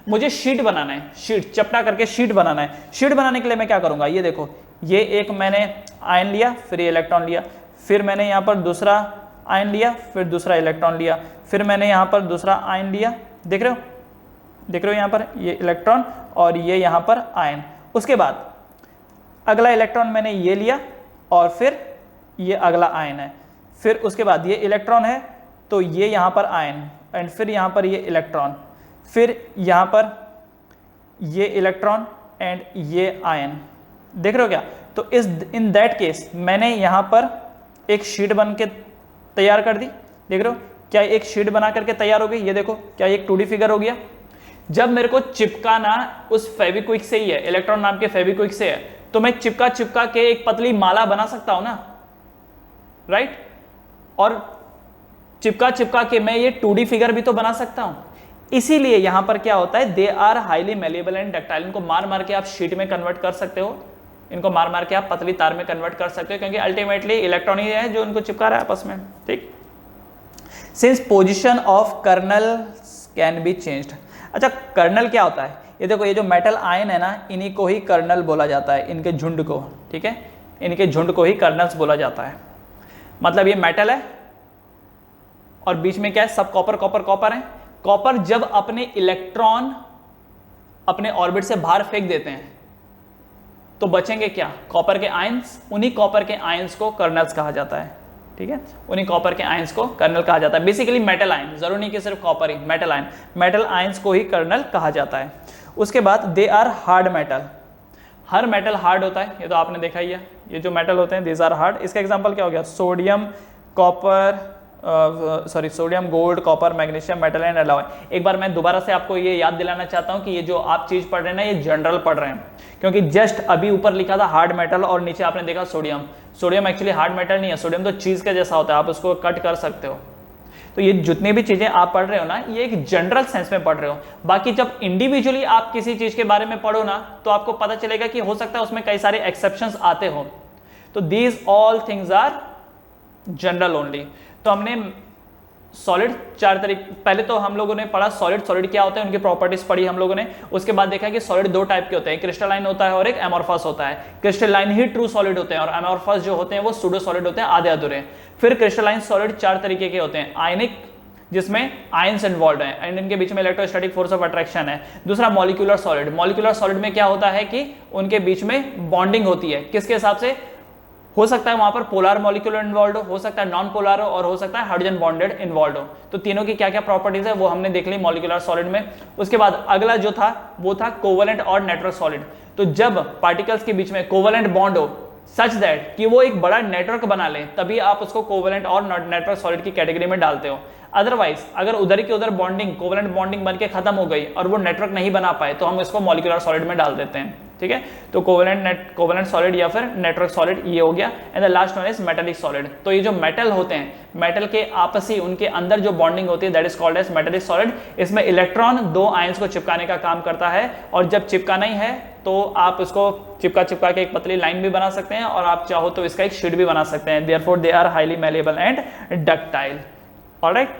मुझे शीट बनाना है, शीट चपटा करके शीट बनाना है। शीट बनाने के लिए मैं क्या करूंगा? ये देखो, ये एक मैंने आयन लिया, फिर ये इलेक्ट्रॉन लिया, फिर मैंने यहाँ पर दूसरा आयन लिया, फिर दूसरा इलेक्ट्रॉन लिया, फिर मैंने यहाँ पर दूसरा आयन लिया, देख रहे हो यहाँ पर ये इलेक्ट्रॉन और ये यहाँ पर आयन। उसके बाद अगला इलेक्ट्रॉन मैंने ये लिया और फिर ये अगला आयन है, फिर उसके बाद ये इलेक्ट्रॉन है तो ये यहाँ पर आयन, एंड फिर यहाँ पर ये इलेक्ट्रॉन, फिर यहाँ पर ये इलेक्ट्रॉन एंड ये आयन, देख रहे हो क्या? तो इन दैट केस मैंने यहाँ पर एक शीट बन के तैयार कर दी, देख रहे हो क्या? एक शीट बना करके तैयार हो गई। ये देखो, क्या एक 2D फिगर हो गया? जब मेरे को चिपकाना उस फेविक्विक से ही है, इलेक्ट्रॉन नाम के फेविक्विक से है, तो मैं चिपका के एक पतली माला बना सकता हूं ना, राइट? और चिपका के मैं ये 2D फिगर भी तो बना सकता हूं। इसीलिए यहां पर क्या होता है, they are highly malleable and ductile. इनको मार मार के आप शीट में कन्वर्ट कर सकते हो, इनको मार मार के आप पतली तार में कन्वर्ट कर सकते हो, क्योंकि अल्टीमेटली इलेक्ट्रॉन ही है जो इनको चिपका रहा है आपस में, ठीक। Since position of kernel can be changed. अच्छा, कर्नल क्या होता है? ये देखो, ये जो मेटल आयन है ना, इन्हीं को ही कर्नल बोला जाता है, इनके झुंड को, ठीक है, इनके झुंड को ही कर्नल्स बोला जाता है। मतलब ये मेटल है और बीच में क्या है, सब कॉपर है। कॉपर जब अपने इलेक्ट्रॉन अपने ऑर्बिट से बाहर फेंक देते हैं तो बचेंगे क्या? कॉपर के आयंस। उन्हीं कॉपर के आयंस को कर्नल्स कहा जाता है, ठीक है, उन्हीं कॉपर के आयंस को कर्नल कहा जाता है। बेसिकली मेटल आयन, जरूरी नहीं कि सिर्फ कॉपर ही, मेटल आयंस को ही कर्नल कहा जाता है। उसके बाद दे आर हार्ड मेटल। हर मेटल हार्ड होता है, ये तो आपने देखा ही है, ये जो मेटल होते हैं दीज आर हार्ड। इसका एग्जांपल क्या हो गया? Sodium, sodium, gold, copper, magnesium, metal and alloy. एक बार मैं दोबारा से आपको ये याद दिलाना चाहता हूं कि ये जो आप चीज पढ़ रहे हैं ना, ये जनरल पढ़ रहे हैं, क्योंकि जस्ट अभी ऊपर लिखा था हार्ड मेटल और नीचे आपने देखा sodium. Sodium actually hard metal नहीं है, सोडियम तो चीज के जैसा होता है, आप उसको कट कर सकते हो। तो ये जितनी भी चीजें आप पढ़ रहे हो ना, ये एक जनरल सेंस में पढ़ रहे हो। बाकी जब इंडिविजुअली आप किसी चीज के बारे में पढ़ो ना, तो आपको पता चलेगा कि हो सकता है उसमें कई सारे एक्सेप्शंस आते हो। तो these all things are general only. तो हमने सॉलिड चार तरीके, पहले तो हम लोगों ने पढ़ा सॉलिड क्या होता है, उनकी प्रॉपर्टीज पढ़ी हम लोगों ने। उसके बाद देखा कि सॉलिड दो टाइप के होते हैं, क्रिस्टलाइन होता है और एक एमोर्फस होता है। क्रिस्टलाइन ही ट्रू सॉलिड होते हैं और एमोर्फस जो होते हैं वो सूडो सॉलिड होते हैं, आधे अधूरे। फिर क्रिस्टलाइन सॉलिड चार तरीके के होते हैं, आयनिक जिसमें आयंस इन्वॉल्व है एंड इनके बीच में इलेक्ट्रोस्टैटिक फोर्स ऑफ अट्रैक्शन है। दूसरा मॉलिक्यूलर सॉलिड। मॉलिक्यूलर सॉलिड में क्या होता है कि उनके बीच में बॉन्डिंग होती है, किसके हिसाब से? हो सकता है वहां पर पोलर मॉलिक्यूलर इन्वॉल्व हो सकता है नॉन पोलर हो, और हो सकता है हाइड्रोजन बॉन्डेड इन्वॉल्व हो। तो तीनों की क्या क्या प्रॉपर्टीज है वो हमने देख ली मॉलिक्यूलर सॉलिड में। उसके बाद अगला जो था वो था कोवेलेंट और नेटवर्क सॉलिड। तो जब पार्टिकल्स के बीच में कोवेलेंट बॉन्ड हो सच दैट कि वो एक बड़ा नेटवर्क बना ले, तभी आप उसको कोवेलेंट और नेटवर्क सॉलिड की कैटेगरी में डालते हो। अदरवाइज अगर उधर की उधर बॉन्डिंग, कोवेलेंट बॉन्डिंग बनके खत्म हो गई और वो नेटवर्क नहीं बना पाए, तो हम इसको मॉलिक्यूलर सॉलिड में डाल देते हैं, ठीक है। तो कोवेलेंट सॉलिड या फिर नेटवर्क सॉलिड ये हो गया। And the last one is metallic solid. तो ये जो मेटल होते हैं, मेटल के आपसी उनके अंदर जो बॉन्डिंग होती है that is called as metallic solid. इसमें इलेक्ट्रॉन दो आयंस को चिपकाने का काम करता है, और जब चिपकाना ही है तो आप इसको चिपका चिपका के एक पतली लाइन भी बना सकते हैं और आप चाहो तो इसका एक शीट भी बना सकते हैं। Therefore they are highly malleable and ductile. Alright.